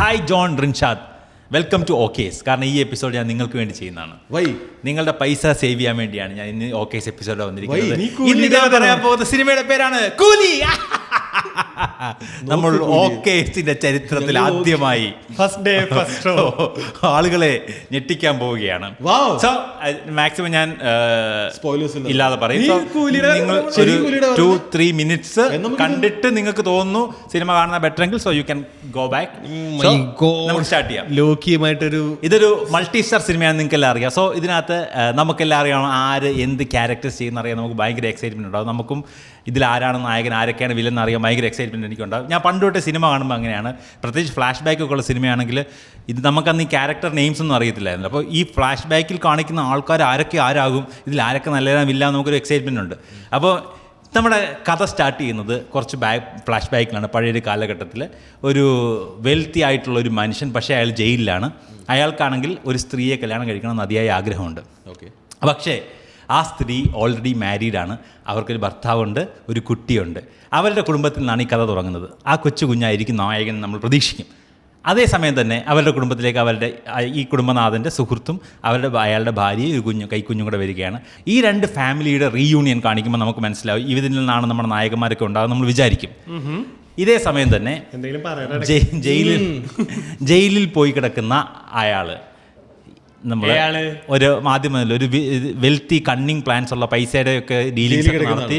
Hi John Rinshad, welcome to ഓക്കേസ്. കാരണം ഈ എപ്പിസോഡ് ഞാൻ നിങ്ങൾക്ക് വേണ്ടി ചെയ്യുന്നതാണ്. നിങ്ങളുടെ പൈസ സേവ് ചെയ്യാൻ വേണ്ടിയാണ് ഞാൻ ഇന്ന് ഓക്കേസ് എപ്പിസോഡ് വന്നിരിക്കുന്നത്. ഇന്ന് ഞാൻ പറയാൻ പോകുന്ന സിനിമയുടെ പേരാണ് കൂലി. നമ്മൾ ഓക്കേസിന്റെ ചരിത്രത്തിൽ ആദ്യമായി ആളുകളെ ഞെട്ടിക്കാൻ പോവുകയാണ്. സോ മാക്സിമം ഞാൻ ഇല്ലാതെ പറയും. നിങ്ങൾ ഒരു 2-3 മിനിറ്റ്സ് കണ്ടിട്ട് നിങ്ങൾക്ക് തോന്നുന്നു സിനിമ കാണുന്ന ബെറ്റർ എങ്കിൽ so you can go back. നമുക്ക് സ്റ്റാർട്ട് ചെയ്യാം. ഇതൊരു മൾട്ടി സ്റ്റാർ സിനിമയാണ്, നിങ്ങൾക്ക് എല്ലാം അറിയാം. സോ ഇതിനകത്ത് നമുക്കെല്ലാം അറിയാം ആര് എന്ത് ക്യാരക്ടേഴ്സ് ചെയ്യുന്ന അറിയാം. നമുക്ക് ഭയങ്കര എക്സൈറ്റ്മെന്റ് ഉണ്ടാവും. നമുക്കും ഇതിൽ ആരാണ് നായകൻ, ആരൊക്കെയാണ് വില്ലെന്ന് അറിയാൻ ഭയങ്കര എക്സൈറ്റ്മെൻറ്റ് എനിക്കുണ്ടാകും. ഞാൻ പണ്ട് തൊട്ട് സിനിമ കാണുമ്പോൾ അങ്ങനെയാണ്. പ്രത്യേകിച്ച് ഫ്ലാഷ് ബാക്കൊക്കെ ഉള്ള സിനിമയാണെങ്കിൽ ഇത് നമുക്കന്ന് ഈ ക്യാരക്ടർ നെയിംസ് ഒന്നും അറിയത്തില്ലായിരുന്നു. അപ്പോൾ ഈ ഫ്ലാഷ് ബാക്കിൽ കാണിക്കുന്ന ആൾക്കാർ ആരാകും, ഇതിൽ ആരൊക്കെ നല്ലതാവില്ല നമുക്കൊരു എക്സൈറ്റ്മെൻറ്റ് ഉണ്ട്. അപ്പോൾ നമ്മുടെ കഥ സ്റ്റാർട്ട് ചെയ്യുന്നത് കുറച്ച് ഫ്ലാഷ് ബാക്കിലാണ്. പഴയൊരു കാലഘട്ടത്തിൽ ഒരു വെൽത്തി ആയിട്ടുള്ള ഒരു മനുഷ്യൻ, പക്ഷേ അയാൾ ജയിലിലാണ്. അയാൾക്കാണെങ്കിൽ ഒരു സ്ത്രീയെ കല്യാണം കഴിക്കണമെന്ന് അതിയായ ആഗ്രഹമുണ്ട്. പക്ഷേ ആ സ്ത്രീ ഓൾറെഡി മാരീഡാണ്. അവർക്കൊരു ഭർത്താവുണ്ട്, ഒരു കുട്ടിയുണ്ട്. അവരുടെ കുടുംബത്തിൽ നിന്നാണ് ഈ കഥ തുടങ്ങുന്നത്. ആ കൊച്ചു കുഞ്ഞായിരിക്കും നായകൻ നമ്മൾ പ്രതീക്ഷിക്കും. അതേസമയം തന്നെ അവരുടെ കുടുംബത്തിലേക്ക് ഈ കുടുംബനാഥൻ്റെ സുഹൃത്തും അയാളുടെ ഭാര്യയും ഒരു കൈക്കുഞ്ഞും കൂടെ വരികയാണ്. ഈ രണ്ട് ഫാമിലിയുടെ റീയൂണിയൻ കാണിക്കുമ്പോൾ നമുക്ക് മനസ്സിലാവും ഇതിൽ നിന്നാണ് നമ്മുടെ നായകന്മാരൊക്കെ ഉണ്ടാകും നമ്മൾ വിചാരിക്കും. ഇതേ സമയം തന്നെ ജയിലിൽ പോയി കിടക്കുന്ന അയാള് ഒരു ആദ്യം മുതൽ ഒരു വെൽത്തി കണ്ണിങ് പ്ലാൻസ് ഉള്ള പൈസയുടെ ഒക്കെ ഡീലിങ്സ് നടത്തി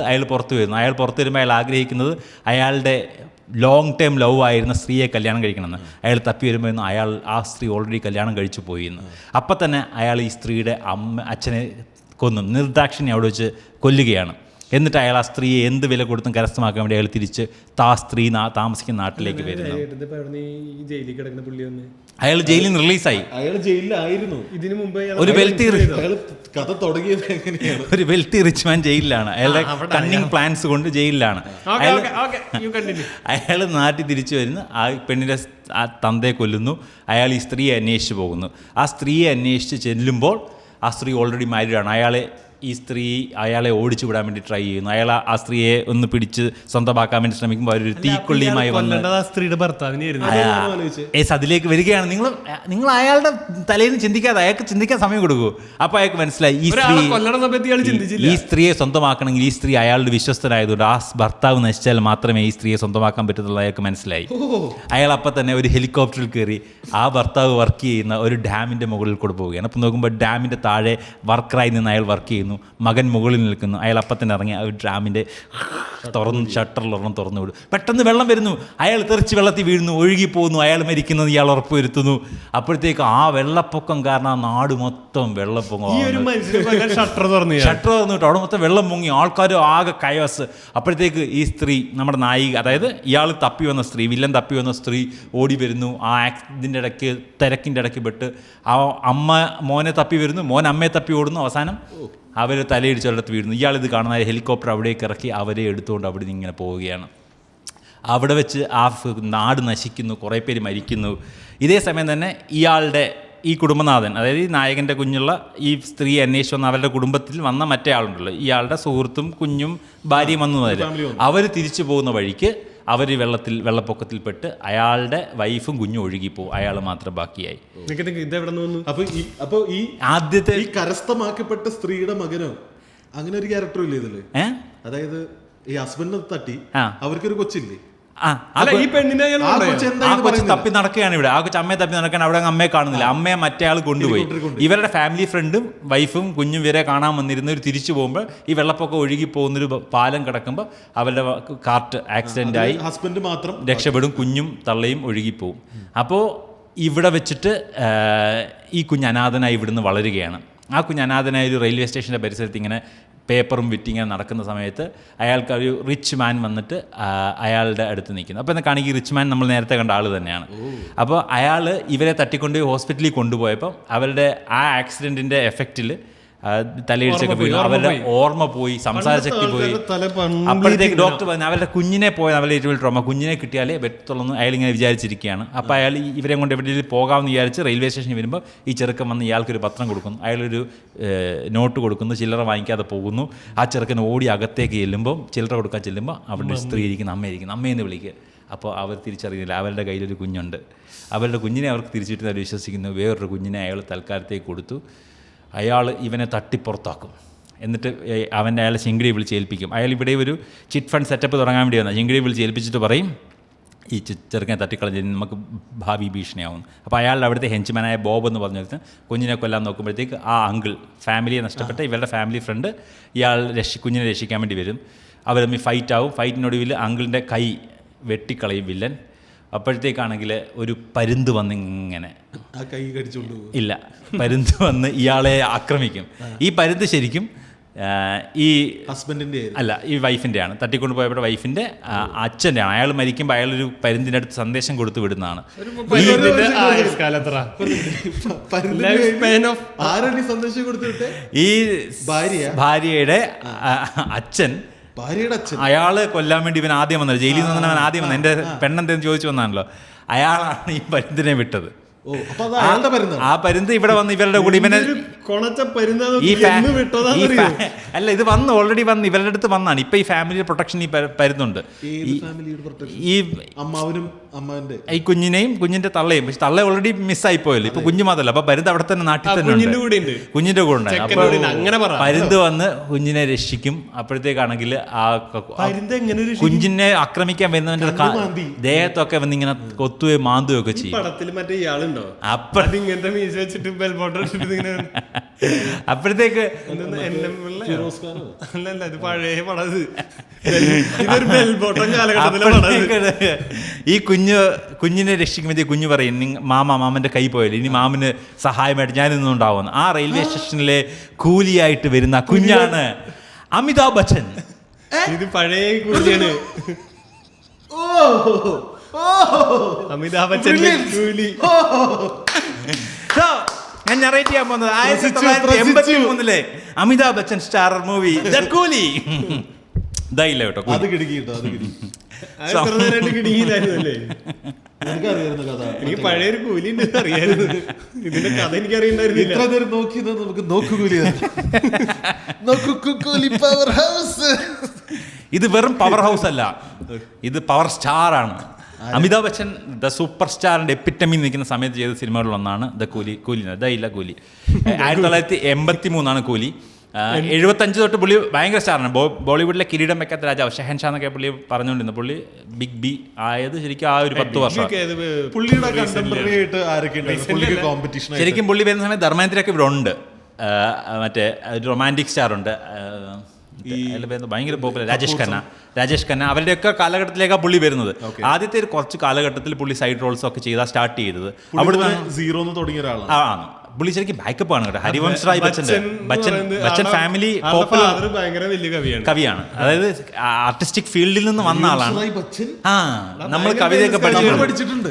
അയാൾ പുറത്തു വരുന്നു. അയാൾ പുറത്തു വരുമ്പോൾ അയാൾ ആഗ്രഹിക്കുന്നത് അയാളുടെ ലോങ് ടേം ലവ് ആയിരുന്ന സ്ത്രീയെ കല്യാണം കഴിക്കണമെന്ന്. അയാൾ തപ്പി വരുമ്പോൾ അയാൾ ആ സ്ത്രീ ഓൾറെഡി കല്യാണം കഴിച്ചു പോയിന്ന്. അപ്പം തന്നെ അയാൾ ഈ സ്ത്രീയുടെ അച്ഛനെ കൊന്നു, നിർദാക്ഷിണ്യം അവിടെ വെച്ച് കൊല്ലുകയാണ്. എന്നിട്ട് അയാൾ ആ സ്ത്രീയെ എന്ത് വില കൊടുത്തും കരസ്ഥമാക്കാൻ വേണ്ടി അയാൾ തിരിച്ച് സ്ത്രീ താമസിക്കുന്ന നാട്ടിലേക്ക് വരുന്നു. അയാൾ ജയിലിൽ നിന്ന് റിലീസായി. ഒരു വെൽത്തി റിച്ച് മാൻ ജയിലിലാണ്. അയാളുടെ കണ്ണിങ് പ്ലാൻസ് കൊണ്ട് ജയിലിലാണ്. അയാൾ നാട്ടിൽ തിരിച്ചു വരുന്നു. ആ പെണ്ണിൻ്റെ തന്തയെ കൊല്ലുന്നു. അയാൾ ഈ സ്ത്രീയെ അന്വേഷിച്ച് പോകുന്നു. ആ സ്ത്രീയെ അന്വേഷിച്ച് ചെല്ലുമ്പോൾ ആ സ്ത്രീ ഓൾറെഡി മാരീഡാണ്. അയാളെ ഓടിച്ചു വിടാൻ വേണ്ടി ട്രൈ ചെയ്യുന്നു. അയാൾ ആ സ്ത്രീയെ ഒന്ന് പിടിച്ച് സ്വന്തമാക്കാൻ വേണ്ടി ശ്രമിക്കുമ്പോൾ അവരൊരു തീക്കൊള്ളിയുമായി വന്ന് സ്ത്രീയുടെ ഭർത്താവിന് അതിലേക്ക് വരികയാണ്. നിങ്ങൾ അയാളുടെ തലയിൽ നിന്ന് ചിന്തിക്കാതെ അയാൾക്ക് ചിന്തിക്കാൻ സമയം കൊടുക്കൂ. അപ്പോൾ അയാൾക്ക് മനസ്സിലായി ഈ സ്ത്രീയെ സ്വന്തമാക്കണമെങ്കിൽ ഈ സ്ത്രീ അയാളുടെ വിശ്വസ്തനായതുകൊണ്ട് ആ ഭർത്താവ് നശിച്ചാൽ മാത്രമേ ഈ സ്ത്രീയെ സ്വന്തമാക്കാൻ പറ്റുള്ളൂ. അയാൾക്ക് മനസ്സിലായി. അയാൾ അപ്പം തന്നെ ഒരു ഹെലികോപ്റ്ററിൽ കയറി ആ ഭർത്താവ് വർക്ക് ചെയ്യുന്ന ഒരു ഡാമിൻ്റെ മുകളിൽ കൂടെ പോവുകയാണ്. അപ്പം നോക്കുമ്പോൾ ഡാമിൻ്റെ താഴെ വർക്കറായി നിന്ന് അയാൾ വർക്ക് ചെയ്യുന്നു. മകൻ മുകളിൽ നിൽക്കുന്നു. അയാൾ അപ്പം തന്നെ ഇറങ്ങി ആ ഡാമിൻ്റെ ഷട്ടറിലൊരെണ്ണം തുറന്നു വിടും. പെട്ടെന്ന് വെള്ളം വരുന്നു. അയാൾ തെറിച്ച് വെള്ളത്തിൽ വീഴുന്നു, ഒഴുകിപ്പോകുന്നു. അയാൾ മരിക്കുന്നത് ഇയാൾ ഉറപ്പ് വരുത്തുന്നു. അപ്പോഴത്തേക്ക് ആ വെള്ളപ്പൊക്കം കാരണം ആ നാട് മൊത്തം വെള്ളപ്പൊക്കം, ഷട്ടർ തുറന്നിട്ട് അവിടെ മൊത്തം വെള്ളം മുങ്ങി. ആൾക്കാർ ആകെ കയോസ്. അപ്പോഴത്തേക്ക് ഈ സ്ത്രീ, നമ്മുടെ നായിക, അതായത് ഇയാൾ തപ്പി വന്ന സ്ത്രീ, വില്ലൻ തപ്പി വന്ന സ്ത്രീ ഓടി വരുന്നു. ആ ഇതിൻ്റെ ഇടയ്ക്ക് തിരക്കിൻ്റെ ഇടയ്ക്ക് പെട്ട് ആ അമ്മ മോനെ തപ്പി വരുന്നു, മോൻ അമ്മയെ തപ്പി ഓടുന്നു. അവസാനം അവർ തലയിടിച്ചൊരിടത്ത് വീഴുന്നു. ഇയാളിത് കാണുന്ന ഹെലികോപ്റ്റർ അവിടേക്ക് ഇറക്കി അവരെ എടുത്തുകൊണ്ട് അവിടെ നിന്ന് ഇങ്ങനെ പോവുകയാണ്. അവിടെ വെച്ച് ആ നാട് നശിക്കുന്നു, കുറേ പേര് മരിക്കുന്നു. ഇതേ സമയം തന്നെ ഈ കുടുംബനാഥൻ, അതായത് ഈ നായകൻ്റെ കുഞ്ഞുള്ള ഈ സ്ത്രീയെ അന്വേഷിച്ച് വന്ന അവരുടെ കുടുംബത്തിൽ വന്ന മറ്റേ ആളുണ്ടല്ലോ, ഇയാളുടെ സുഹൃത്തും കുഞ്ഞും ഭാര്യയും വന്നതല്ല. അവർ തിരിച്ചു പോകുന്ന വഴിക്ക് അവർ വെള്ളപ്പൊക്കത്തിൽപ്പെട്ട് അയാളുടെ വൈഫും കുഞ്ഞും ഒഴുകിപ്പോവും. അയാൾ മാത്രം ബാക്കിയായി. ഈ ആദ്യത്തെ ഈ കരസ്ഥമാക്കപ്പെട്ട സ്ത്രീയുടെ മകനോ അങ്ങനെ ഒരു ക്യാരക്ടറും ഇല്ലേ ഇതില്? അതായത് ഈ ഹസ്ബൻഡിനെ തട്ടി അവർക്കൊരു കൊച്ചില്ലേ? തപ്പി നടക്കുകയാണ് ഇവിടെ. ആ കൊച്ചു അമ്മയെ തപ്പി നടക്കുകയാണ്. അവിടെ അമ്മയെ കാണുന്നില്ല. അമ്മയെ മറ്റേ ആൾ കൊണ്ടുപോയി. ഇവരുടെ ഫാമിലി ഫ്രണ്ടും വൈഫും കുഞ്ഞും വരെ കാണാൻ വന്നിരുന്നവർ തിരിച്ചു പോകുമ്പോൾ ഈ വെള്ളപ്പൊക്കം ഒഴുകി പോകുന്നൊരു പാലം കിടക്കുമ്പോൾ അവരുടെ കാർട്ട് ആക്സിഡന്റ് ആയി ഹസ്ബൻഡ് മാത്രം രക്ഷപ്പെടും. കുഞ്ഞും തള്ളയും ഒഴുകിപ്പോവും. അപ്പോൾ ഇവിടെ വെച്ചിട്ട് ഈ കുഞ്ഞ് അനാഥനായി ഇവിടുന്ന് വളരുകയാണ്. ആ കുഞ്ഞ് അനാഥനായ ഒരു റെയിൽവേ സ്റ്റേഷൻ്റെ പരിസരത്ത് ഇങ്ങനെ പേപ്പറും വിറ്റിങ്ങനെ നടക്കുന്ന സമയത്ത് അയാൾക്ക് ഒരു റിച്ച് മാൻ വന്നിട്ട് അയാളുടെ അടുത്ത് നിൽക്കുന്നു. അപ്പോൾ എന്താ കാണിക്കുക, റിച്ച് മാൻ നമ്മൾ നേരത്തെ കണ്ട ആൾ തന്നെയാണ്. അപ്പോൾ അയാൾ ഇവരെ തട്ടിക്കൊണ്ടുപോയി ഹോസ്പിറ്റലിൽ കൊണ്ടുപോയപ്പോൾ അവരുടെ ആ ആക്സിഡൻറ്റിൻ്റെ എഫക്റ്റിൽ തലയിടിച്ചൊക്കെ വീണു. അവരുടെ ഓർമ്മ പോയി, സംസാരശക്തി പോയി. അപ്പോഴത്തേക്ക് ഡോക്ടർ പറഞ്ഞു അവരുടെ കുഞ്ഞിനെ പോയത് അവരുടെ ഏറ്റവും വലിയ ട്രോമ, കുഞ്ഞിനെ കിട്ടിയാലേ ബെറ്ററുള്ളൂ അയാളിങ്ങനെ വിചാരിച്ചിരിക്കുകയാണ്. അപ്പോൾ അയാൾ ഇവരെ കൊണ്ട് എവിടെയെങ്കിലും പോകാമെന്ന് വിചാരിച്ച് റെയിൽവേ സ്റ്റേഷനിൽ വരുമ്പോൾ ഈ ചെറുക്കൻ വന്ന് ഇയാൾക്കൊരു പത്രം കൊടുക്കുന്നു. അയാളൊരു നോട്ട് കൊടുക്കുന്നു. ചില്ലറ വാങ്ങിക്കാതെ പോകുന്നു. ആ ചെറുക്കൻ ഓടി അകത്തേക്ക് ചെല്ലുമ്പോൾ, ചില്ലറ കൊടുക്കാൻ ചെല്ലുമ്പോൾ അവിടെ സ്ത്രീ ഇരിക്കുന്ന അമ്മയെന്ന് വിളിക്കുക. അപ്പോൾ അവർ തിരിച്ചറിയുന്നില്ല അവരുടെ കയ്യിലൊരു കുഞ്ഞുണ്ട്. അവരുടെ കുഞ്ഞിനെ അവർക്ക് തിരിച്ചിട്ട് അവർ വിശ്വസിക്കുന്നു. വേറൊരു കുഞ്ഞിനെ അയാൾ തൽക്കാലത്തേക്ക് കൊടുത്തു. അയാൾ ഇവനെ തട്ടിപ്പുറത്താക്കും. എന്നിട്ട് അയാളെ ശിങ്കിടിയെ വിളിച്ച് ഏൽപ്പിക്കും. അയാൾ ഇവിടെ ഒരു ചിറ്റ് ഫണ്ട് സെറ്റപ്പ് തുടങ്ങാൻ വേണ്ടി വന്നാൽ ശിങ്കിടിയെ വിളിച്ച് ഏൽപ്പിച്ചിട്ട് പറയും ഈ ചെറുക്കനെ തട്ടിക്കളഞ്ഞ് നമുക്ക് ഭാവി ഭീഷണിയാവും. അപ്പോൾ അയാളുടെ അവിടുത്തെ ഹെഞ്ച്മാനായ ബോബ് എന്ന് പറഞ്ഞിട്ട് കുഞ്ഞിനെ കൊല്ലാൻ നോക്കുമ്പോഴത്തേക്ക് ആ അങ്കിൾ ഫാമിലിയെ നഷ്ടപ്പെട്ട ഇവരുടെ ഫാമിലി ഫ്രണ്ട് ഇയാൾ കുഞ്ഞിനെ രക്ഷിക്കാൻ വേണ്ടി വരും. അവർ തമ്മിൽ ഫൈറ്റാവും. ഫൈറ്റിനൊടുവിൽ അങ്കിളിൻ്റെ കൈ വെട്ടിക്കളയും വില്ലൻ. അപ്പോഴത്തേക്കാണെങ്കിൽ ഒരു പരുന്ത് വന്നിങ്ങനെ കൈ കടിച്ചുകൊണ്ട് ഇല്ല പരുന്ത് വന്ന് ഇയാളെ ആക്രമിക്കും. ഈ പരുന്ത് ശരിക്കും ഈ ഹസ്ബൻഡിൻ്റെ അല്ല, ഈ വൈഫിൻ്റെ ആണ്. തട്ടിക്കൊണ്ട് പോയപ്പോൾ വൈഫിൻ്റെ അച്ഛൻ്റെ ആണ്. അയാൾ മരിക്കുമ്പോൾ അയാളൊരു പരുന്തിൻ്റെ അടുത്ത് സന്ദേശം കൊടുത്തു വിടുന്നതാണ്. ഈ ഭാര്യയുടെ അച്ഛൻ അയാള് കൊല്ലാൻ വേണ്ടി ഇവൻ ആദ്യം വന്നത്, ജയിലിൽ നിന്ന് അവൻ ആദ്യം വന്നത്, എൻ്റെ പെണ്ണെന്തെന്ന് ചോദിച്ചു വന്നാണല്ലോ, അയാളാണ് ഈ പരുന്തിനെ വിട്ടത്. ആ പരുന്ത് ഇവിടെ വന്ന് ഇവരുടെ കൂടി ഇവനെ അല്ല ഇത് വന്ന് ഓൾറെഡി വന്ന് ഇവരുടെ അടുത്ത് വന്നാണ്. ഇപ്പൊ ഈ ഫാമിലിയുടെ പ്രൊട്ടക്ഷൻ ഈ പരുന്നുണ്ട്. ഈ അമ്മാവനും ഈ കുഞ്ഞിനെയും കുഞ്ഞിന്റെ തള്ളയും. പക്ഷെ തള്ള ഓൾറെഡി മിസ്സായി പോയല്ലോ. ഇപ്പൊ കുഞ്ഞു മാത്രമല്ല, അപ്പൊ പരുന്ത് അവിടെ തന്നെ നാട്ടിൽ തന്നെ കുഞ്ഞിന്റെ കൂടെ ഉണ്ടായിരുന്നു. അപ്പൊ പരുന്ത് വന്ന് കുഞ്ഞിനെ രക്ഷിക്കും. അപ്പോഴത്തേക്കാണെങ്കിൽ ആ കുഞ്ഞിനെ ആക്രമിക്കാൻ വരുന്നവന്റെ ദേഹത്തൊക്കെ വന്ന് ഇങ്ങനെ കൊത്തുകയും മാന്തുകയും ഒക്കെ ചെയ്യും. അപ്പോഴത്തേക്ക് ഈ കുഞ്ഞിനെ രക്ഷിക്കുമ്പോഴത്തേക്ക് കുഞ്ഞ് പറയും മാമന്റെ കൈ പോയല്ലോ, ഇനി മാമന് സഹായമായിട്ട് ഞാനിന്നും ഉണ്ടാവുമെന്ന്. ആ റെയിൽവേ സ്റ്റേഷനിലെ കൂലിയായിട്ട് വരുന്ന കുഞ്ഞാണ് അമിതാഭ് ബച്ചൻ. ഇത് പഴയ കൂലിയാണ്. അമിതാഭ് ബച്ചന്റെ കൂലി. ഞാൻ നറേറ്റ് ചെയ്യാൻ പോകുന്നത് 1983 Amitabh Bachchan star movie the കൂലി. ഇതായില്ല കേട്ടോ, അത് കിടക്കിട്ടോ. എനിക്ക് പഴയൊരു കൂലി ഉണ്ടെന്ന് അറിയായിരുന്നു. ഇതിന്റെ കഥ എനിക്ക് അറിയണ്ടായിരുന്നില്ല. ഇത്ര നേരം നോക്കിയത് നമുക്ക് നോക്കുകൂലി. ഇത് വെറും പവർ ഹൗസ് അല്ല, ഇത് പവർ സ്റ്റാർ ആണ്. അമിതാഭ് ബച്ചൻ ദ സൂപ്പർ സ്റ്റാറിന്റെ എപ്പിറ്റമി നിൽക്കുന്ന സമയത്ത് ചെയ്ത സിനിമകളിൽ ഒന്നാണ് ദ കൂലി. ദ കൂലി 1983 കൂലി. 75 തൊട്ട് പുള്ളി ഭയങ്കര സ്റ്റാറാണ്. ബോളിവുഡിലെ കിരീടം വെക്കാത്ത രാജാവ് ഷെഹൻഷാ എന്നൊക്കെ പുള്ളി പറഞ്ഞുകൊണ്ടിരുന്നു. പുള്ളി ബിഗ് ബി ആയത് ശരിക്കും ആ ഒരു 10 വർഷം. ശരിക്കും പുള്ളി വരുന്ന സമയത്ത് ധർമ്മേന്ദ്രയൊക്കെ ഇവിടെ ഉണ്ട്. മറ്റേ റൊമാൻറ്റിക് സ്റ്റാർ ഉണ്ട്, ഭയങ്കര പോപ്പുലർ രാജേഷ് ഖന്ന അവരുടെയൊക്കെ കാലഘട്ടത്തിലേക്കാണ് പുള്ളി വരുന്നത്. ആദ്യത്തെ ഒരു കുറച്ച് കാലഘട്ടത്തിൽ പുള്ളി സൈഡ് റോൾസ് ഒക്കെ ചെയ്താൽ സ്റ്റാർട്ട് ചെയ്തത്. അവിടെ സീറോ തുടങ്ങിയ ഒരാളാണ് പുള്ളി. ശരിക്കും ബാക്കപ്പ് ആണ് കേട്ടോ. ഹരിവംശ് റായ് ബച്ചൻ ഫാമിലി കവിയാണ്. അതായത് ആർട്ടിസ്റ്റിക് ഫീൽഡിൽ നിന്ന് വന്ന ആളാണ്. നമ്മൾ കവിതയൊക്കെ പഠിച്ചിട്ടുണ്ട്.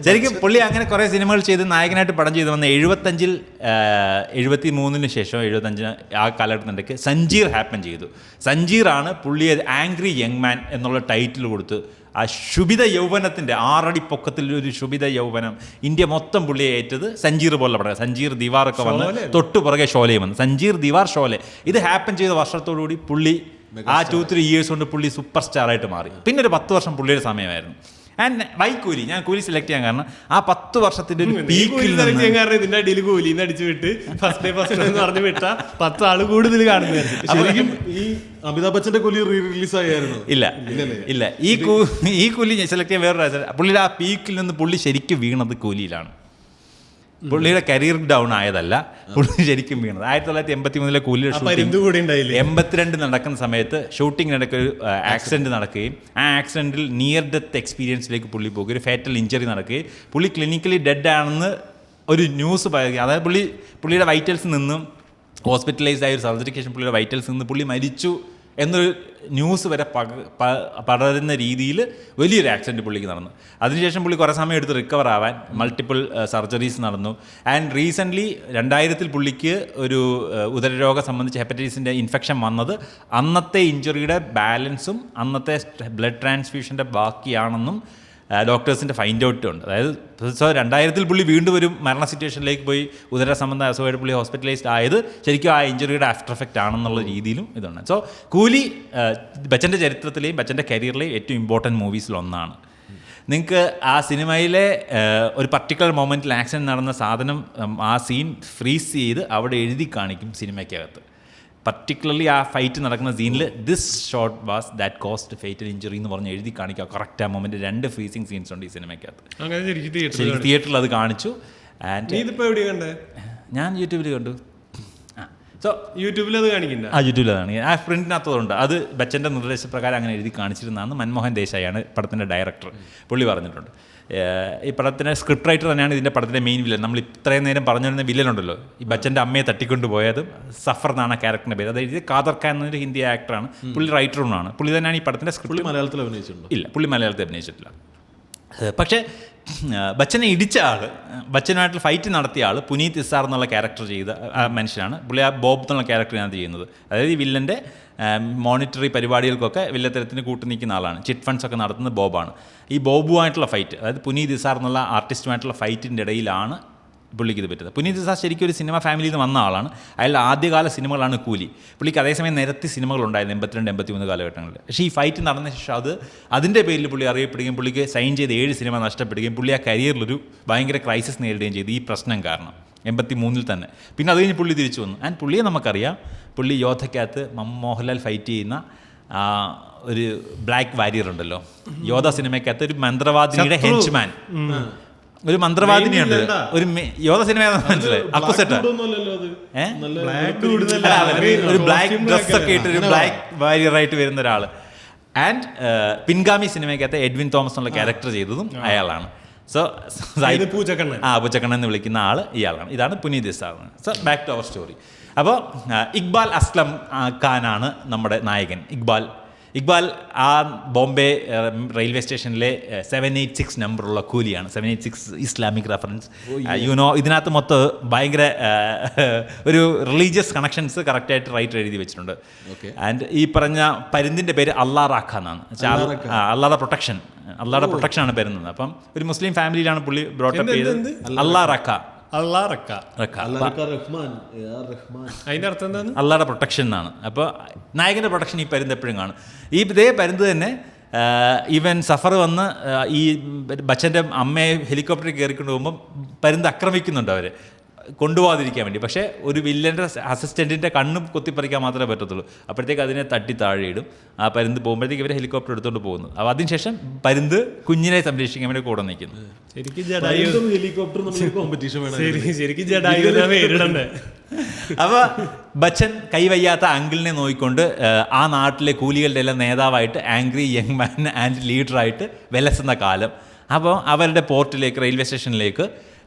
ശരിക്കും പുള്ളി അങ്ങനെ കുറെ സിനിമകൾ ചെയ്ത് നായകനായിട്ട് പടം ചെയ്ത് വന്ന 73 ശേഷം 75 ആ കാലഘട്ടത്തിനിടയ്ക്ക് സഞ്ജീർ ഹാപ്പൻ ചെയ്തു. സഞ്ജീറാണ് പുള്ളിയെ ആംഗ്രി യങ് മാൻ എന്നുള്ള ടൈറ്റിൽ കൊടുത്ത് ആ ശുഭിത യൗവനത്തിൻ്റെ 6 അടി പൊക്കത്തിൽ ഒരു ശുഭിത യൗവനം ഇന്ത്യ മൊത്തം പുള്ളിയെ ഏറ്റത് സഞ്ജീർ പോലെ പടം. സഞ്ജീർ ദിവാറൊക്കെ വന്ന് തൊട്ടു പുറകെ ഷോലയും വന്നു. സഞ്ജീർ ദിവാർ ഷോലെ ഇത് ഹാപ്പൻ ചെയ്ത വർഷത്തോടുകൂടി പുള്ളി ആ 2-3 ഇയേഴ്സ് കൊണ്ട് പുള്ളി സൂപ്പർ സ്റ്റാറായിട്ട് മാറി. പിന്നെ ഒരു 10 വർഷം പുള്ളിയുടെ സമയമായിരുന്നു. ആൻഡ് വൈ കൂലി, ഞാൻ കൂലി സെലക്ട് ചെയ്യാൻ കാരണം ആ 10 വർഷത്തിന്റെ ഒരു പീക്കിൽ ഇതിന്റെ അടിയിൽ കൂലിന്ന് അടിച്ചു വിട്ട് ഫസ്റ്റ് പറഞ്ഞു വിട്ട 10 ആള് കൂടുതൽ കാണുന്നതായിരുന്നു. ഈ അമിതാഭ് ബച്ചന്റെ കൂലി റിലീസ് ആയിരുന്നു. ഇല്ല ഈ കൂലി സെലക്ട് ചെയ്യാൻ വേറൊരു പുള്ളിയുടെ ആ പീക്കിൽ നിന്ന് പുള്ളി ശരിക്കും വീണത് കൂലിയിലാണ്. പുള്ളിയുടെ കരിയർ ഡൗൺ ആയതല്ല, പുള്ളി ശരിക്കും വീണത് 1983 കൂലിയുടെ 82 നടക്കുന്ന സമയത്ത് ഷൂട്ടിങ്ങിനിടയ്ക്ക് ഒരു ആക്സിഡന്റ് നടക്കുകയും ആ ആക്സിഡന്റിൽ നിയർ ഡെത്ത് എക്സ്പീരിയൻസിലേക്ക് പുള്ളി പോകുകയും ഒരു ഫാറ്റൽ ഇഞ്ചറി നടക്കുകയും പുള്ളി ക്ലിനിക്കലി ഡെഡ് ആണെന്ന് ഒരു ന്യൂസ് പറയുകയും, അതായത് പുള്ളിയുടെ വൈറ്റൽസിൽ നിന്നും ഹോസ്പിറ്റലൈസ്ഡ് ആയ ഒരു സർജറിക്ക് ശേഷം പുള്ളിയുടെ വൈറ്റൽസിൽ നിന്ന് പുള്ളി മരിച്ചു എന്നൊരു ന്യൂസ് വരെ പടരുന്ന രീതിയിൽ വലിയൊരു ആക്സിഡൻറ്റ് പുള്ളിക്ക് നടന്നു. അതിനുശേഷം പുള്ളി കുറേ സമയം എടുത്ത് റിക്കവർ ആവാൻ മൾട്ടിപ്പിൾ സർജറീസ് നടന്നു. ആൻഡ് റീസെൻ്റ്ലി 2000 പുള്ളിക്ക് ഒരു ഉദരരോഗം സംബന്ധിച്ച് ഹെപ്പറ്റൈറ്റിസിൻ്റെ ഇൻഫെക്ഷൻ വന്നത് അന്നത്തെ ഇഞ്ചുറിയുടെ ബാലൻസും അന്നത്തെ ബ്ലഡ് ട്രാൻസ്ഫ്യൂഷൻ്റെ ബാക്കിയാണെന്നും ഡോക്ടേഴ്സിൻ്റെ ഫൈൻഡ് ഔട്ട് ഉണ്ട്. അതായത് 2000 പുള്ളി വീണ്ടും ഒരു മരണ സിറ്റുവേഷനിലേക്ക് പോയി ഉദര സംബന്ധ അസുഖമായിട്ട് പുള്ളി ഹോസ്പിറ്റലൈസ്ഡ് ആയത് ശരിക്കും ആ ഇഞ്ചുറിയുടെ ആഫ്റ്റർ എഫക്റ്റ് ആണെന്നുള്ള രീതിയിലും ഇതുണ്ട്. സോ കൂലി ബച്ചൻ്റെ ചരിത്രത്തിലെയും ബച്ചൻ്റെ കരിയറിലെയും ഏറ്റവും ഇമ്പോർട്ടൻറ്റ് മൂവീസിലൊന്നാണ്. നിങ്ങൾക്ക് ആ സിനിമയിലെ ഒരു പർട്ടിക്കുലർ മൊമെൻറ്റിൽ ആക്സിഡൻറ്റ് നടന്ന സാധനം ആ സീൻ ഫ്രീസ് ചെയ്ത് അവിടെ എഴുതി കാണിക്കും സിനിമയ്ക്കകത്ത്. പർട്ടിക്കുലർലി ആ ഫൈറ്റ് നടക്കുന്ന സീനിൽ this shot was that cost fatal injury എന്ന് പറഞ്ഞ് എഴുതി കാണിക്കുക. കറക്റ്റ് ആ മൊമെൻറ്റ് 2 ഫ്രീസിങ് സീൻസ് ഉണ്ട് ഈ സിനിമയ്ക്കകത്ത്. ശരിക്കും തിയേറ്ററിൽ അത് കാണിച്ചു. ആൻഡ് ഞാൻ യൂട്യൂബിൽ കണ്ടു. സോ യൂട്യൂബിൽ അത് കാണിക്കണ്ട. യൂട്യൂബിൽ അതാണ് ആ പ്രിൻറ്റിനകത്തതുണ്ട്. അത് ബച്ചൻ്റെ നിർദ്ദേശപ്രകാരം അങ്ങനെ എഴുതി കാണിച്ചിരുന്നതാണ്. മൻമോഹൻ ദേശായിയാണ് പടത്തിൻ്റെ ഡയറക്ടർ. പുള്ളി പറഞ്ഞിട്ടുണ്ട് ഈ പടത്തിൻ്റെ സ്ക്രിപ്റ്റ് റൈറ്റർ തന്നെയാണ് ഇതിൻ്റെ പടത്തിൻ്റെ മെയിൻ വില്ലൻ. നമ്മൾ ഇത്രയും നേരം പറഞ്ഞിരുന്ന വില്ലനുണ്ടല്ലോ, ഈ ബച്ചൻ്റെ അമ്മയെ തട്ടിക്കൊണ്ട് പോയതും സഫർ എന്നാണ് ക്യാരക്ടറിൻ്റെ പേര്. അതായത് കാദർ ഖാൻ എന്നൊരു ഹിന്ദി ആക്ടറാണ്. പുള്ളി റൈറ്ററുമാണ്. പുള്ളി തന്നെയാണ് ഈ പടത്തിൻ്റെ സ്ക്രിപ്റ്റ്. മലയാളത്തിൽ അഭിനയിച്ചിട്ടുണ്ട്? ഇല്ല, പുള്ളി മലയാളത്തിൽ അഭിനയിച്ചിട്ടില്ല. പക്ഷേ ബച്ചനെ ഇടിച്ച ആൾ, ബച്ചനുമായിട്ട് ഫൈറ്റ് നടത്തിയ ആൾ പുനീത് ഇസാർ എന്നുള്ള ക്യാരക്ടർ ചെയ്ത മനുഷ്യനാണ്. പുള്ളി ആ ബോബ് എന്നുള്ള ക്യാരക്ടറാണ് ചെയ്യുന്നത്. അതായത് ഈ വില്ലൻ്റെ മോണിറ്ററി പരിപാടികൾക്കൊക്കെ വില്ലത്തരത്തിന് കൂട്ടു നിൽക്കുന്ന ആളാണ്. ചിറ്റ് ഫണ്ട്സ് ഒക്കെ നടത്തുന്നത് ബോബാണ്. ഈ ബോബുമായിട്ടുള്ള ഫൈറ്റ്, അതായത് പുനീത് ഇസാർ എന്നുള്ള ആർട്ടിസ്റ്റുമായിട്ടുള്ള ഫൈറ്റിൻ്റെ ഇടയിലാണ് പുള്ളിക്ക് ഇത് പറ്റുന്നത്. പുനീത് ഇസാർ ശരിക്കും ഒരു സിനിമ ഫാമിലിയിൽ നിന്ന് വന്ന ആളാണ്. അയാളുടെ ആദ്യകാല സിനിമകളാണ് കൂലി. പുള്ളിക്ക് അതേസമയം നിരത്തി സിനിമകളുണ്ടായിരുന്നു 82-83 കാലഘട്ടങ്ങളിൽ. പക്ഷേ ഈ ഫൈറ്റ് നടന്ന ശേഷം അതിൻ്റെ പേരിൽ പുള്ളി അറിയപ്പെടുകയും പുള്ളിക്ക് സൈൻ ചെയ്ത് 7 സിനിമ നഷ്ടപ്പെടുകയും പുള്ളി ആ കരിയറിലൊരു ഭയങ്കര ക്രൈസിസ് നേരിടുകയും ചെയ്തു ഈ പ്രശ്നം കാരണം 83 തന്നെ. പിന്നെ അത് കഴിഞ്ഞ് പുള്ളി തിരിച്ചു വന്നു. ആൻഡ് പുള്ളിയെ നമുക്കറിയാം, പുള്ളി യോധയ്ക്കകത്ത് മോഹൻലാൽ ഫൈറ്റ് ചെയ്യുന്ന ഒരു ബ്ലാക്ക് വാരിയർ ഉണ്ടല്ലോ, യോധ സിനിമയ്ക്കകത്ത് ഒരു മന്ത്രവാദിനിയുടെ ഹെൻച്ച്മാൻ, ഒരു മന്ത്രവാദിനിയുണ്ട്. ഒരു യോധ സിനിമ മനസ്സിലായി അപ്പോസിറ്റ് ഒരു ബ്ലാക്ക് ഡ്രസ് ഒക്കെ ഇട്ട് ഒരു ബ്ലാക്ക് വാരിയറായിട്ട് വരുന്ന ഒരാൾ. ആൻഡ് പിൻഗാമി സിനിമയ്ക്കകത്ത് എഡ്വിൻ തോമസ് എന്നുള്ള ക്യാരക്ടർ ചെയ്തതും അയാളാണ്. സോ പൂച്ചക്കണ്ണൻ എന്ന് വിളിക്കുന്ന ആൾ ഇയാളാണ്. ഇതാണ് Puneet Issar. So back to our story. അപ്പോൾ ഇക്ബാൽ അസ്ലം ഖാനാണ് നമ്മുടെ നായകൻ. ഇക്ബാൽ ആ ബോംബെ റെയിൽവേ സ്റ്റേഷനിലെ 786 നമ്പറുള്ള കൂലിയാണ്. 786 ഇസ്ലാമിക് റെഫറൻസ്. ഇതിനകത്ത് മൊത്തം ഭയങ്കര ഒരു റിലീജിയസ് കണക്ഷൻസ് കറക്റ്റായിട്ട് റൈറ്റർ എഴുതി വെച്ചിട്ടുണ്ട്. ആൻഡ് ഈ പറഞ്ഞ പരുന്തിൻ്റെ പേര് അള്ളാ റാഖ എന്നാണ്. അള്ളാഹയുടെ പ്രൊട്ടക്ഷനാണ് വരുന്നത്. അപ്പം ഒരു മുസ്ലിം ഫാമിലിയിലാണ് പുള്ളി ബ്രോട്ടപ്പ് ചെയ്തത്. അള്ളാ റാഖ, അതിന്റെ അർത്ഥം എന്താണ്? അള്ളാഹയുടെ പ്രൊട്ടക്ഷൻ എന്നാണ്. അപ്പോൾ നായകൻ്റെ പ്രൊട്ടക്ഷൻ ഈ പരുന്ത് എപ്പോഴും കാണും. ഇതേ പരുന്ത് തന്നെ ഈവൻ സഫർ വന്ന് ഈ ബച്ചൻ്റെ അമ്മയെ ഹെലികോപ്റ്ററിൽ കയറിക്കൊണ്ട് പോകുമ്പോൾ പരുന്ത് ആക്രമിക്കുന്നുണ്ട് അവരെ കൊണ്ടുപോകാതിരിക്കാൻ വേണ്ടി. പക്ഷേ ഒരു വില്ലൻ്റെ അസിസ്റ്റൻറ്റിൻ്റെ കണ്ണ് കൊത്തിപ്പറിക്കാൻ മാത്രമേ പറ്റത്തുള്ളൂ. അപ്പോഴത്തേക്ക് അതിനെ തട്ടി താഴെയിടും. ആ പരുന്ത് പോകുമ്പോഴത്തേക്ക് ഇവരെ ഹെലികോപ്റ്റർ എടുത്തുകൊണ്ട് പോകുന്നു. അപ്പോൾ അതിനുശേഷം പരുന്ത് കുഞ്ഞിനെ സംരക്ഷിക്കാൻ വേണ്ടി കൂടെ നിൽക്കുന്നു. അപ്പോൾ ബച്ചൻ കൈവയ്യാത്ത അങ്കിളിനെ നോക്കിക്കൊണ്ട് ആ നാട്ടിലെ കൂലികളുടെ എല്ലാം നേതാവായിട്ട് ആംഗ്രി യങ് മാൻ ആൻഡ് ലീഡറായിട്ട് വിലസുന്ന കാലം. അപ്പോൾ അവരുടെ പോർട്ടിലേക്ക്, റെയിൽവേ സ്റ്റേഷനിലേക്ക്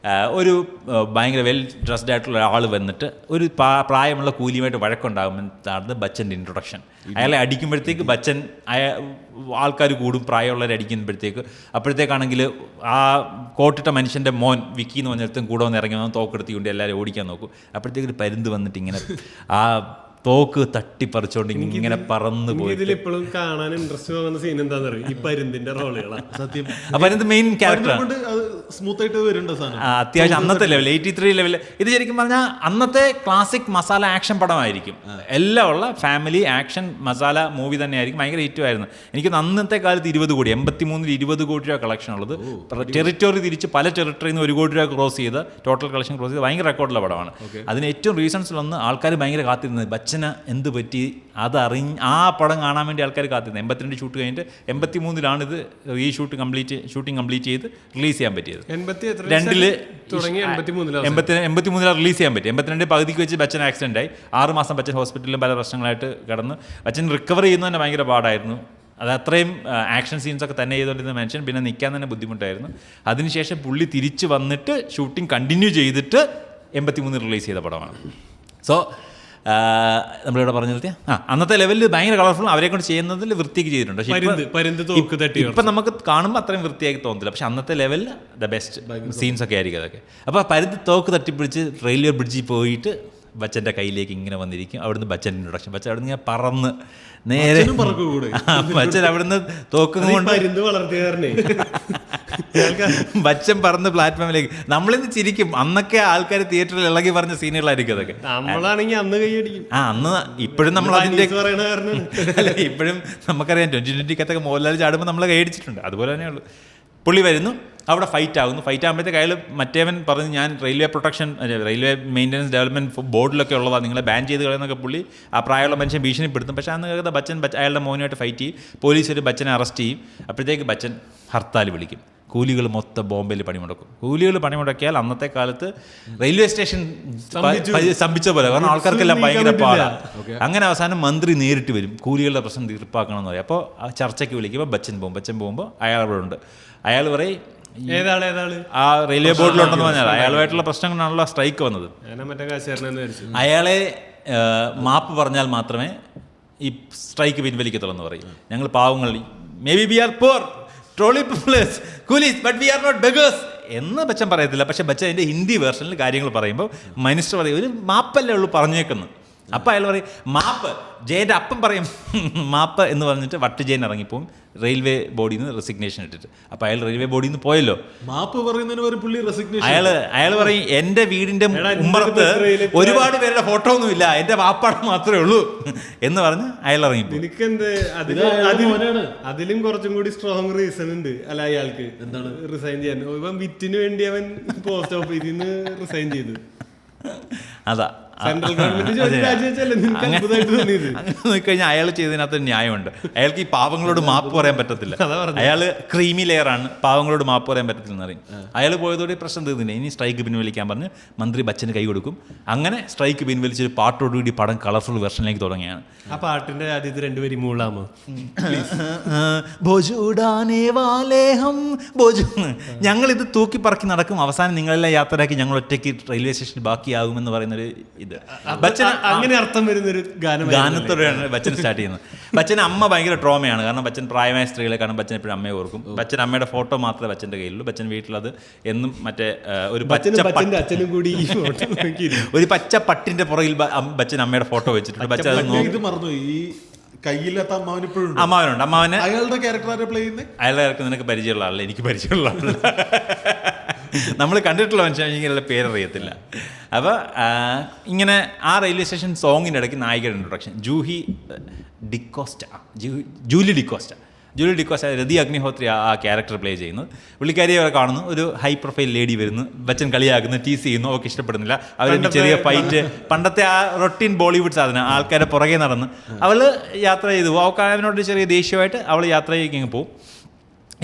ഒരു ഭയങ്കര വെൽ ഡ്രസ്ഡ് ആയിട്ടുള്ള ആൾ വന്നിട്ട് ഒരു പ്രായമുള്ള കൂലിയുമായിട്ട് വഴക്കുണ്ടാകുമെന്നാണ് ബച്ചൻ്റെ ഇൻട്രൊഡക്ഷൻ. അയാളെ അടിക്കുമ്പോഴത്തേക്ക് ബച്ചൻ ആൾക്കാർ കൂടും, പ്രായമുള്ളവരെ അടിക്കുമ്പോഴത്തേക്ക്. അപ്പോഴത്തേക്കാണെങ്കിൽ ആ കോട്ടിട്ട മനുഷ്യൻ്റെ മോൻ വിക്കി എന്ന് പറഞ്ഞിടത്തും കൂടെ വന്ന് ഇറങ്ങി വന്ന് തോക്കെടുത്തിക്കൊണ്ട് എല്ലാവരും ഓടിക്കാൻ നോക്കും. അപ്പോഴത്തേക്ക് ഒരു പരുന്ത് വന്നിട്ട് ഇങ്ങനെ ആ തോക്ക് തട്ടിപ്പറിച്ചോണ്ട് ഇങ്ങനെ പറന്നു പോയി. ഇതിലിപ്പോഴും കാണാൻ ഇൻട്രസ്റ്റ് തോന്നുന്ന സീൻ എന്താന്ന് പറയും, ഈ പരുന്തിന്റെ റോളുകളാണ് സത്യം. അപ്പൊ അതിന്റെ മെയിൻ ക്യാരക്ടറാണ്. അത്യാവശ്യം അന്നത്തെ ലെവൽ 83 ലെവൽ. ഇത് ശരിക്കും പറഞ്ഞാൽ അന്നത്തെ ക്ലാസിക് മസാല ആക്ഷൻ പടമായിരിക്കും. എല്ലാം ഉള്ള ഫാമിലി ആക്ഷൻ മസാല മൂവി തന്നെയായിരിക്കും. ഭയങ്കര ഹിറ്റുമായിരുന്നു. എനിക്ക് അന്നത്തെ കാലത്ത് 20 കോടി 83 20 കോടി രൂപ കളക്ഷൻ ഉള്ളത്. ടെറിറ്ററി തിരിച്ച് പല ടെറിട്ടറിയിൽ നിന്ന് 1 കോടി രൂപ ക്രോസ് ചെയ്ത് ടോട്ടൽ കളക്ഷൻ ക്രോസ് ചെയ്ത് ഭയങ്കര റെക്കോർഡുള്ള പടമാണ്. അതിന് ഏറ്റവും റീസൺസിലൊന്ന് ആൾക്കാർ ഭയങ്കര കാത്തിരുന്നത് ബച്ചന് എന്ത് പറ്റി ആ പടം കാണാൻ വേണ്ടി ആൾക്കാർ കാത്തിരുന്നത്. 82 ഷൂട്ട് കഴിഞ്ഞിട്ട് 83 ഇത് ഈ ഷൂട്ടിംഗ് കംപ്ലീറ്റ് ചെയ്ത് റിലീസ് ചെയ്യാൻ പറ്റിയത്. 83 റിലീസ് ചെയ്യാൻ പറ്റി. 82 പകുതിക്ക് വെച്ച് ബച്ചൻ ആക്സിഡൻ്റ് ആയി. 6 മാസം ബച്ചൻ ഹോസ്പിറ്റലിലും പല പ്രശ്നങ്ങളായിട്ട് കിടന്ന് ബച്ചൻ റിക്കവർ ചെയ്യുന്നത് തന്നെ ഭയങ്കര പാടായിരുന്നു. അത് അത്രയും ആക്ഷൻ സീൻസൊക്കെ തന്നെ ചെയ്തുകൊണ്ടിരുന്ന മനുഷ്യൻ പിന്നെ നിൽക്കാൻ തന്നെ ബുദ്ധിമുട്ടായിരുന്നു. അതിനുശേഷം പുള്ളി തിരിച്ച് വന്നിട്ട് ഷൂട്ടിംഗ് കണ്ടിന്യൂ ചെയ്തിട്ട് 83 റിലീസ് ചെയ്ത പടമാണ്. സോ നമ്മളിവിടെ പറഞ്ഞു നിർത്തിയ അന്നത്തെ ലെവലിൽ ഭയങ്കര കളർഫുൾ, അവരെ കൊണ്ട് ചെയ്യുന്നതിൽ വൃത്തിക്ക് ചെയ്തിട്ടുണ്ട്. പക്ഷേ ഇപ്പം നമുക്ക് കാണുമ്പോൾ അത്രയും വൃത്തിയാക്കി തോന്നത്തില്ല. പക്ഷെ അന്നത്തെ ലെവലിൽ ദ ബെസ്റ്റ് സീൻസ് ഒക്കെ ആയിരിക്കും അതൊക്കെ. അപ്പോൾ പരുന്ത് തോക്ക് തട്ടിപ്പിടിച്ച് റെയിൽവേ ബ്രിഡ്ജിൽ പോയിട്ട് ബച്ചൻ്റെ കയ്യിലേക്ക് ഇങ്ങനെ വന്നിരിക്കും. അവിടുന്ന് ബച്ചൻ്റെ ഇൻട്രൊഡക്ഷൻ. ബച്ചൻ അവിടുന്ന് ഇങ്ങനെ പറന്ന് നേരെ ബച്ചൻ അവിടുന്ന് തോക്കും കൊണ്ട് ബച്ചൻ പറന്ന് പ്ലാറ്റ്ഫോമിലേക്ക്. നമ്മളിന്ന് ചിരിക്കും, അന്നൊക്കെ ആൾക്കാർ തിയേറ്ററിൽ ഇളകി പറഞ്ഞ സീനുകളായിരിക്കും അതൊക്കെ. നമ്മളാണെങ്കിൽ അന്ന് കൈയടിക്കും. അന്ന് ഇപ്പോഴും നമ്മൾ അതിൻ്റെ അല്ല, ഇപ്പോഴും നമുക്കറിയാം 2020 മോഹൻലാൽ ചാടുമ്പോൾ നമ്മൾ കൈയടിച്ചിട്ടുണ്ട്. അതുപോലെ തന്നെയുള്ളൂ. പുള്ളി വരുന്നു, അവിടെ ഫൈറ്റ് ആകുന്നു. ഫൈറ്റ് ആകുമ്പോഴത്തേക്ക് അയാൾ മറ്റേവൻ പറഞ്ഞ് ഞാൻ railway protection railway maintenance development ബോർഡിലൊക്കെ ഉള്ളതാണ്, നിങ്ങളെ ബാൻ ചെയ്ത് കളയുന്നൊക്കെ പുള്ളി ആ പ്രായമുള്ള മനുഷ്യൻ ഭീഷണിപ്പെടുത്തും. പക്ഷേ അന്ന് കേൾക്കുന്ന ബച്ചൻ അയാളുടെ മോനുമായിട്ട് ഫൈറ്റ് ചെയ്യും. പോലീസ് ഒരു ബച്ചനെ അറസ്റ്റ് ചെയ്യും. അപ്പോഴത്തേക്ക് ബച്ചൻ ഹർത്താൽ വിളിക്കും. കൂലികൾ മൊത്തം ബോംബെയിൽ പണിമുടക്കും. കൂലികൾ പണിമുടക്കിയാൽ അന്നത്തെ കാലത്ത് റെയിൽവേ സ്റ്റേഷൻ സ്തംഭിച്ച പോലെ, കാരണം ആൾക്കാർക്കെല്ലാം ഭയങ്കര പാടാണ്. അങ്ങനെ അവസാനം മന്ത്രി നേരിട്ട് വരും, കൂലികളുടെ പ്രശ്നം തീർപ്പാക്കണമെന്ന് പറയും. അപ്പോൾ ആ ചർച്ചയ്ക്ക് വിളിക്കുമ്പോൾ ബച്ചൻ പോകുമ്പോൾ അയാൾ അവിടെ ഉണ്ട്. അയാൾ പറയും ആ റെയിൽവേ ബോർഡിലുണ്ടെന്ന് പറഞ്ഞാൽ അയാളുമായിട്ടുള്ള പ്രശ്നങ്ങളാണല്ലോ സ്ട്രൈക്ക് വന്നത്. അയാളെ മാപ്പ് പറഞ്ഞാൽ മാത്രമേ ഈ സ്ട്രൈക്ക് പിൻവലിക്കത്തുള്ളൂ എന്ന് പറയും. ഞങ്ങൾ പാവങ്ങൾ, maybe we are poor trolley coolies but we are not beggars എന്ന് ബച്ചൻ പറയത്തില്ല. പക്ഷേ ബച്ചൻ അതിൻ്റെ ഹിന്ദി വേർഷനിൽ കാര്യങ്ങൾ പറയുമ്പോൾ മിനിസ്റ്റർ പറയും ഒരു മാപ്പല്ലേ ഉള്ളൂ പറഞ്ഞേക്കുന്നു. അപ്പോൾ അയാൾ പറയും മാപ്പ്. ജയൻ്റെ അപ്പം പറയും മാപ്പ് എന്ന് പറഞ്ഞിട്ട് വട്ട് ജയൻ ഇറങ്ങിപ്പോവും റെയിൽവേ ബോഡിയിൽ നിന്ന് റെസിഗ്നേഷൻ ഇട്ടിട്ട്. അപ്പോൾ അയാൾ റെയിൽവേ ബോഡിയിൽ നിന്ന് പോയല്ലോ. മാപ്പ് പറയുന്നതിന് അയാൾ പറയും എൻ്റെ വീടിൻ്റെ ഉമ്മറത്ത് ഒരുപാട് പേരുടെ ഫോട്ടോ ഒന്നുമില്ല, എൻ്റെ വാപ്പാട് മാത്രമേ ഉള്ളൂ എന്ന് പറഞ്ഞ് അയാൾ ഇറങ്ങിപ്പോയി. അതിലും കുറച്ചും കൂടി സ്ട്രോങ് റീസൺ ഉണ്ട് അല്ല അയാൾക്ക് എന്താണ് റിസൈൻ ചെയ്യാൻ. ഇവൻ വിറ്റിന് വേണ്ടി അവൻ പോസ്റ്റ് ഓഫീസിൽ നിന്ന് റിസൈൻ ചെയ്തു. അതാ നോക്കിക്കഴിഞ്ഞാൽ അയാൾ ചെയ്തതിനകത്ത് ന്യായമുണ്ട്. അയാൾക്ക് ഈ പാവങ്ങളോട് മാപ്പ് പറയാൻ പറ്റത്തില്ല. അയാൾ ക്രീമി ലെയറാണ്, പാവങ്ങളോട് മാപ്പ് പറയാൻ പറ്റത്തില്ലെന്ന് പറയും. അയാൾ പോയതോടെ പ്രശ്നം തീർന്നില്ല. ഇനി സ്ട്രൈക്ക് പിൻവലിക്കാൻ പറഞ്ഞ് മന്ത്രി ബച്ചന് കൈ കൊടുക്കും. അങ്ങനെ സ്ട്രൈക്ക് പിൻവലിച്ചൊരു പാട്ടോടുകൂടി പടം കളർഫുൾ വെർഷനിലേക്ക് തുടങ്ങിയാണ്. ആ പാട്ടിന്റെ ആദ്യത്തെ രണ്ടുപേരി മൂളാമോ? ഞങ്ങളിത് തൂക്കി പറക്കി നടക്കും, അവസാനം നിങ്ങളെല്ലാം യാത്രയാക്കി ഞങ്ങൾ ഒറ്റയ്ക്ക് റെയിൽവേ സ്റ്റേഷനിൽ ബാക്കിയാകുമെന്ന് പറയുന്നൊരു ഇത് ബച്ചൻ അങ്ങനെ അർത്ഥം വരുന്നൊരു ഗാനത്തോടെയാണ് ബച്ചൻ സ്റ്റാർട്ട് ചെയ്യുന്നത്. ബച്ചൻ അമ്മ ഭയങ്കര ട്രോമയാണ്. കാരണം ബച്ചൻ പ്രായമായ സ്ത്രീകളെ കാണും, ബച്ചൻ എപ്പോഴും അമ്മയെ ഓർക്കും. ബച്ചൻ അമ്മയുടെ ഫോട്ടോ മാത്രമേ ബച്ചൻ്റെ കയ്യിലുള്ളൂ. ബച്ചൻ വീട്ടിലത് എന്നും മറ്റേ ഒരു അച്ഛനും കൂടി ഒരു പച്ച പട്ടിന്റെ പുറകിൽ ബച്ചൻ അമ്മയുടെ ഫോട്ടോ വെച്ചിട്ടുണ്ട്. ബച്ചൻ അത് കയ്യില്ലാത്ത അമ്മാവനുണ്ട്. അമ്മാവന് അയാളുടെ ക്യാരക്ടർ പ്ലേ ചെയ്യുന്നത് അയാളുടെ ക്യാരക്ടർ നിനക്ക് പരിചയമുള്ള ആളല്ല, എനിക്ക് പരിചയമുള്ള ആളല്ല. നമ്മൾ കണ്ടിട്ടുള്ള മനുഷ്യനെ പേരറിയത്തില്ല. അപ്പോൾ ഇങ്ങനെ ആ റെയിൽവേ സ്റ്റേഷൻ സോങ്ങിൻ്റെ ഇടയ്ക്ക് നായികയുടെ ഇൻട്രൊഡക്ഷൻ. ജൂലി ഡിക്കോസ്റ്റ രതി അഗ്നിഹോത്രി ആ ക്യാരക്ടർ പ്ലേ ചെയ്യുന്നത്. പുള്ളിക്കാരി അവരെ കാണുന്നു, ഒരു ഹൈ പ്രൊഫൈൽ ലേഡി വരുന്നു, ബച്ചൻ കളിയാക്കുന്നു, ടീസ് ചെയ്യുന്നു, അവർക്ക് ഇഷ്ടപ്പെടുന്നില്ല. അവരുടെ ചെറിയ ഫൈറ്റ്, പണ്ടത്തെ ആ റൊട്ടീൻ ബോളിവുഡ് സാധനം, ആൾക്കാരെ പുറകെ നടന്ന് അവൾ യാത്ര ചെയ്തു. അവൾക്ക് അവനോട് ചെറിയ ദേഷ്യമായിട്ട് അവൾ യാത്ര ചെയ്യിങ്ങ് പോകും.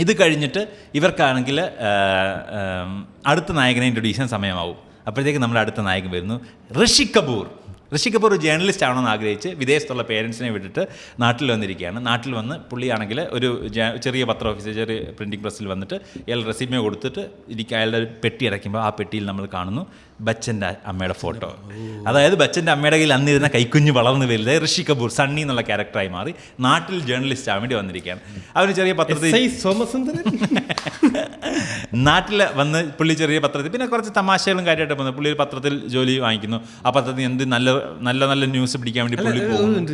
ഇത് കഴിഞ്ഞിട്ട് ഇവർക്കാണെങ്കിൽ അടുത്ത നായകനെ ഇൻട്രൊഡ്യൂസ് ചെയ്യാൻ സമയമാവും. അപ്പോഴത്തേക്ക് നമ്മുടെ അടുത്ത നായകൻ വരുന്നു, ഋഷി കപൂർ ഒരു ജേർണലിസ്റ്റ് ആണെന്ന് ആഗ്രഹിച്ച് വിദേശത്തുള്ള പേരൻസിനെ വിട്ടിട്ട് നാട്ടിൽ വന്നിരിക്കുകയാണ്. നാട്ടിൽ വന്ന് പുള്ളിയാണെങ്കിൽ ഒരു ചെറിയ പത്ര ഓഫീസ്, ചെറിയ പ്രിൻറ്റിംഗ് പ്രസ്സിൽ വന്നിട്ട് അയാൾ റെസ്യൂമെ കൊടുത്തിട്ട് അയാളുടെ ഒരു പെട്ടി അടയ്ക്കുമ്പോൾ ആ പെട്ടിയിൽ നമ്മൾ കാണുന്നു ബച്ചൻ്റെ അമ്മയുടെ ഫോട്ടോ. അതായത് ബച്ചൻ്റെ അമ്മയുടെ കയ്യിൽ അന്നിരുന്ന കൈക്കുഞ്ഞ് വളർന്നു വലുത് ഋഷി കപൂർ സണ്ണി എന്നുള്ള ക്യാരക്ടറായി മാറി നാട്ടിൽ ജേർണലിസ്റ്റ് ആവാൻ വേണ്ടി വന്നിരിക്കുകയാണ്. അവന് ചെറിയ പത്രത്തിൽ നാട്ടിൽ വന്ന് പുള്ളി ചെറിയ പത്രത്തിൽ പിന്നെ കുറച്ച് തമാശകളും കാര്യമായിട്ട് വന്നു. പുള്ളി ഒരു പത്രത്തിൽ ജോലി വാങ്ങിക്കുന്നു. ആ പത്രത്തിൽ എന്ത് നല്ല നല്ല നല്ല ന്യൂസ് പിടിക്കാൻ വേണ്ടി പുള്ളി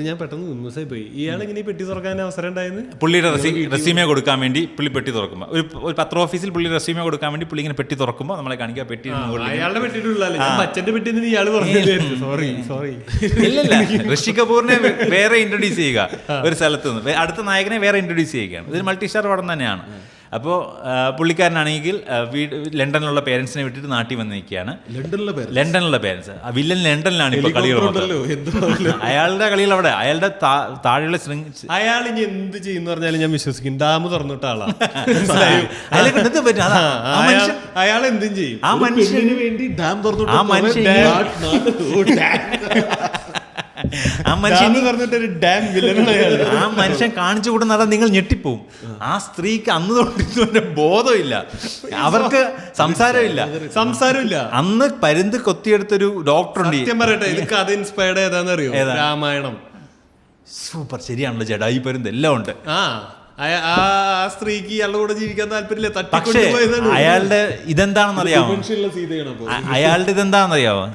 ഞാൻ പെട്ടെന്ന് പോയി. ഇയാളെങ്ങനെ പെട്ടി തുറക്കാൻ അവസരം ഉണ്ടായിരുന്നു? പുള്ളിയുടെ റെസ്യൂമെ കൊടുക്കാൻ വേണ്ടി പുള്ളി പെട്ടി തുറക്കുമ്പോൾ ഒരു പത്ര ഓഫീസിൽ പുള്ളി റെസ്യൂമെ കൊടുക്കാൻ വേണ്ടി പുള്ളി ഇങ്ങനെ പെട്ടി തുറക്കുമ്പോൾ നമ്മളെ കാണിക്കുക പെട്ടി ഇല്ലല്ല, ഋഷി കപൂറിനെ വേറെ ഇൻട്രൊഡ്യൂസ് ചെയ്യുക ഒരു സ്ഥലത്ത് നിന്ന്, അടുത്ത നായകനെ വേറെ ഇൻട്രൊഡ്യൂസ് ചെയ്യുകയാണ്. ഇതൊരു മൾട്ടി സ്റ്റാർ പടം തന്നെയാണ്. അപ്പോൾ പുള്ളിക്കാരനാണെങ്കിൽ ലണ്ടനിലുള്ള പേരൻസിനെ വിട്ടിട്ട് നാട്ടിൽ വന്ന് നിൽക്കുകയാണ്. ലണ്ടനിലുള്ള പേരൻസ്, വില്ലൻ ലണ്ടനിലാണ് ഇപ്പോൾ കളികൾ. അയാളുടെ കളികൾ അവിടെ, അയാളുടെ താഴെയുള്ള അയാൾ ഇനി എന്ത് ചെയ്യുന്ന പറഞ്ഞാലും ഞാൻ വിശ്വസിക്കും. ഡാം തുറന്നിട്ട ആളാണ്, അയാൾ എന്തും ചെയ്യും. ആ മനുഷ്യന് വേണ്ടി ഡാം തുറന്നിട്ട് ആ മനുഷ്യൻ കാണിച്ചു കൊടുക്കുന്ന നിങ്ങൾ ഞെട്ടിപ്പോവും. ആ സ്ത്രീക്ക് അന്ന് തൊട്ട് ബോധമില്ല, അവർക്ക് സംസാരമില്ല. അന്ന് പരുന്ത് കൊത്തിയെടുത്തൊരു ഡോക്ടറുണ്ട്. പറയട്ടെ, ഇത് കഥ ഇൻസ്പയർഡ് ഏതാണെന്നറിയോ? രാമായണം. സൂപ്പർ, ശരിയാണല്ലോ, ജഡായി പരുന്ത് എല്ലാം ഉണ്ട്. ആ സ്ത്രീക്ക് ഇയാളുടെ കൂടെ ജീവിക്കാൻ താല്പര്യമില്ല, പക്ഷേ തട്ടിക്കൊണ്ടുപോയതാണ്. അയാളുടെ ഇതെന്താണെന്ന് അറിയാമോ, സീതയാണ് അപ്പൊ. അയാളുടെ ഇതെന്താണെന്നറിയാമോ,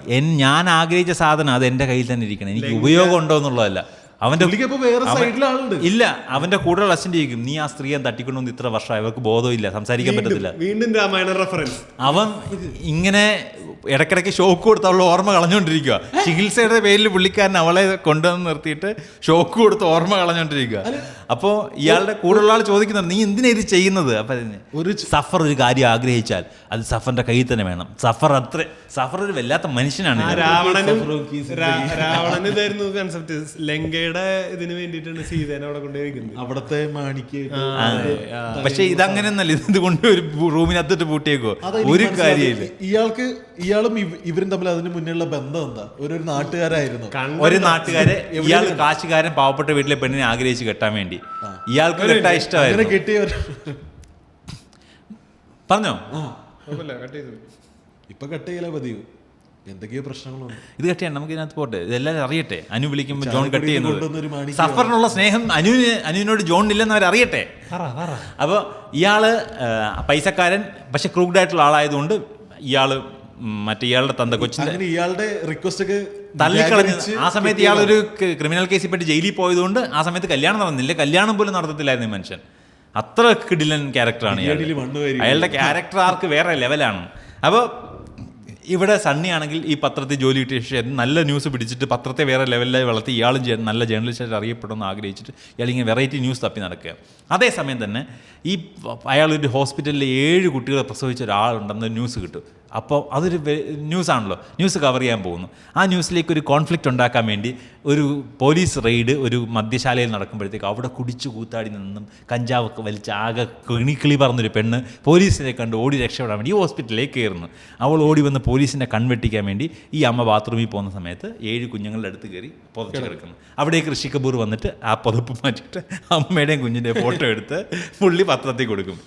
ഞാൻ ആഗ്രഹിച്ച സാധനം അത് എൻ്റെ കയ്യിൽ തന്നെ ഇരിക്കണം, എനിക്ക് ഉപയോഗം ഉണ്ടോ എന്നുള്ളതല്ല. അവന്റെ ഇല്ല, അവന്റെ കൂടെയുള്ള അച്ഛൻ ചോദിക്കും, നീ ആ സ്ത്രീയെ തട്ടിക്കൊണ്ടുവന്ന് ഇത്ര വർഷമായി, അവർക്ക് ബോധമില്ല, സംസാരിക്കാൻ പറ്റത്തില്ല. വീണ്ടും രാമായണ റെഫറൻസ്. അവൻ ഇങ്ങനെ ഇടയ്ക്കിടയ്ക്ക് ഷോക്ക് കൊടുത്ത് അവളുടെ ഓർമ്മ കളഞ്ഞുകൊണ്ടിരിക്കുക. ചികിത്സയുടെ പേരിൽ പുള്ളിക്കാരൻ അവളെ കൊണ്ടുവന്ന് നിർത്തിയിട്ട് ഷോക്ക് കൊടുത്ത് ഓർമ്മ കളഞ്ഞുകൊണ്ടിരിക്കുക. അപ്പോൾ ഇയാളുടെ കൂടെയുള്ള ആൾ ചോദിക്കുന്നുണ്ട്, നീ എന്തിനാ ഇത് ചെയ്യുന്നത്? അപ്പം സഫർ ഒരു കാര്യം ആഗ്രഹിച്ചാൽ അത് സഫറിന്റെ കയ്യിൽ തന്നെ വേണം. സഫർ ഒരു വല്ലാത്ത മനുഷ്യനാണ്. രാവണന് ഇതായിരുന്നു കൺസെപ്റ്റ്. ലങ്കയുടെ ഇതിന് വേണ്ടിയിട്ടാണ് സീതേനെ അവിടെ കൊണ്ടുപോയിരിക്കുന്നത്, അവിടത്തെ മാണിക്ക്. പക്ഷെ ഇതങ്ങനെയൊന്നല്ല, ഇത് കൊണ്ട് ഒരു റൂമിനകത്തിട്ട് പൂട്ടിയേക്കോ, ഒരു കാര്യമില്ല. ഇയാളും ഇവരും തമ്മിൽ അതിന് മുന്നിലുള്ള ബന്ധം എന്താ? ഒരു നാട്ടുകാരായിരുന്നു, ഒരു നാട്ടുകാരെ. ഇയാൾ കാശുകാരൻ പാവപ്പെട്ട വീട്ടിലെ പെണ്ണിനെ ആഗ്രഹിച്ച് കെട്ടാൻ വേണ്ടി ഇയാൾക്ക് കെട്ടാൻ ഇഷ്ടമായിരുന്നു. കെട്ടിയവർ പറഞ്ഞോ, ഇപ്പൊ കെട്ടിയില്ല പതിവ്, എന്തൊക്കെയോ പ്രശ്നങ്ങളുണ്ട്. ഇത് കെട്ടിയാണ് നമുക്ക് ഇതിനകത്ത് പോട്ടെ, ഇതെല്ലാവരും അറിയട്ടെ. അനു വിളിക്കുമ്പോൾ ജോൺ കട്ട് ചെയ്യുന്നത്, സഫറിനുള്ള സ്നേഹം അനുവിനോട് ജോണിനില്ലെന്ന് അവരറിയട്ടെ. അപ്പോൾ ഇയാള് പൈസക്കാരൻ, പക്ഷെ ക്രൂക്ഡ് ആയിട്ടുള്ള ആളായതുകൊണ്ട് ഇയാള് ഇയാളുടെ തന്ത കൊച്ചിന്റെ ഇയാളുടെ റിക്വസ്റ്റ് ഒക്കെ തള്ളിക്കളഞ്ഞ്. ആ സമയത്ത് ഇയാളൊരു ക്രിമിനൽ കേസിൽ പെട്ട് ജയിലിൽ പോയതുകൊണ്ട് ആ സമയത്ത് കല്യാണം നടന്നില്ല, കല്യാണം പോലും നടത്തത്തില്ലായിരുന്നു ഈ മനുഷ്യൻ. അത്ര കിടിലൻ ക്യാരക്ടറാണ് അയാളുടെ ക്യാരക്ടർ ആർക്ക് വേറെ ലെവലാണ്. അപ്പോൾ ഇവിടെ സണ്ണി ആണെങ്കിൽ ഈ പത്രത്തിൽ ജോലി കിട്ടിയ ശേഷം നല്ല ന്യൂസ് പിടിച്ചിട്ട് പത്രത്തെ വേറെ ലെവലിലായി വളർത്തി ഇയാളും നല്ല ജേർണലിസ്റ്റായിട്ട് അറിയപ്പെടുമെന്ന് ആഗ്രഹിച്ചിട്ട് ഇയാളിങ്ങനെ വെറൈറ്റി ന്യൂസ് തപ്പി നടക്കുക. അതേസമയം തന്നെ അയാളൊരു ഹോസ്പിറ്റലിൽ 7 കുട്ടികളെ പ്രസവിച്ച ഒരാളുണ്ടെന്ന് ന്യൂസ് കിട്ടും. അപ്പോൾ അതൊരു ന്യൂസാണല്ലോ, ന്യൂസ് കവർ ചെയ്യാൻ പോകുന്നു. ആ ന്യൂസിലേക്ക് ഒരു കോൺഫ്ലിക്റ്റ് ഉണ്ടാക്കാൻ വേണ്ടി ഒരു പോലീസ് റെയ്ഡ് ഒരു മദ്യശാലയിൽ നടക്കുമ്പോഴത്തേക്ക് അവിടെ കുടിച്ചു കൂത്താടി നിന്നും കഞ്ചാവൊക്കെ വലിച്ച് ആകെ കിളി പറഞ്ഞൊരു പെണ്ണ് പോലീസിനെ കണ്ട് ഓടി രക്ഷപ്പെടാൻ വേണ്ടി ഈ ഹോസ്പിറ്റലിലേക്ക് കയറുന്നു. അവൾ ഓടി വന്ന് പോലീസിനെ കൺവെട്ടിക്കാൻ വേണ്ടി ഈ അമ്മ ബാത്റൂമിൽ പോകുന്ന സമയത്ത് 7 കുഞ്ഞുങ്ങളുടെ അടുത്ത് കയറി പുതച്ച് കിടക്കുന്നു. അവിടേക്ക് ഋഷി കപൂർ വന്നിട്ട് ആ പുതപ്പ് മാറ്റിയിട്ട് അമ്മയുടെയും കുഞ്ഞിൻ്റെയും ഫോട്ടോ എടുത്ത് പുള്ളി പത്രത്തിൽ കൊടുക്കും.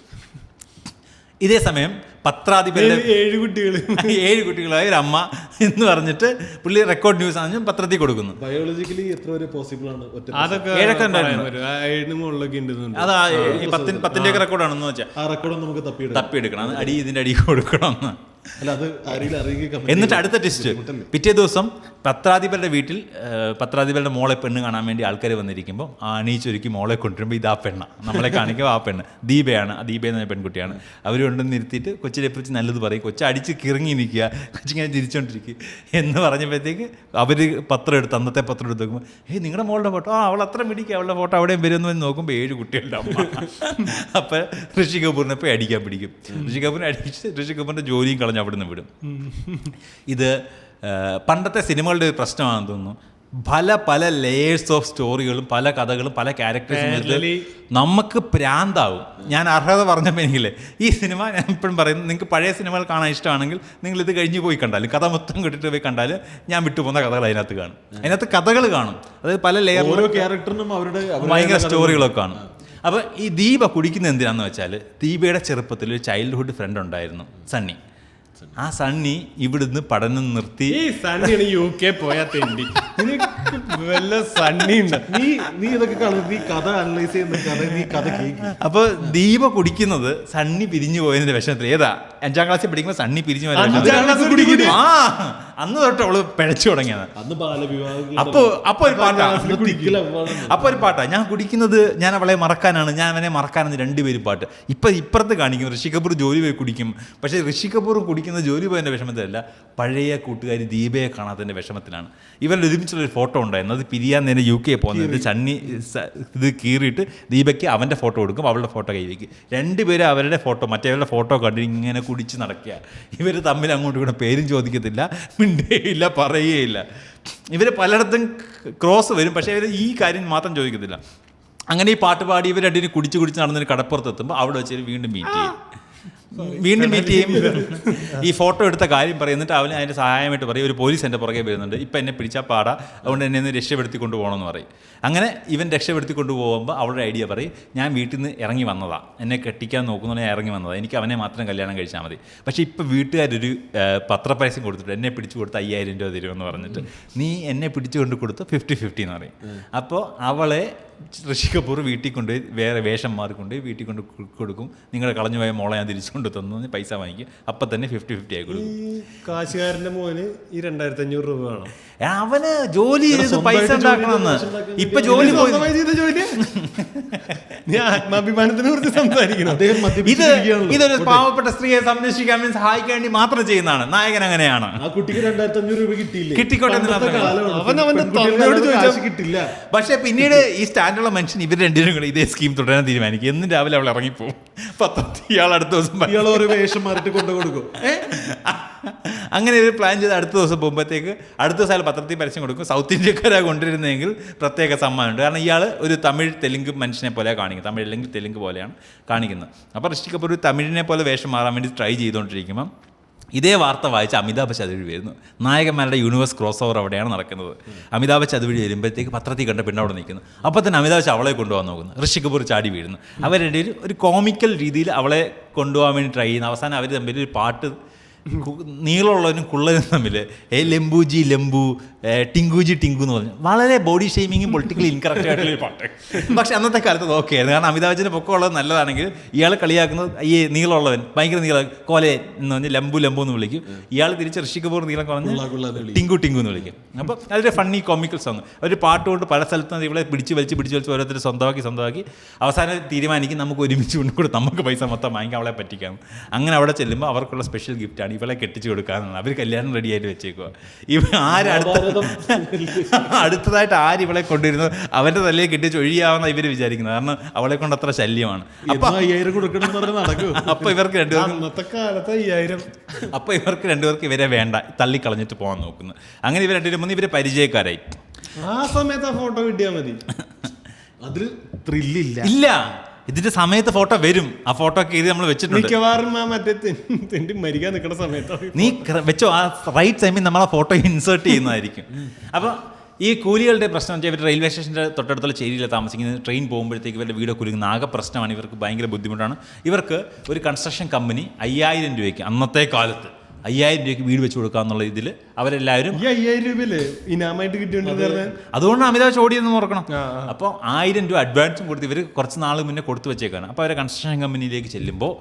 ഇതേ സമയം പത്രാധിപരുടെ 7 കുട്ടികളായ ഒരു അമ്മ എന്ന് പറഞ്ഞിട്ട് പുള്ളി റെക്കോർഡ് ന്യൂസ് ആണ് പത്രത്തിൽ കൊടുക്കുന്നു. ബയോളജിക്കലി എത്ര വരെ പോസിബിൾ ആണ്? അതൊക്കെ 7 ഉണ്ടായിരുന്നു. അതാ ഈ 10ന്റെ റെക്കോർഡാണെന്ന് വെച്ചാൽ ആ റെക്കോർഡ് നമുക്ക് തപ്പിയെടുക്കണം, ഇതിന്റെ അടി കൊടുക്കണം. എന്നിട്ട് അടുത്ത ടെസ്റ്റ് പിറ്റേ ദിവസം പത്രാധിപരുടെ മോളെ പെണ്ണ് കാണാൻ വേണ്ടി ആൾക്കാർ വന്നിരിക്കുമ്പോൾ അണീച്ചൊരുക്കി മോളെ കൊണ്ടുവരുമ്പോൾ ഇതാ പെണ്ണ, നമ്മളെ കാണിക്കുമ്പോൾ ആ പെണ്ണ് ദീപയാണ്. ദീപ എന്ന പെൺകുട്ടിയാണ്. അവർ കൊണ്ടുവന്ന് നിർത്തിയിട്ട് കൊച്ചിനെക്കുറിച്ച് നല്ലത് പറയും. കൊച്ചു അടിച്ച് കിറങ്ങി നിൽക്കുക, കൊച്ചിങ്ങനെ ചിരിച്ചോണ്ടിരിക്കുക എന്ന് പറഞ്ഞപ്പോഴത്തേക്ക് അവർ അന്നത്തെ പത്രം എടുത്ത് നോക്കുമ്പോൾ നിങ്ങളുടെ മോളുടെ ഫോട്ടോ, അവൾ അത്ര മിടിക്കുക, അവളുടെ ഫോട്ടോ അവിടെയും വരുന്നു നോക്കുമ്പോൾ 7 കുട്ടികളുടെ അമ്മ. അപ്പം ഋഷി കപൂറിനെ പോയി അടിക്കാൻ പിടിക്കും. ഋഷി കപൂറിനെ അടിച്ച് ഋഷി കപൂറിൻ്റെ ജോലിയും കളഞ്ഞ് അവിടെ നിന്ന് വിടും. ഇത് പണ്ടത്തെ സിനിമകളുടെ ഒരു പ്രശ്നമാണെന്ന് തോന്നുന്നു. പല ലേയേഴ്സ് ഓഫ് സ്റ്റോറികളും പല കഥകളും പല ക്യാരക്ടേഴ്സും നമുക്ക് പ്രാന്താവും. ഞാൻ അർഹത പറഞ്ഞപ്പോൾ എനിക്കില്ലേ ഈ സിനിമ, ഞാൻ ഇപ്പോഴും പറയുന്നത്, നിങ്ങൾക്ക് പഴയ സിനിമകൾ കാണാൻ ഇഷ്ടമാണെങ്കിൽ നിങ്ങൾ ഇത് കഴിഞ്ഞ് പോയി കണ്ടാലും കഥ മൊത്തം കിട്ടിട്ട് പോയി കണ്ടാൽ ഞാൻ വിട്ടുപോകുന്ന കഥകൾ അതിനകത്ത് കാണും. അതിനകത്ത് കഥകൾ കാണും, അതായത് പല ലെയർ, ഓരോ ക്യാരക്ടറിനും അവരുടെ ഭയങ്കര സ്റ്റോറികളൊക്കെ കാണും. അപ്പോൾ ഈ ദീപ കുടിക്കുന്നത് എന്തിനാന്ന് വെച്ചാൽ ദീപയുടെ ചെറുപ്പത്തിൽ ഒരു ചൈൽഡ്ഹുഡ് ഫ്രണ്ട് ഉണ്ടായിരുന്നു, സണ്ണി. ആ സണ്ണി ഇവിടുന്ന് പഠനം നിർത്തി സണ്ണിയാണ് UK പോയാ തെണ്ടി. നീ ഇതൊക്കെ നീ കഥ അനലൈസ് ചെയ്യുന്ന. അപ്പൊ ദീപ കുടിക്കുന്നത് സണ്ണി പിരിഞ്ഞു പോയതിന്റെ വിഷമത്തിൽ. ഏതാ 5ാം ക്ലാസ്സിൽ പഠിക്കുമ്പോൾ സണ്ണി പിരിഞ്ഞു പോയ അന്ന് തൊട്ട് അവള് പിഴച്ചു തുടങ്ങിയത്. അപ്പൊ ഒരു പാട്ടാ ഞാൻ കുടിക്കുന്നത്, ഞാൻ അവളെ മറക്കാനാണ്, ഞാൻ അവനെ മറക്കാനെന്ന് 2 പേരും പാട്ട്. ഇപ്പുറത്ത് കാണിക്കും ഋഷി കപൂർ ജോലി പോയി കുടിക്കും. പക്ഷേ ഋഷി കപൂർ കുടിക്കുന്ന ജോലി പോയതിൻ്റെ വിഷമത്തിലല്ല, പഴയ കൂട്ടുകാരി ദീപയെ കാണാത്തതിൻ്റെ വിഷമത്തിലാണ്. ഇവരുടെ ഒരുമിച്ചുള്ളൊരു ഫോട്ടോ ഉണ്ടായിരുന്നു, അത് പിരിയാൻ നേരെ UK പോകുന്നത്. സണ്ണി ഇത് കീറിയിട്ട് ദീപയ്ക്ക് അവൻ്റെ ഫോട്ടോ കൊടുക്കും, അവളുടെ ഫോട്ടോ കൈ വയ്ക്കും. 2 പേരും അവരുടെ ഫോട്ടോ മറ്റേവരുടെ ഫോട്ടോ കണ്ട് ഇങ്ങനെ കുടിച്ച് നടക്കുക. ഇവർ തമ്മിൽ അങ്ങോട്ടും കൂടെ പേരും ചോദിക്കത്തില്ല, മിണ്ടുകയില്ല, പറയുകയില്ല. ഇവർ പലയിടത്തും ക്രോസ് വരും, പക്ഷേ ഇവർ ഈ കാര്യം മാത്രം ചോദിക്കത്തില്ല. അങ്ങനെ ഈ പാട്ട് പാടി ഇവർ രണ്ടിനും കുടിച്ച് നടന്നൊരു കടപ്പുറത്ത് എത്തുമ്പോൾ അവിടെ വെച്ച് വീണ്ടും മീറ്റ് ചെയ്യും. ഈ ഫോട്ടോ എടുത്ത കാര്യം പറയുന്നിട്ട് അവന് അതിൻ്റെ സഹായമായിട്ട് പറയും, ഒരു പോലീസ് എൻ്റെ പുറകെ വരുന്നുണ്ട്, ഇപ്പം എന്നെ പിടിച്ചാൽ പാടാ, അതുകൊണ്ട് എന്നെ ഒന്ന് രക്ഷപ്പെടുത്തി കൊണ്ടുപോകണമെന്ന് പറയും. അങ്ങനെ ഇവൻ രക്ഷപ്പെടുത്തി കൊണ്ടുപോകുമ്പോൾ അവളുടെ ഐഡിയ പറയും, ഞാൻ വീട്ടിൽ നിന്ന് ഇറങ്ങി വന്നതാണ്, എന്നെ കെട്ടിക്കാൻ നോക്കുന്നതിനെ ഇറങ്ങി വന്നതാണ്, എനിക്ക് അവനെ മാത്രം കല്യാണം കഴിച്ചാൽ മതി. പക്ഷേ ഇപ്പം വീട്ടുകാരൊരു പത്രപരസ്യം കൊടുത്തിട്ട് എന്നെ പിടിച്ചു കൊടുത്ത് 5000 രൂപ തരുമെന്ന് പറഞ്ഞിട്ട്, നീ എന്നെ പിടിച്ചു കൊണ്ട് കൊടുത്ത് 50-50 എന്ന് പറയും. അപ്പോൾ അവളെ ഋഷി കപൂർ വീട്ടിൽ കൊണ്ടുപോയി വേറെ വേഷം മാറിക്കൊണ്ടുപോയി വീട്ടിൽ കൊണ്ട് കൊടുക്കും. നിങ്ങളുടെ കളഞ്ഞുപോയ മോളെ ഞാൻ തിരിച്ചു കൊണ്ട് തന്നു പൈസ വാങ്ങിക്കും. അപ്പം തന്നെ 50-50 ആയി കൊടുക്കും. ഈ കാശുകാരന്റെ മോന് ഈ 2500 രൂപ വേണം. അവന് ജോലി ചെയ്ത് പൈസ ഉണ്ടാക്കണമെന്ന്. ഇപ്പൊ ജോലി നീ ആത്മാഭിമാനത്തിനെ കുറിച്ച് സംസാരിക്കണം. ഇതൊരു പാവപ്പെട്ട സ്ത്രീയെ സംരക്ഷിക്കാൻ വേണ്ടി സഹായിക്കാൻ വേണ്ടി മാത്രം ചെയ്യുന്നതാണ്. നായകൻ അങ്ങനെയാണ്. ആ കുട്ടിക്ക് 2500 രൂപ കിട്ടിയില്ലേ? കിട്ടിക്കോട്ടെ. കിട്ടില്ല. പക്ഷെ പിന്നീട് ഈ സ്റ്റാൻഡുള്ള മനുഷ്യൻ ഇവർ രണ്ടുപേരും കൂടെ ഇതേ സ്കീം തുടരാൻ തീരുമാനിക്കും. എന്നും രാവിലെ അവൾ ഇറങ്ങിപ്പോവും. പത്രത്തിൽ ഇയാൾ അടുത്ത ദിവസം ഇയാൾ ഒരു വേഷം മാറിട്ട് കൊണ്ടു കൊടുക്കും. അങ്ങനെ ഒരു പ്ലാൻ ചെയ്ത് അടുത്ത ദിവസം പോകുമ്പോഴത്തേക്ക് അടുത്ത ദിവസം അയാൾ പത്രത്തിൽ പരസ്യം കൊടുക്കും. സൗത്ത് ഇന്ത്യക്കാരാണ് കൊണ്ടുവരുന്നതെങ്കിൽ പ്രത്യേക സമ്മാനമുണ്ട്. കാരണം ഇയാൾ ഒരു തമിഴ് തെലുങ്ക് മനുഷ്യനെ പോലെ കാണിക്കും. തമിഴ് അല്ലെങ്കിൽ തെലുങ്ക് പോലെയാണ് കാണിക്കുന്നത്. അപ്പോൾ ഋഷി കപൂർ ഒരു തമിഴിനെ പോലെ വേഷം മാറാൻ വേണ്ടി ട്രൈ ചെയ്തുകൊണ്ടിരിക്കുമ്പം ഇതേ വാർത്ത വായിച്ച് അമിതാഭ് ബച്ചൻ അതുവഴി വരുന്നു. നായകന്മാരുടെ യൂണിവേഴ്സ് ക്രോസ് ഓവർ അവിടെയാണ് നടക്കുന്നത്. അമിതാഭ് ബച്ചൻ അതുവഴി വരുമ്പോഴത്തേക്ക് പത്രത്തിൽ കണ്ട പിന്നെ അവിടെ നിൽക്കുന്നു. അപ്പോൾ തന്നെ അമിതാഭ് ബച്ചൻ അവളെ കൊണ്ടുപോകാൻ നോക്കുന്നു. ഋഷി കപൂർ ചാടി വീഴുന്നു. അവരുടെ ഒരു കോമിക്കൽ രീതിയിൽ അവളെ കൊണ്ടുപോകാൻ വേണ്ടി ട്രൈ ചെയ്യുന്നു. അവസാനം അവർ തമ്മിൽ ഒരു പാട്ട്, നീളമുള്ളവനും കുള്ളനും തമ്മിൽ ലെമ്പൂജി ലെമ്പു ടിങ്കുജി ടിങ്കു എന്ന് പറഞ്ഞു വളരെ ബോഡി ഷെയ്മിങ്ങും പൊളിറ്റിക്കലി ഇൻകറക്റ്റ് ആയിട്ടുള്ള ഒരു പാട്ട്. പക്ഷെ അന്നത്തെ കാലത്ത് നോക്കിയായിരുന്നു. കാരണം അമിതാഭ് ബച്ചൻ്റെ പൊക്കമുള്ളത് നല്ലതാണെങ്കിൽ ഇയാൾ കളിയാക്കുന്നത് ഈ നീളമുള്ളവൻ ഭയങ്കര നീളം കോലെ എന്ന് പറഞ്ഞ് ലംബു ലംബു എന്ന് വിളിക്കും. ഇയാൾ തിരിച്ച് ഋഷി കപൂർ നീളം കുറഞ്ഞ് ടിങ്കു ടിങ്കു എന്ന് വിളിക്കും. അപ്പോൾ അതൊരു ഫണ്ണി കോമിക്കൽ സോങ്. ഒരു പാട്ട് കൊണ്ട് പല സ്ഥലത്തും ഇവിടെ പിടിച്ച് വലിച്ച് ഓരോരുത്തർ സ്വന്തമാക്കി അവസാനം തീരുമാനിക്കും നമുക്ക് ഒരുമിച്ച് കൊണ്ടുകൂടെ നമുക്ക് പൈസ മൊത്തം വാങ്ങിക്കാൻ അവളെ പറ്റിക്കാം. അങ്ങനെ അവിടെ ചെല്ലുമ്പോൾ അവർക്കുള്ള സ്പെഷ്യൽ ഗിഫ്റ്റാണ് ഇവളെ കെട്ടിച്ചു കൊടുക്കാനാണ്. അവർ കല്യാണം റെഡി ആയിട്ട് വെച്ചേക്കുക. അടുത്തതായിട്ട് ആര് ഇവളെ കൊണ്ടുവരുന്നു അവന്റെ തലയിൽ കെട്ടിച്ച് ഒഴിയാവുന്ന ഇവർ വിചാരിക്കുന്നത്. കാരണം അവളെ കൊണ്ട് അത്ര ശല്യമാണ്. അപ്പൊ ഇവർക്ക് രണ്ടുപേർക്ക് ഇവരെ വേണ്ട, തള്ളിക്കളഞ്ഞിട്ട് പോകാൻ നോക്കുന്നു. അങ്ങനെ ഇവർ രണ്ടുപേരും വന്ന് ഇവരെ പരിചയക്കാരായി. ആ സമയത്ത് ആ ഫോട്ടോ കിട്ടിയാൽ മതി. അതിൽ ത്രില്ലില്ല. ഇല്ല, ഇതിന്റെ സമയത്ത് ഫോട്ടോ വരും. ആ ഫോട്ടോ ഒക്കെ ഇത് നമ്മൾ വെച്ചിട്ടുണ്ട്. മിക്കവാറും മരിക്കാൻ നിൽക്കുന്ന സമയത്ത് നീ വെച്ചോ. ആ റൈറ്റ് ടൈമിൽ നമ്മൾ ആ ഫോട്ടോ ഇൻസേർട്ട് ചെയ്യുന്നതായിരിക്കും. അപ്പോൾ ഈ കൂലികളുടെ പ്രശ്നം വെച്ചാൽ ഇവർ റെയിൽവേ സ്റ്റേഷൻ്റെ തൊട്ടടുത്തുള്ള ചേരിയിലാണ് താമസിക്കുന്നത്. ട്രെയിൻ പോകുമ്പോഴത്തേക്ക് ഇവരുടെ വീട് കുലുങ്ങുന്ന ആകെ പ്രശ്നമാണ്. ഇവർക്ക് ഭയങ്കര ബുദ്ധിമുട്ടാണ്. ഇവർക്ക് ഒരു കൺസ്ട്രക്ഷൻ കമ്പനി 5000 രൂപയ്ക്ക് അന്നത്തെ കാലത്ത് 5000 രൂപയ്ക്ക് വീട് വെച്ച് കൊടുക്കാന്നുള്ള ഇതിൽ അവരെല്ലാവരും 5000 രൂപയല്ലേ ഇനാമായിട്ട് കിട്ടിയോണ്ടിരുന്നത്. അതുകൊണ്ട് അമിതാഭ് ഓടിയെന്ന് ഓർക്കണം. അപ്പോൾ 1000 രൂപ അഡ്വാൻസും കൊടുത്ത് ഇവർ കുറച്ച് നാൾ മുന്നേ കൊടുത്തു വെച്ചേക്കാണ്. അപ്പോൾ അവരെ കൺസ്ട്രക്ഷൻ കമ്പനിയിലേക്ക് ചെല്ലുമ്പോൾ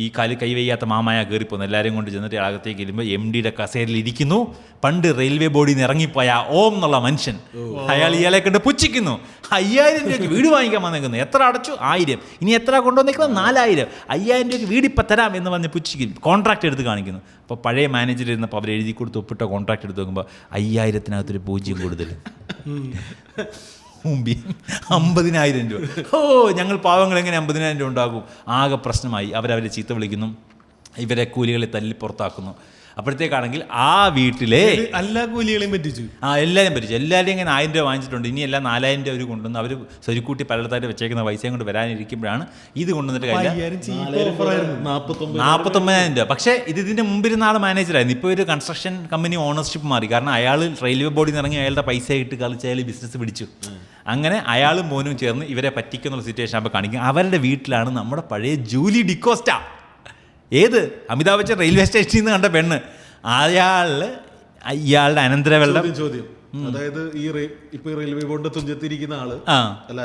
ഈ കൈവയ്യാത്ത മാമായ കയറിപ്പോന്ന് എല്ലാവരും കൊണ്ട് ചെന്നിട്ട് അകത്തേക്ക് ചെല്ലുമ്പോൾ MDയുടെ കസേരയിൽ ഇരിക്കുന്നു പണ്ട് റെയിൽവേ ബോർഡിൽ നിന്ന് ഇറങ്ങിപ്പോയ ഓം എന്നുള്ള മനുഷ്യൻ. അയാൾ ഇയാളെ കണ്ട് പുച്ഛിക്കുന്നു. 5000 രൂപയ്ക്ക് വീട് വാങ്ങിക്കാൻ വന്നേക്കുന്നു. എത്ര അടച്ചു? 1000. ഇനി എത്ര കൊണ്ടുവന്നേക്കുന്നത്? 4000. 5000 രൂപയ്ക്ക് വീട് ഇപ്പം തരാം എന്ന് പറഞ്ഞ് പുച്ഛിക്കും. കോൺട്രാക്ട് എടുത്ത് കാണിക്കുന്നു. അപ്പോൾ പഴയ മാനേജർ ഇരുന്നപ്പോൾ അവർ എഴുതി കൊടുത്ത് ഒപ്പിട്ട കോൺട്രാക്ട് എടുത്ത് നോക്കുമ്പോൾ 5000-നകത്തൊരു 0 കൂടുതൽ. 50,000 രൂപ. ഞങ്ങൾ പാവങ്ങൾ എങ്ങനെ 50,000 രൂപ ഉണ്ടാകും? ആകെ പ്രശ്നമായി. അവരവരെ ചീത്ത വിളിക്കുന്നു. ഇവരെ കൂലികളെ തല്ലി പുറത്താക്കുന്നു. അപ്പോഴത്തേക്കാണെങ്കിൽ ആ വീട്ടിലെ എല്ലാ കൂലികളെയും പറ്റിച്ചു. എല്ലാവരും പറ്റിച്ചു. എല്ലാവരും ഇങ്ങനെ 1000 രൂപ വാങ്ങിച്ചിട്ടുണ്ട്. ഇനി എല്ലാം 4000 രൂപ അവർ കൊണ്ടുവന്ന് അവർ സ്വരുക്കൂട്ടി പലയിടത്തായിട്ട് വെച്ചേക്കുന്ന പൈസയും കൊണ്ട് വരാനിരിക്കുമ്പോഴാണ് ഇത് കൊണ്ടുവന്നിട്ട് കഴിഞ്ഞാൽ 49,000 രൂപ. പക്ഷേ ഇതിൻ്റെ മുമ്പിരുന്ന ആൾ മാനേജറായിരുന്നു. ഇപ്പോൾ ഒരു കൺസ്ട്രക്ഷൻ കമ്പനി ഓണർഷിപ്പ് മാറി. കാരണം അയാൾ റെയിൽവേ ബോർഡിൽ നിന്ന് ഇറങ്ങി അയാളുടെ പൈസ ഇട്ട് കളിച്ച് അയാൾ ബിസിനസ് പിടിച്ചു. അങ്ങനെ അയാളും മോനും ചേർന്ന് ഇവരെ പറ്റിക്കുന്നുള്ള സിറ്റുവേഷൻ ആകുമ്പോൾ കാണിക്കും. അവരുടെ വീട്ടിലാണ് നമ്മുടെ പഴയ ജൂലി ഡിക്കോസ്റ്റ. ഏത് അമിതാഭ് ബച്ചൻ റെയിൽവേ സ്റ്റേഷനിൽ നിന്ന് കണ്ട പെണ്ണ്. ഇയാളുടെ അനന്തരവളുടെ ചോദ്യം, അതായത് ഇപ്പൊ റെയിൽവേ ബോർഡിന്റെ തുഞ്ചത്തിരിക്കുന്ന ആള് അല്ല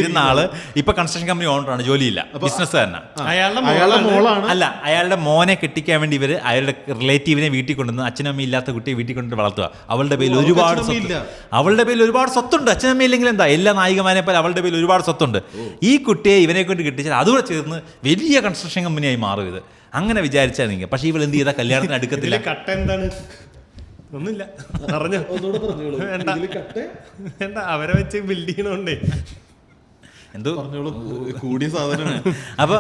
ഇരുന്ന ആള് ഇപ്പൊ കൺസ്ട്രക്ഷൻ കമ്പനി ഓണറാണ്. ജോലിയില്ല, ബിസിനസ് തന്നെ. അയാളുടെ മോളാണ്. അല്ല, അയാളുടെ മോനെ കെട്ടിക്കാൻ വേണ്ടി ഇവര് അയാളുടെ റിലേറ്റീവിനെ വീട്ടിൽ കൊണ്ടുവന്ന് അച്ഛനമ്മ ഇല്ലാത്ത കുട്ടിയെ വീട്ടിൽ കൊണ്ടുവന്ന് വളർത്തുക. അവളുടെ പേരിൽ ഒരുപാട് സ്വത്തുണ്ട്. അച്ഛനമ്മ ഇല്ലെങ്കിൽ എന്താ, എല്ലാ നായികമാരെ പോലെ അവളുടെ പേരിൽ ഒരുപാട് സ്വത്തുണ്ട്. ഈ കുട്ടിയെ ഇവനെ കൊണ്ട് കിട്ടിച്ചാൽ അതുകൂടെ ചേർന്ന് വലിയ കൺസ്ട്രക്ഷൻ കമ്പനിയായി മാറും ഇത്. അങ്ങനെ വിചാരിച്ചാൽ നിങ്ങൾ. പക്ഷെ ഇവൾ എന്ത് ചെയ്താൽ കല്യാണത്തിന് അടുക്കത്തില്ല. കട്ട എന്താണ്? ഒന്നുമില്ല, പറഞ്ഞോ. വേണ്ട, അവരെ വെച്ച് ബിൽഡ് ചെയ്യണോണ്ടേ എന്തോ കൂടിയ സാധനമാണ്. അപ്പൊ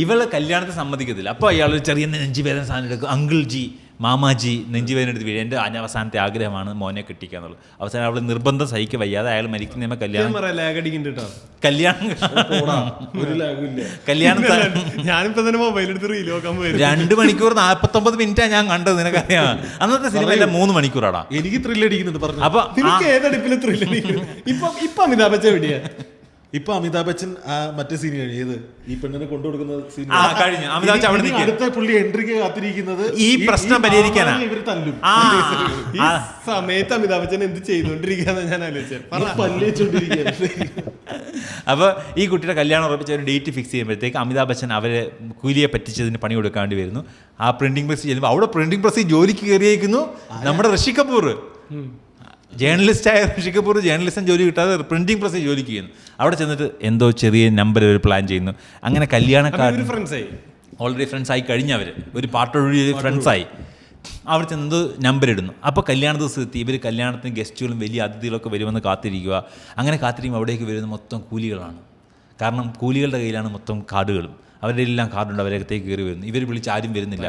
ഇവള് കല്യാണത്തിന് സമ്മതിക്കത്തില്ല. അപ്പൊ അയാൾ ചെറിയ നെഞ്ചുവേദന സാധനം എടുക്കും. അങ്കിൾ ജി, മാമാജി നെഞ്ചുവേദന എടുത്ത് വീഴും. എൻ്റെ അവസാനത്തെ ആഗ്രഹമാണ് മോനെ കെട്ടിക്കാന്നുള്ളത്. അവസാനം അവള് നിർബന്ധം സഹിക്കുക വയ്യാതെ അയാൾ മരിക്കുന്ന കല്യാണം ഞാനിപ്പോ 2 മണിക്കൂർ 49 മിനിറ്റാണ് ഞാൻ കണ്ടത്. നിനക്കറിയാം, അന്നത്തെ സിനിമയിലെ 3 മണിക്കൂറാടാ. എനിക്ക് ത്രില്ലടിക്കുന്നുണ്ട് പറഞ്ഞു. അപ്പൊ ഏതടുപ്പിൽ ത്രില്ലടിക്കുന്നു? ഇപ്പൊ അമിതാഭ് ബച്ചൻ എവിടെയാ? ഇപ്പൊ അമിതാഭ് ബച്ചൻ മറ്റേ സീൻ കഴിഞ്ഞത് ഈ പെണ്ണിനെ കൊണ്ടുകൊടുക്കുന്ന സീൻ കഴിഞ്ഞു. അമിതാഭ് ബച്ചൻ അവിടെ നിൽക്കുക. അടുത്ത പുള്ളി എൻട്രിക്ക് കാത്തിരിക്കുന്നത് ഈ പ്രശ്നം പരിഹരിക്കാനാ. ഇവർ തല്ലും. ഈ സമയത്ത് അമിതാഭ് ബച്ചൻ എന്ത് ചെയ്തോണ്ടിരിക്കാന്ന് ഞാൻ ആലോചിച്ചത്. അപ്പോൾ ഈ കുട്ടിയുടെ കല്യാണം ഉറപ്പിച്ച ഒരു ഡേറ്റ് ഫിക്സ് ചെയ്യുമ്പോഴത്തേക്ക് അമിതാഭ് ബച്ചൻ അവരെ കൂലിയെ പറ്റിച്ചതിന് പണി കൊടുക്കാണ്ടി വരുന്നു. ആ പ്രിന്റിംഗ് പ്രസ് ചെല്ലുമ്പോൾ അവിടെ പ്രിന്റിംഗ് പ്രസ്സിൽ ജോലിക്ക് കയറിയേക്കുന്നു നമ്മുടെ ഋഷി കപൂർ. ജേർണലിസ്റ്റായ ഋഷി കപൂർ ജേർണലിസം ജോലി കിട്ടാതെ പ്രിന്റിംഗ് പ്രസ്സിൽ ജോലിക്ക് ചെയ്യുന്നു. അവിടെ ചെന്നിട്ട് എന്തോ ചെറിയ നമ്പർ ഒരു പ്ലാൻ ചെയ്യുന്നു. അങ്ങനെ കല്യാണക്കാർ ഓൾറെഡി ഫ്രണ്ട്സായി കഴിഞ്ഞവർ ഒരു പാട്ടൊഴി ഫ്രണ്ട്സായി അവിടെ ചെന്നത് നമ്പർ ഇടുന്നു. അപ്പോൾ കല്യാണ ദിവസം എത്തി. ഇവർ കല്യാണത്തിന് ഗസ്റ്റുകളും വലിയ അതിഥികളൊക്കെ വരുമെന്ന് കാത്തിരിക്കുക. അങ്ങനെ കാത്തിരിക്കുമ്പോൾ അവിടേക്ക് വരുന്ന മൊത്തം കൂലികളാണ്. കാരണം കൂലികളുടെ കയ്യിലാണ് മൊത്തം കാർഡുകളും. അവരുടെ എല്ലാം കാർഡുണ്ട്. അവരകത്തേക്ക് കയറി വരുന്നു. ഇവർ വിളിച്ച് ആരും വരുന്നില്ല.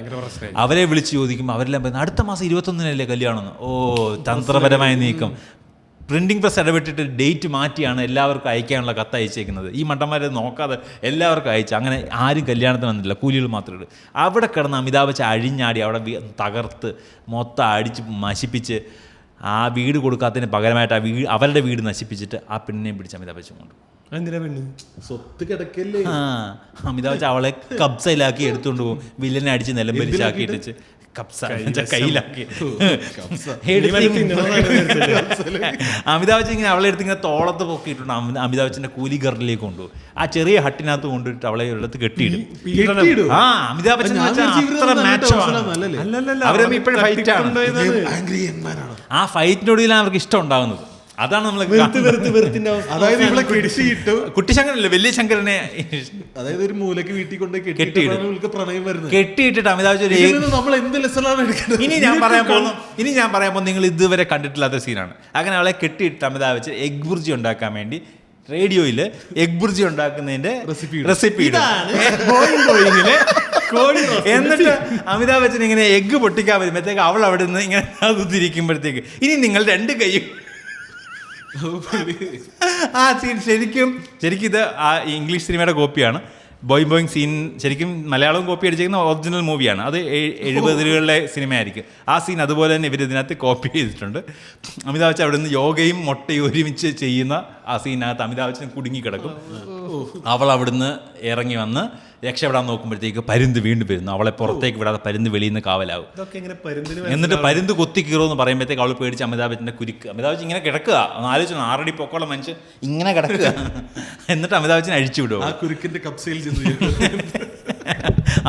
അവരെ വിളിച്ച് ചോദിക്കുമ്പോൾ അവരെല്ലാം പറയുന്നത് അടുത്ത മാസം 21-നല്ലേ കല്യാണമെന്ന്. ഓ, തന്ത്രപരമായ നീക്കം. പ്രിൻറ്റിംഗ് പ്രസ് ഇടപെട്ടിട്ട് ഡേറ്റ് മാറ്റിയാണ് എല്ലാവർക്കും അയക്കാനുള്ള കത്ത് അയച്ചേക്കുന്നത്. ഈ മണ്ടന്മാരെ നോക്കാതെ എല്ലാവർക്കും അയച്ചു. അങ്ങനെ ആരും കല്യാണത്തിന് വന്നിട്ടില്ല, കൂലികൾ മാത്രമേ ഉള്ളൂ. അവിടെ കിടന്ന് അമിതാഭ് ബച്ചൻ അഴിഞ്ഞാടി അവിടെ തകർത്ത് മൊത്തം അടിച്ച് നശിപ്പിച്ച് ആ വീട് കൊടുക്കാത്തതിന് പകരമായിട്ട് അവരുടെ വീട് നശിപ്പിച്ചിട്ട് ആ പെണ്ണിനെ പിടിച്ച് അമിതാഭ് ബച്ചൻ കൊണ്ടു. സ്വത്ത് കിടക്കല്ലേ. അമിതാഭ് ബച്ചൻ അവളെ കബ്സയിലാക്കി എടുത്തുകൊണ്ട് പോകും. വില്ലനെ അടിച്ച് നിലംപരിച്ചാക്കിയിട്ട് കയ്യിലാക്കി. അമിതാഭ് ബച്ചൻ ഇങ്ങനെ അവളെ എടുത്ത് ഇങ്ങനെ തോളത്ത് പൊക്കിയിട്ടുണ്ട്. അമിതാഭ് ബച്ചൻ്റെ കൂലി ഗറിലേക്ക് കൊണ്ടുപോകും. ആ ചെറിയ ഹട്ടിനകത്ത് കൊണ്ടിട്ട് അവളെ എടുത്ത് കെട്ടിയിടും. അമിതാഭ് ബച്ചൻ അത്ര മാച്ചാണ്. അവരൊന്നും ഇപ്പോഴും ഫൈറ്റാണ്. ആ ഫൈറ്റിനോടിലാണ് അവർക്ക് ഇഷ്ടം ഉണ്ടാകുന്നത്. അതാണ് നമ്മൾ കുട്ടിശങ്കരല്ലേ വലിയ ശങ്കരനെ അതായത് ഒരു മൂലക്ക് വീട്ടിൽ കൊണ്ട് കെട്ടിയിട്ടിട്ട് അമിതാഭ് ബച്ചൻ നമ്മൾ എന്ത് ലെസണാണ് എടുക്കുന്നത്. ഇനി ഞാൻ പറയാൻ പോകുന്നത് നിങ്ങൾ ഇതുവരെ കണ്ടിട്ടില്ലാത്ത സീനാണ്. അങ്ങനെ അവളെ കെട്ടിയിട്ട് അമിതാഭ് ബച്ചൻ എഗ് ബുർജി ഉണ്ടാക്കാൻ വേണ്ടി റേഡിയോയിൽ എഗ് ബുർജി ഉണ്ടാക്കുന്നതിന്റെ റെസിപ്പി എന്നിട്ട് അമിതാഭ് ബച്ചൻ ഇങ്ങനെ എഗ്ഗ് പൊട്ടിക്കാൻ വരുമ്പോഴത്തേക്ക് അവൾ അവിടെ നിന്ന് ഇങ്ങനെ അതിരിക്കുമ്പോഴത്തേക്ക് ഇനി നിങ്ങൾ രണ്ട് കൈയും ആ സീൻ ശരിക്കും ഇത് ആ ഇംഗ്ലീഷ് സിനിമയുടെ കോപ്പിയാണ്. ബോയിങ് സീൻ ശരിക്കും മലയാളവും കോപ്പി അടിച്ചിരിക്കുന്ന ഒറിജിനൽ മൂവിയാണ്. അത് 70-കളിലെ സിനിമയായിരിക്കും. ആ സീൻ അതുപോലെ തന്നെ ഇവർ ഇതിനകത്ത് കോപ്പി ചെയ്തിട്ടുണ്ട്. അമിതാഭ് ബച്ചൻ അവിടെ നിന്ന് യോഗയും മുട്ടയും ഒരുമിച്ച് ചെയ്യുന്ന ആ സീനകത്ത് അമിതാഭ് ബച്ചൻ കുടുങ്ങിക്കിടക്കും. അവൾ അവിടുന്ന് ഇറങ്ങി വന്ന് രക്ഷപ്പെടാൻ നോക്കുമ്പോഴത്തേക്ക് പരുന്ത് വീണ്ടും വരുന്നു. അവളെ പുറത്തേക്ക് വിടാതെ പരുന്ത് വെളിയിൽ നിന്ന് കാവലാവും. എന്നിട്ട് പരുന്ത് കൊത്തി കീറുമെന്ന് പറയുമ്പോഴത്തേക്ക് അവൾ പേടിച്ച് അമിതാഭ് ബച്ചൻ്റെ കുരുക്ക്. അമിതാഭ് ബച്ചൻ ഇങ്ങനെ കിടക്കുക. ആലോചിച്ചു 6 അടി പൊക്കമുള്ള മനുഷ്യൻ ഇങ്ങനെ കിടക്കുക. എന്നിട്ട് അമിതാഭ് ബച്ചൻ അഴിച്ചു വിടും. ആ കുരുക്കിന്റെ കപ്സയിൽ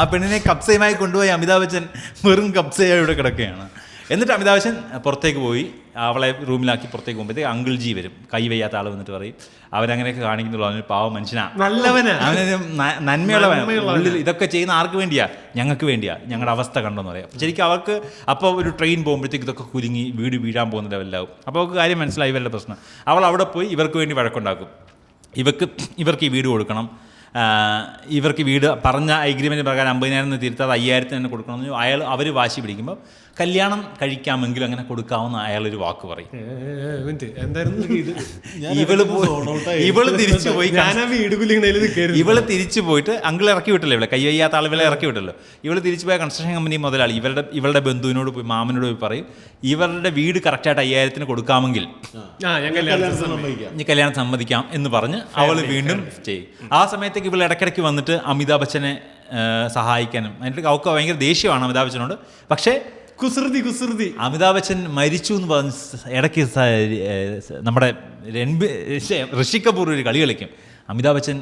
ആ പെണ്ണിനെ കപ്സയുമായി കൊണ്ടുപോയി അമിതാഭ് ബച്ചൻ വെറും കപ്സയായി ഇവിടെ കിടക്കുകയാണ്. എന്നിട്ട് അമിതാഭ് ബച്ചൻ പുറത്തേക്ക് പോയി അവളെ റൂമിലാക്കി പുറത്തേക്ക് പോകുമ്പോഴത്തേക്ക് അങ്കിൾ ജി വരും. കൈ വയ്യാത്ത ആൾ വന്നിട്ട് പറയും അവരങ്ങനെയൊക്കെ കാണിക്കുന്നുള്ളൂ. അവനൊരു പാവ മനുഷ്യനാണ്, അവനൊരു നന്മയുള്ളവൻ. ഇതൊക്കെ ചെയ്യുന്ന ആർക്ക് വേണ്ടിയാ? ഞങ്ങൾക്ക് വേണ്ടിയാ. ഞങ്ങളുടെ അവസ്ഥ കണ്ടെന്ന് പറയാം. ശരിക്കും അവർക്ക് അപ്പോൾ ഒരു ട്രെയിൻ പോകുമ്പോഴത്തേക്ക് ഇതൊക്കെ കുലുങ്ങി വീട് വീഴാൻ പോകുന്ന ലെവലാവും. അപ്പോൾ അവർക്ക് കാര്യം മനസ്സിലായി ഇവരുടെ പ്രശ്നം. അവൾ അവിടെ പോയി ഇവർക്ക് വേണ്ടി വഴക്കുണ്ടാക്കും. ഇവർക്ക് ഈ വീട് കൊടുക്കണം, ഇവർക്ക് വീട് പറഞ്ഞ എഗ്രിമെൻ്റ് പ്രകാരം 50,000 തിരുത്താതെ 5,000 തന്നെ കൊടുക്കണമെന്ന് അവർ വാശി പിടിക്കുമ്പോൾ കല്യാണം കഴിക്കാമെങ്കിലും അങ്ങനെ കൊടുക്കാമെന്ന് അയാളൊരു വാക്ക് പറയും. ഇവള് തിരിച്ചു പോയിട്ട് അങ്കിൾ ഇറക്കി വിട്ടല്ലോ, ഇവിടെ കൈ വയ്യാത്ത ആളുകളെ ഇറക്കി വിട്ടല്ലോ. ഇവള് തിരിച്ചു പോയ കൺസ്ട്രക്ഷൻ കമ്പനി മുതലാളി ഇവളുടെ ബന്ധുവിനോട് പോയി മാമനോട് പോയി പറയും ഇവരുടെ വീട് കറക്റ്റായിട്ട് 5,000 കൊടുക്കാമെങ്കിൽ കല്യാണം സമ്മതിക്കാം എന്ന് പറഞ്ഞ് അവൾ വീണ്ടും ചെയ്യും. ആ സമയത്തേക്ക് ഇവൾ ഇടയ്ക്കിടയ്ക്ക് വന്നിട്ട് അമിതാഭ് ബച്ചനെ സഹായിക്കാനും അതിൻ്റെ അവൾക്ക് ഭയങ്കര ദേഷ്യമാണ് അമിതാഭ് ബച്ചനോട്. പക്ഷേ കുസൃതി അമിതാഭ് ബച്ചൻ മരിച്ചു എന്ന് പറഞ്ഞ് ഇടയ്ക്ക് നമ്മുടെ ഋഷി കപൂർ ഒരു കളി കളിക്കും. അമിതാഭ് ബച്ചൻ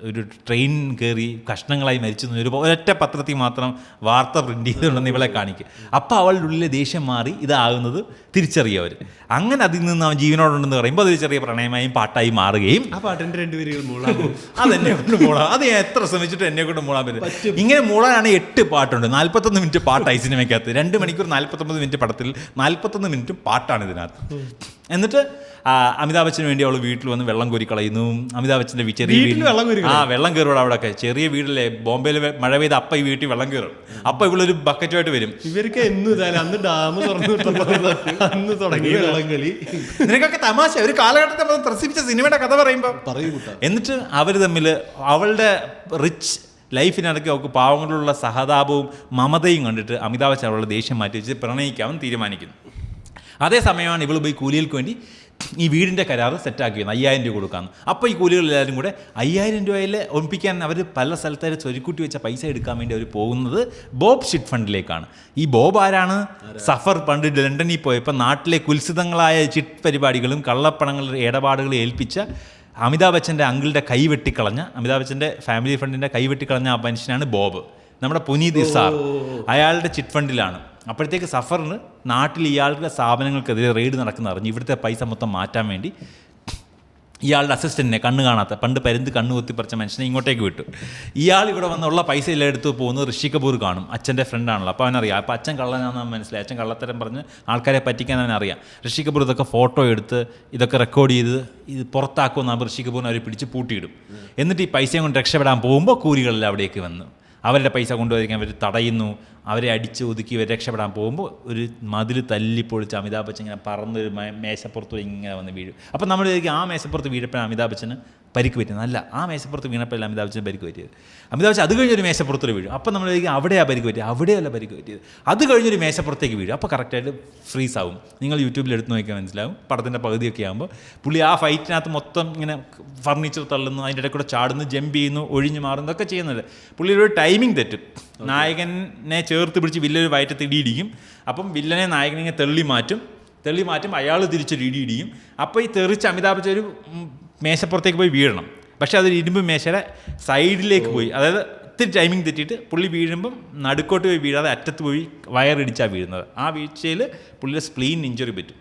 ഒരു ട്രെയിൻ കയറി കഷ്ണങ്ങളായി മരിച്ചു ഒരു ഒരൊറ്റ പത്രത്തിൽ മാത്രം വാർത്ത പ്രിന്റ് ചെയ്തുകൊണ്ടെന്ന് ഇവളെ കാണിക്കും. അപ്പോൾ അവളുടെ ഉള്ളിലെ ദേഷ്യം മാറി ഇതാകുന്നത് തിരിച്ചറിയവർ. അങ്ങനെ അതിൽ നിന്ന് അവൻ ജീവനോടുണ്ടെന്ന് പറയുമ്പോൾ അതൊരു ചെറിയ പ്രണയമായും പാട്ടായി മാറുകയും ആ പാട്ടിൻ്റെ 2 വരികൾ അതെന്നെ കൊണ്ട് മൂളാം. അത് ഞാൻ എത്ര ശ്രമിച്ചിട്ട് എന്നെ കൊണ്ട് മൂളാൻ പറ്റും. ഇങ്ങനെ മൂളാനാണ് 8 പാട്ടുണ്ട്. 41 മിനിറ്റ് പാട്ടായി സിനിമയ്ക്കകത്ത്. 2 മണിക്കൂർ 49 മിനിറ്റ് പടത്തിൽ 41 മിനിറ്റും പാട്ടാണ് ഇതിനകത്ത്. എന്നിട്ട് അമിതാഭ് ബച്ചന് വേണ്ടി അവൾ വീട്ടിൽ വന്ന് വെള്ളം കോരി കളയുന്നു. അമിതാഭ് ബച്ചൻ്റെ ചെറിയ വീട്ടിൽ വെള്ളം കയറും. അവിടെയൊക്കെ ചെറിയ വീടല്ലേ, ബോംബെയിൽ മഴ പെയ്ത് അപ്പ ഈ വീട്ടിൽ വെള്ളം കയറും. അപ്പൊ ഇവളൊരു ബക്കറ്റുമായിട്ട് വരും. ഇവർക്ക് അന്ന് ഡാം അന്ന് തുടങ്ങി വെള്ളംകളി. നിനക്കൊക്കെ തമാശ ഒരു കാലഘട്ടത്തെ പ്രസിപ്പിച്ച സിനിമയുടെ കഥ പറയുമ്പോൾ. എന്നിട്ട് അവർ തമ്മിൽ അവളുടെ റിച്ച് ലൈഫിനിടയ്ക്ക് അവൾക്ക് പാവങ്ങളിലുള്ള സഹതാപവും മമതയും കണ്ടിട്ട് അമിതാഭ് ബച്ചൻ അവളുടെ ദേഷ്യം മാറ്റി വെച്ച് പ്രണയിക്കാമെന്ന് തീരുമാനിക്കുന്നു. അതേസമയമാണ് ഇവൾ പോയി കൂലികൾക്ക് വേണ്ടി ഈ വീടിൻ്റെ കരാറ് സെറ്റാക്കി വന്നു 5000 രൂപ കൊടുക്കാമെന്ന്. അപ്പോൾ ഈ കൂലികളെല്ലാവരും കൂടെ 5000 രൂപയിൽ ഒന്നിപ്പിക്കാൻ അവർ പല സ്ഥലത്ത് ചൊരുക്കൂട്ടി വെച്ച പൈസ എടുക്കാൻ വേണ്ടി അവർ പോകുന്നത് ബോബ് ചിറ്റ് ഫണ്ടിലേക്കാണ്. ഈ ബോബ് ആരാണ്? സഫർ പണ്ട് ലണ്ടനിൽ പോയപ്പോൾ നാട്ടിലെ കുൽസിതങ്ങളായ ചിറ്റ് പരിപാടികളും കള്ളപ്പണങ്ങളുടെ ഇടപാടുകളും ഏൽപ്പിച്ച അമിതാഭ് ബച്ചൻ്റെ അങ്കിളുടെ കൈ വെട്ടിക്കളഞ്ഞ, അമിതാഭ് ബച്ചൻ്റെ ഫാമിലി ഫണ്ടിൻ്റെ കൈ വെട്ടിക്കളഞ്ഞ ആ മനുഷ്യനാണ് ബോബ്. നമ്മുടെ പുനീത് ഇസാർ അയാളുടെ ചിറ്റ് ഫണ്ടിലാണ്. അപ്പോഴത്തേക്ക് സഫറിന് നാട്ടിൽ ഇയാളുടെ സ്ഥാപനങ്ങൾക്കെതിരെ റെയ്ഡ് നടക്കുന്ന അറിഞ്ഞ് ഇവിടുത്തെ പൈസ മൊത്തം മാറ്റാൻ വേണ്ടി ഇയാളുടെ അസിസ്റ്റൻറ്റിനെ കണ്ണ് കാണാത്ത പണ്ട് പരുന്ത് കണ്ണ് കുത്തിപ്പറിച്ച മനുഷ്യനെ ഇങ്ങോട്ടേക്ക് വിട്ടു. ഇയാൾ ഇവിടെ വന്നുള്ള പൈസ എല്ലാം എടുത്ത് പോകുന്നത് ഋഷി കപൂർ കാണും, അച്ഛൻ്റെ ഫ്രണ്ടാണല്ലോ. അപ്പോൾ അവനറിയാം, അപ്പോൾ അച്ഛൻ കള്ളനാണെന്ന് മനസ്സിലായി. അച്ഛൻ കള്ളത്തരം പറഞ്ഞ് ആൾക്കാരെ പറ്റിക്കാൻ അവനറിയാം. ഋഷി കപൂർ ഇതൊക്കെ ഫോട്ടോ എടുത്ത് ഇതൊക്കെ റെക്കോർഡ് ചെയ്ത് ഇത് പുറത്താക്കുമെന്നാകുമ്പോൾ ഋഷി കപൂറിനെ അവർ പിടിച്ച് പൂട്ടിയിടും. എന്നിട്ട് ഈ പൈസയും കൊണ്ട് രക്ഷപ്പെടാൻ പോകുമ്പോൾ കൂലികളെല്ലാം അവിടേക്ക് വന്നു അവരുടെ പൈസ കൊണ്ടുവരിക്കാൻ അവർ തടയുന്നു. അവരെ അടിച്ച് ഒതുക്കി ഇവർ രക്ഷപ്പെടാൻ പോകുമ്പോൾ ഒരു മതിൽ തല്ലിപ്പൊളിച്ച് അമിതാഭ് ബച്ചൻ ഇങ്ങനെ പറന്നൊരു മേശപ്പുറത്ത് ഇങ്ങനെ വന്ന് വീഴും. അപ്പം നമ്മൾ വിചാരിക്കും ആ മേശപ്പുറത്ത് വീഴപ്പോഴാണ് അമിതാഭ് ബച്ചന് പരിക്ക് പറ്റുന്നത്. അല്ല, ആ മേശപ്പുറത്ത് വീണപ്പോഴല്ല അമിതാഭ് ബച്ചന് പരിക്ക് പറ്റിയത്. അമിതാഭ് ബച്ചൻ അത് കഴിഞ്ഞൊരു മേശപ്പുറത്ത് വീഴും. അപ്പം നമ്മൾ വിചാരിക്കും അവിടെയാണ് പരിക്ക് പറ്റിയത്. അവിടെയല്ല പരിക്ക് പറ്റിയത്, അത് കഴിഞ്ഞൊരു മേശപ്പുറത്തേക്ക് വീഴും. അപ്പോൾ കറക്റ്റായിട്ട് ഫ്രീസ് ആവും. നിങ്ങൾ യൂട്യൂബിൽ എടുത്ത് നോക്കിയാൽ മനസ്സിലാവും. പടത്തിൻ്റെ പകുതിയൊക്കെ ആകുമ്പോൾ പുള്ളി ആ ഫൈറ്റിനകത്ത് മൊത്തം ഇങ്ങനെ ഫർണിച്ചർ തള്ളുന്നു, അതിൻ്റെ ഇടയിൽ കൂടെ ചാടുന്നു, ജമ്പ് ചെയ്യുന്നു, ഒഴിഞ്ഞു മാറുന്നു, ഇതൊക്കെ ചെയ്യുന്നുണ്ട്. പുള്ളിയുടെ ഒരു ടൈമിംഗ് തെറ്റും. നായകനെ ചേർത്ത് പിടിച്ച് വില്ലൊരു വയറ്റത്ത് ഇടിയിടിക്കും. അപ്പം വില്ലനെ നായകനെ തള്ളി മാറ്റും, അയാൾ തിരിച്ചൊരു ഇടിയിടിക്കും. അപ്പോൾ ഈ തെറിച്ച് അമിതാഭ് ബച്ചൻ ഒരു മേശപ്പുറത്തേക്ക് പോയി വീഴണം. പക്ഷേ അതൊരു ഇരുമ്പ് മേശയുടെ സൈഡിലേക്ക് പോയി, അതായത് ഇത്തിരി ടൈമിംഗ് തെറ്റിയിട്ട് പുള്ളി വീഴുമ്പം നടുക്കോട്ട് പോയി വീഴാതെ അറ്റത്ത് പോയി വയറിടിച്ചാണ് വീഴുന്നത്. ആ വീഴ്ചയിൽ പുള്ളിയുടെ സ്പ്ലീൻ ഇഞ്ചുറി പറ്റും.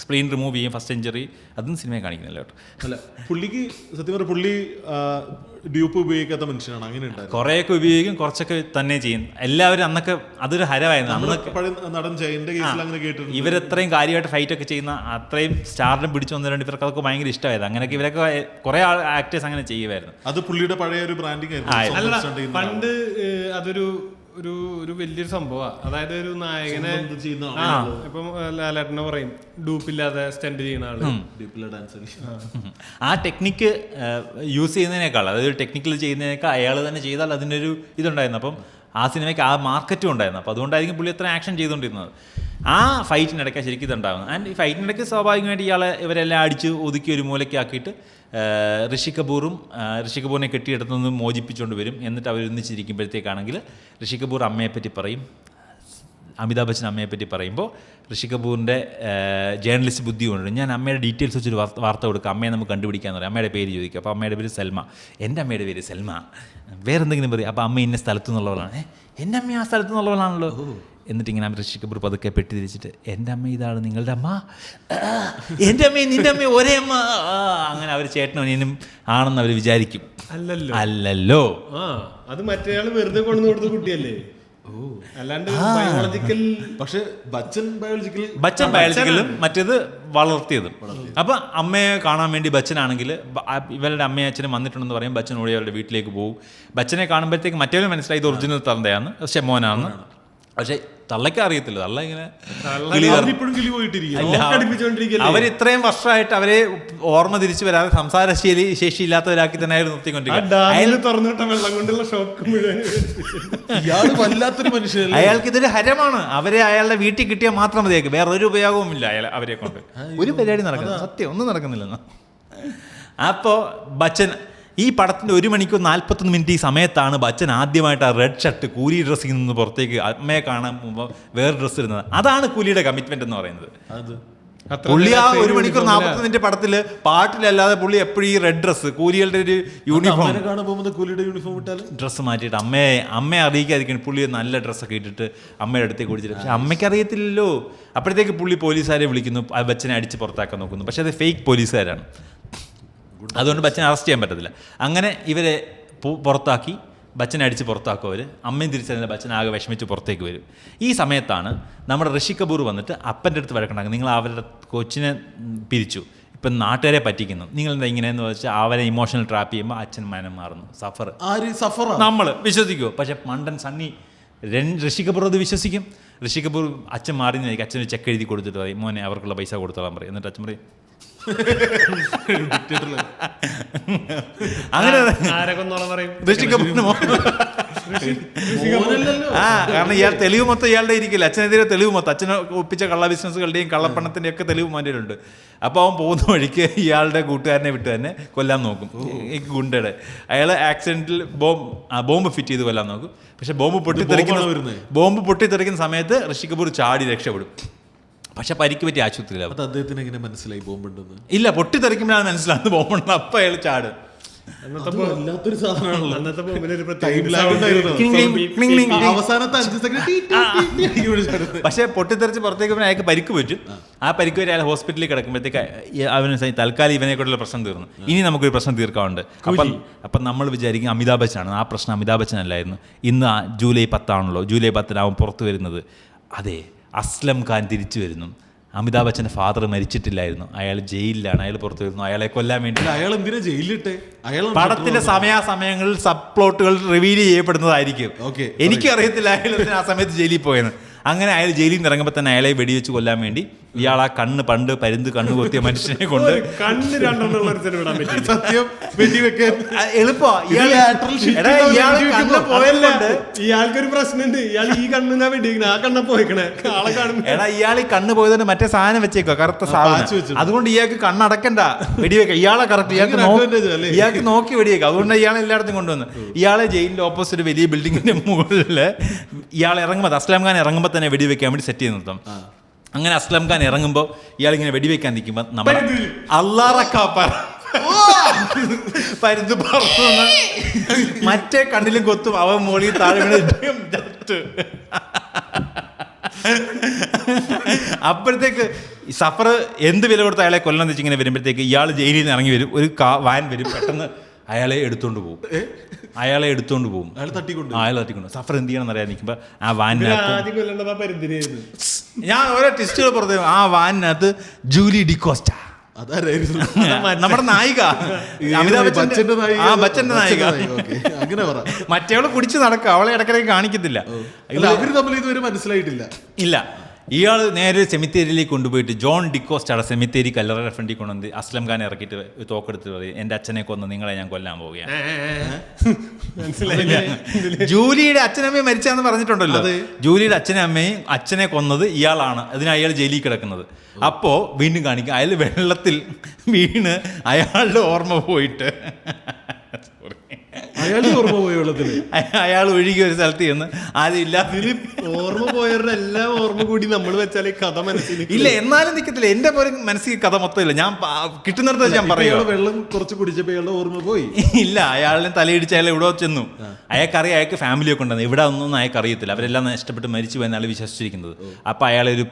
സ്പ്ലീൻ റിമൂവ് ചെയ്യും, ഫസ്റ്റ് ഇഞ്ചുറി. അതും സിനിമയെ കാണിക്കുന്നില്ല കേട്ടോ. അല്ല, പുള്ളിക്ക് സത്യം പറഞ്ഞാൽ പുള്ളി ഡ്യൂപ്പ് ഉപയോഗിക്കാത്ത മനുഷ്യനാണ്. അങ്ങനെ ഉണ്ടായിരുന്നു. കുറേയൊക്കെ ഉപയോഗിക്കും, കുറച്ചൊക്കെ തന്നെ ചെയ്യും. എല്ലാവരും അന്നൊക്കെ അതൊരു ഹരമായിരുന്നു. അന്നൊക്കെ നടൻ ജയന്റെ കേസിൽ അങ്ങനെ കേട്ടിട്ടുണ്ട്. ഇവരത്രയും കാര്യമായിട്ട് ഫൈറ്റൊക്കെ ചെയ്യുന്ന അത്രയും സ്റ്റാറിനെ പിടിച്ചു വന്നിട്ടുണ്ട്. ഇവർക്ക് അതൊക്കെ ഭയങ്കര ഇഷ്ടമായത്. അങ്ങനെയൊക്കെ ഇവരൊക്കെ കുറേ ആക്ടേഴ്സ് അങ്ങനെ ചെയ്യുമായിരുന്നു. അത് പുള്ളിയുടെ പഴയ ഒരു ബ്രാൻഡിങ് ആയിരുന്നു. പണ്ട് അതൊരു ഒരു ഒരു വലിയൊരു സംഭവമാണ്. അതായത് ഒരു നായകനെ ഇപ്പം ലാലേട്ടനെ പറയും ഡൂപ്പില്ലാതെ സ്റ്റണ്ട് ചെയ്യുന്ന ആള്, ആ ടെക്നിക്ക് യൂസ് ചെയ്യുന്നതിനേക്കാൾ, അതായത് ടെക്നിക്കൽ ചെയ്യുന്നതിനേക്കാൾ അയാൾ തന്നെ ചെയ്താൽ അതിനൊരു ഇതുണ്ടായിരുന്നു. അപ്പം ആ സിനിമയ്ക്ക് ആ മാർക്കറ്റും ഉണ്ടായിരുന്നു. അപ്പോൾ അതുകൊണ്ടായിരിക്കും പുള്ളി അത്ര ആക്ഷൻ ചെയ്തുകൊണ്ടിരുന്നത്. ആ ഫൈറ്റിനിടയ്ക്ക് ശരിക്കും ഇതുണ്ടാകുന്നത്. ആൻഡ് ഈ ഫൈറ്റിനിടയ്ക്ക് സ്വാഭാവികമായിട്ട് ഇവരെല്ലാം അടിച്ച് ഒതുക്കി ഒരു മൂലയ്ക്കാക്കിയിട്ട് ഋഷി കപൂറിനെ കെട്ടിയെടുത്തു നിന്ന് മോചിപ്പിച്ചുകൊണ്ട് വരും. എന്നിട്ട് അവരൊന്നിച്ചിരിക്കുമ്പോഴത്തേക്കാണെങ്കിൽ ഋഷി കപൂർ അമ്മയെപ്പറ്റി പറയും, അമിതാഭ് ബച്ചൻ അമ്മയെപ്പറ്റി പറയുമ്പോൾ ഋഷി കപൂറിൻ്റെ ജേർണലിസ്റ്റ് ബുദ്ധി കൊണ്ടുവരും. ഞാൻ അമ്മയുടെ ഡീറ്റെയിൽസ് വെച്ചൊരു വാർത്ത കൊടുക്കുക, അമ്മയെ നമുക്ക് കണ്ടുപിടിക്കാന്ന് പറയും. അമ്മയുടെ പേര് ചോദിക്കുക. അപ്പോൾ അമ്മയുടെ പേര് സൽമ. എൻ്റെ അമ്മയുടെ പേര് സൽമ. വേറെ എന്തെങ്കിലും പറയും. അപ്പോൾ അമ്മ ഇന്ന സ്ഥലത്തു നിന്നുള്ളവളാണ്. എൻ്റെ അമ്മ ആ സ്ഥലത്തു നിന്നുള്ളവളാണല്ലോ. എന്നിട്ട് ഇങ്ങനെ ഋഷി കപൂർ പതുക്കെ പെട്ടി തിരിച്ചിട്ട് എൻ്റെ അമ്മ ഇതാണ്, നിങ്ങളുടെ അമ്മ, എൻ്റെ അമ്മയും നിൻ്റെ അമ്മയും ഒരേ അമ്മ. അങ്ങനെ അവർ ചേട്ടനും അനിയനും ആണെന്ന് അവർ വിചാരിക്കും. അല്ലല്ലോ, അത് മറ്റേയാൾ വെറുതെ കൊണ്ടു കൊടുത്ത കുട്ടിയല്ലേ. അല്ലാണ്ട് ബയോളജിക്കൽ. പക്ഷെ ബച്ചൻ ബയോളജിക്കലും മറ്റേത് വളർത്തിയതും. അപ്പൊ അമ്മയെ കാണാൻ വേണ്ടി ബച്ചനാണെങ്കിൽ ഇവരുടെ അമ്മയും അച്ഛനും വന്നിട്ടുണ്ടെന്ന് പറയും. ബച്ചൻ ഓടി അവരുടെ വീട്ടിലേക്ക് പോകും. ബച്ചനെ കാണുമ്പോഴത്തേക്ക് മറ്റേവരും മനസ്സിലായി ഇത് ഒറിജിനൽ തന്തയാണ്, മോനാണെന്ന്. പക്ഷെ തള്ളയ്ക്ക് അറിയത്തില്ല. തള്ള ഇങ്ങനെ അവർ ഇത്രയും വർഷമായിട്ട് അവരെ ഓർമ്മ തിരിച്ചു വരാതെ സംസാര ശേഷി ഇല്ലാത്തവരാക്കി തന്നെ അയാൾക്ക് ഇതൊരു ഹരമാണ്. അവരെ അയാളുടെ വീട്ടിൽ കിട്ടിയാൽ മാത്രം മതിയാക്കും, വേറെ ഒരു ഉപയോഗവും ഇല്ല അവരെ കൊണ്ട്. ഒരു പരിപാടി നടക്കുന്നത് സത്യം ഒന്നും നടക്കുന്നില്ലെന്ന്. അപ്പോൾ ബച്ചൻ ഈ പടത്തിൻ്റെ 1 മണിക്കൂർ 41 മിനിറ്റ് ഈ സമയത്താണ് ബച്ചൻ ആദ്യമായിട്ട് ആ റെഡ് ഷർട്ട് കൂലി ഡ്രസ്സിൽ നിന്ന് പുറത്തേക്ക് അമ്മയെ കാണാൻ പോകുമ്പോൾ വേറെ ഡ്രസ്സ് ഇടുന്നത്. അതാണ് കൂലിയുടെ കമ്മിറ്റ്മെന്റ് എന്ന് പറയുന്നത്. പുള്ളി ആ 1 മണിക്കൂർ 40 മിനിറ്റ് പടത്തിൽ പാട്ടിലല്ലാതെ പുള്ളി എപ്പോഴും ഈ റെഡ് ഡ്രസ്സ്, കൂലികളുടെ ഒരു യൂണിഫോം ഡ്രസ്സ് മാറ്റിയിട്ട് അമ്മയെ അറിയിക്കാതിരിക്കണം. പുള്ളി നല്ല ഡ്രസ്സൊക്കെ ഇട്ടിട്ട് അമ്മയുടെ അടുത്തേക്ക് ഓടിച്ചിട്ട്. പക്ഷെ അമ്മയ്ക്ക് അറിയത്തില്ലല്ലോ. അപ്പോഴത്തേക്ക് പുള്ളി പോലീസുകാരെ വിളിക്കുന്നു, ബച്ചനെ അടിച്ച് പുറത്താക്കാൻ നോക്കുന്നു. പക്ഷെ അത് ഫേക്ക് പോലീസുകാരാണ്. അതുകൊണ്ട് ബച്ചനെ അറസ്റ്റ് ചെയ്യാൻ പറ്റത്തില്ല. അങ്ങനെ ഇവരെ പുറത്താക്കി, ബച്ചനെ അടിച്ച് പുറത്താക്കും അവർ. അമ്മയും തിരിച്ചറിഞ്ഞ ബച്ചൻ ആകെ വിഷമിച്ച് പുറത്തേക്ക് വരും. ഈ സമയത്താണ് നമ്മുടെ ഋഷി കപൂർ വന്നിട്ട് അപ്പൻ്റെ അടുത്ത് വഴക്കുണ്ടാക്കും. നിങ്ങൾ അവരുടെ കൊച്ചിനെ പിരിച്ചു, ഇപ്പം നാട്ടുകാരെ പറ്റിക്കുന്നു, നിങ്ങൾ എന്താ ഇങ്ങനെയെന്ന് വെച്ചാൽ അവരെ ഇമോഷണൽ ട്രാപ്പ് ചെയ്യുമ്പോൾ അച്ഛൻ മനം മാറുന്നു. സഫർ നമ്മൾ വിശ്വസിക്കുമോ? പക്ഷെ മണ്ടൻ സണ്ണി ഋഷി കപൂർ അത് വിശ്വസിക്കും. ഋഷി കപൂർ അച്ഛൻ മാറിയെന്നായിരിക്കും. അച്ഛന് ചെക്ക് എഴുതി കൊടുത്തിട്ട് പറയും, മോനെ അവർക്കുള്ള പൈസ കൊടുത്തോളാൻ പറയും. എന്നിട്ട് അച്ഛൻ പറയും അങ്ങനെ ഋഷി കപൂറിന് ആ കാരണം ഇയാൾ തെളിവ് മൊത്തം ഇയാളുടെ ഇരിക്കില്ല, അച്ഛനെതിരെ തെളിവ് മൊത്തം, അച്ഛനെ ഒപ്പിച്ച കള്ള ബിസിനസ്സുകളുടെയും കള്ളപ്പണത്തിൻ്റെ ഒക്കെ തെളിവ് അവൻ്റെ. അപ്പോൾ അവൻ പോകുന്ന വഴിക്ക് ഇയാളുടെ കൂട്ടുകാരനെ വിട്ട് തന്നെ കൊല്ലാൻ നോക്കും, ഈ ഗുണ്ടയുടെ. അയാൾ ആക്സിഡൻറ്റിൽ ബോംബ് ഫിറ്റ് ചെയ്ത് കൊല്ലാൻ നോക്കും. പക്ഷെ ബോംബ് പൊട്ടിത്തെറിക്കുന്ന സമയത്ത് ഋഷി കപൂർ ചാടി രക്ഷപ്പെടും. പക്ഷെ പരിക്ക് പറ്റി ആശുപത്രിയിലാവും. അദ്ദേഹത്തിന് എങ്ങനെ മനസ്സിലായി ബോംബുണ്ടെന്ന്? ഇല്ല, പൊട്ടിത്തെറിക്കുമ്പോഴാണ് മനസ്സിലാകുന്നത് ബോംബുണ്ടെന്ന്. അപ്പം അയാൾ ചാടും. വല്ലാത്തൊരു സാധനമാണല്ലോ. അന്നത്തെ ബോംബിനൊരു അവസാനത്തെ 5 സെക്കൻഡ്. പക്ഷെ പൊട്ടിത്തെറിച്ച് പുറത്തേക്ക് അയാൾക്ക് പരിക്ക് പറ്റും. ആ പരിക്ക് വരെ അയാൾ ഹോസ്പിറ്റലിൽ കിടക്കുമ്പോഴത്തേക്ക് അവന് തൽക്കാലം ഇവനെ കൊണ്ടുള്ള പ്രശ്നം തീർന്നു. ഇനി നമുക്കൊരു പ്രശ്നം തീർക്കാറുണ്ട്. അപ്പം നമ്മൾ വിചാരിക്കും അമിതാഭ് ബച്ചനാണ്. ആ പ്രശ്നം അമിതാഭ് ബച്ചൻ അല്ലായിരുന്നു. ഇന്ന് ജൂലൈ 10 ജൂലൈ 10 അവൻ പുറത്തു വരുന്നത്. അതെ, അസ്ലം ഖാൻ തിരിച്ചു വരുന്നു. അമിതാഭ് ബച്ചൻ്റെ ഫാദർ മരിച്ചിട്ടില്ലായിരുന്നു, അയാൾ ജയിലിലാണ്, അയാൾ പുറത്തു വരുന്നു അയാളെ കൊല്ലാൻ വേണ്ടി. അയാൾ എന്തിനാ ജയിലിലിട്ടെ? പടത്തിന്റെ സമയാസമയങ്ങളിൽ സബ് പ്ലോട്ടുകൾ റിവീൽ ചെയ്യപ്പെടുന്നതായിരിക്കും. എനിക്കും അറിയത്തില്ല അയാൾ ആ സമയത്ത് ജയിലിൽ പോയെന്ന്. അങ്ങനെ അയാൾ ജയിലിൽ നിന്ന് ഇറങ്ങുമ്പോൾ തന്നെ അയാളെ വെടിവെച്ച് കൊല്ലാൻ വേണ്ടി ഇയാൾ ആ കണ്ണ് പണ്ട് പരുന്ത് കണ്ണ് കൊത്തിയ മനുഷ്യനെ കൊണ്ട് സത്യം വെടിവെക്കാൻ ഇയാൾക്കൊരു പ്രശ്നമുണ്ട്. ഇയാൾ ഈ കണ്ണിനാ വെടിവെക്കണേ, ആ കണ്ണ പോയിക്കണേ ആളെ കാണും. എടാ ഇയാൾ ഈ കണ്ണ് പോയതുകൊണ്ട് മറ്റേ സാധനം വെച്ചേക്കോ, കറുത്ത സാധനം. അതുകൊണ്ട് ഇയാൾക്ക് കണ്ണടക്കണ്ട, വെടിവെക്ക. ഇയാളെ കറക്റ്റ് ഇയാൾക്ക് നോക്കി വെടിവെക്കുക. അതുകൊണ്ട് ഇയാളെ എല്ലായിടത്തും കൊണ്ടുവന്നു. ഇയാളെ ജയിലിന്റെ ഓപ്പോസിറ്റ് വലിയ ബിൽഡിങ്ങിന്റെ മുകളിൽ ഇയാൾ ഇറങ്ങുമ്പോൾ അസ്ലാം ഖാൻ ഇറങ്ങുമ്പോൾ തന്നെ വെടിവെക്കാൻ വേണ്ടി സെറ്റ് ചെയ്ത് നിർത്തും. അങ്ങനെ അസ്ലം ഖാൻ ഇറങ്ങുമ്പോൾ ഇയാളിങ്ങനെ വെടിവെക്കാൻ നിൽക്കുമ്പോൾ നമ്മൾ പരുന്ത് പറഞ്ഞു മറ്റേ കണ്ണിലും കൊത്തും. അവൻ മോളിൽ താഴെ അപ്പോഴത്തേക്ക് സഫർ എന്ത് വില കൊടുത്ത് അയാളെ കൊല്ലം വെച്ച് ഇങ്ങനെ വരുമ്പോഴത്തേക്ക് ഇയാൾ ജയിലിൽ നിന്ന് ഇറങ്ങി വരും. ഒരു വാൻ വരും, പെട്ടെന്ന് അയാളെ എടുത്തോണ്ട് പോകും. അയാളെ തട്ടിക്കൊണ്ട് സഫർ എന്ത് ചെയ്യണം എന്നറിയാൻ നിൽക്കുമ്പോൾ ആ വാനിനകത്ത് ഞാൻ ഓരോ ടെസ്റ്റുകൾ പുറത്ത് ആ വാനിനകത്ത് ജൂലി ഡിക്കോസ്റ്റ, നമ്മുടെ നായിക, അമിതാഭ് ബച്ചന്റെ നായിക. മറ്റേവള് കുടിച്ച് നടക്കുക, അവളെ ഇടയ്ക്കിടയ്ക്ക് കാണിക്കത്തില്ല. മനസ്സിലായിട്ടില്ല. ഇല്ല, ഇയാൾ നേരെ സെമിത്തേരിയിലേക്ക് കൊണ്ടുപോയിട്ട് ജോൺ ഡിക്കോസ്റ്റാണ് സെമിത്തേരി കല്ലറയുടെ ഫ്രണ്ടിൽ കൊണ്ടുവന്ന് അസ്ലം ഖാനെ ഇറക്കിയിട്ട് തോക്കെടുത്ത് പറയും, എൻ്റെ അച്ഛനെ കൊന്ന് നിങ്ങളെ ഞാൻ കൊല്ലാൻ പോവുകയാണ്. ജൂലിയുടെ അച്ഛനമ്മയും മരിച്ചാന്ന് പറഞ്ഞിട്ടുണ്ടല്ലോ. ജൂലിയുടെ അച്ഛനും അമ്മയും അച്ഛനെ കൊന്നത് ഇയാളാണ്. അതിന് അയാൾ ജയിലിൽ കിടക്കുന്നത്. അപ്പോൾ വീണ്ടും കാണിക്കും അയാൾ വെള്ളത്തിൽ വീണ് അയാളുടെ ഓർമ്മ പോയിട്ട് അയാൾ ഒഴുകിയ ഒരു സ്ഥലത്ത് ചെന്ന് ആരും ഇല്ലാത്ത ഓർമ്മ പോയവരുടെ എല്ലാം ഓർമ്മ കൂടി നമ്മൾ വെച്ചാൽ കഥ മനസ്സിൽ ഇല്ല. എന്നാലും നിൽക്കത്തില്ല, എന്റെ പോലെ മനസ്സിൽ കഥ മൊത്തം ഇല്ല. ഞാൻ കിട്ടുന്നിടത്ത് ഞാൻ പറയുക വെള്ളം കുറച്ച് കുടിച്ചപ്പോൾ അയാളുടെ ഓർമ്മ പോയി. ഇല്ല, അയാളിനെ തലയിടിച്ച് അയാൾ ഇവിടെ ചെന്നു. അയാൾക്കറിയാം അയാൾക്ക് ഫാമിലിയൊക്കെ ഉണ്ടെന്ന്. ഇവിടെ ഒന്നും അയാൾക്ക് അറിയത്തില്ല. അവരെല്ലാം നഷ്ടപ്പെട്ട് മരിച്ചു പോയെന്നാണ് വിശ്വസിച്ചിരിക്കുന്നത്. അപ്പോൾ അയാളൊരു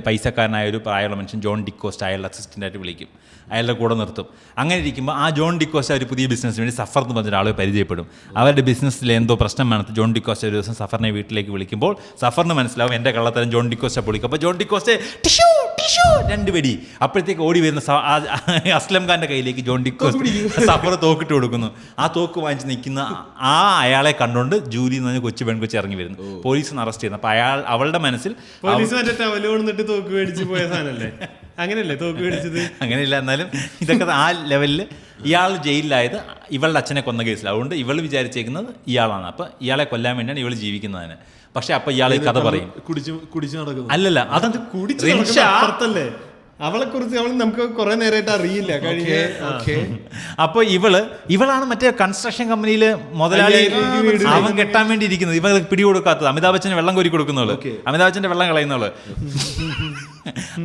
പൈസക്കാരനായ ഒരു പ്രായമുള്ള മനുഷ്യൻ ജോൺ ഡിക്കോസ്റ്റ് അയാളുടെ അസിസ്റ്റൻ്റായിട്ട് വിളിക്കും, അയാളുടെ കൂടെ നിർത്തും. അങ്ങനെ ഇരിക്കുമ്പോൾ ആ ജോൺ ഡിക്കോസ്റ്റ ഒരു പുതിയ ബിസിനസ്സിന് വേണ്ടി സഫർ എന്ന് പറഞ്ഞ ഒരാളെ പരിചയപ്പെടും. അവരുടെ ബിസിനസ്സിൽ എന്തോ പ്രശ്നം വേണം. ജോൺ ഡിക്കോസ്റ്റ ഒരു ദിവസം സഫറിനെ വീട്ടിലേക്ക് വിളിക്കുമ്പോൾ സഫറിന് മനസ്സിലാവും എൻ്റെ കള്ളത്തരം ജോൺ ഡിക്കോസ്റ്റ പൊളിക്കും. അപ്പോൾ ജോൺ ഡിക്കോസ്റ്റെ ടിഷ്യൂ 2 വെടി. അപ്പോഴത്തേക്ക് ഓടി വരുന്ന അസ്ലം ഖാൻ്റെ കയ്യിലേക്ക് ജോൺ ഡിക്കോസ്റ്റ് സഫർ തോക്കിട്ട് കൊടുക്കുന്നു. ആ തോക്ക് വാങ്ങിച്ച് നിൽക്കുന്ന അയാളെ കണ്ടുകൊണ്ട് ജൂലി എന്ന് പറഞ്ഞ കൊച്ചു പെൺകൊച്ചി ഇറങ്ങി വരുന്നു. പോലീസിന് അറസ്റ്റ് ചെയ്യുന്നു. അപ്പോൾ അവളുടെ മനസ്സിൽ തോക്ക് മേടിച്ച് പോയ സാധനല്ലേ, അങ്ങനെയല്ലേ തോക്ക് മേടിച്ചത്? അങ്ങനെയില്ല, എന്നാലും ഇതൊക്കെ ആ ലെവലിൽ ഇയാൾ ജയിലിലായത് ഇവളുടെ അച്ഛനെ കൊന്ന കേസിൽ. അതുകൊണ്ട് ഇവൾ വിചാരിച്ചേക്കുന്നത് ഇയാളാണ്. അപ്പം ഇയാളെ കൊല്ലാൻ വേണ്ടിയാണ് ഇവൾ ജീവിക്കുന്നതിന്. പക്ഷെ അപ്പൊ ഇയാൾ ഈ കഥ പറയും അല്ലല്ല, അതെന്ത് കുടിച്ചല്ലേ അവളെ കുറിച്ച് നമുക്ക് കുറെ നേരമായിട്ട് അറിയില്ല. അപ്പൊ ഇവളാണ് മറ്റേ കൺസ്ട്രക്ഷൻ കമ്പനിയില് മുതലാളി. അവൻ കെട്ടാൻ വേണ്ടി ഇരിക്കുന്നത്. ഇവ പിടികൊടുക്കാത്തത്. അമിതാഭ് ബച്ചന് വെള്ളം കോരി കൊടുക്കുന്നവള്, അമിതാഭ് ബച്ചന്റെ വെള്ളം കളയുന്നവള്.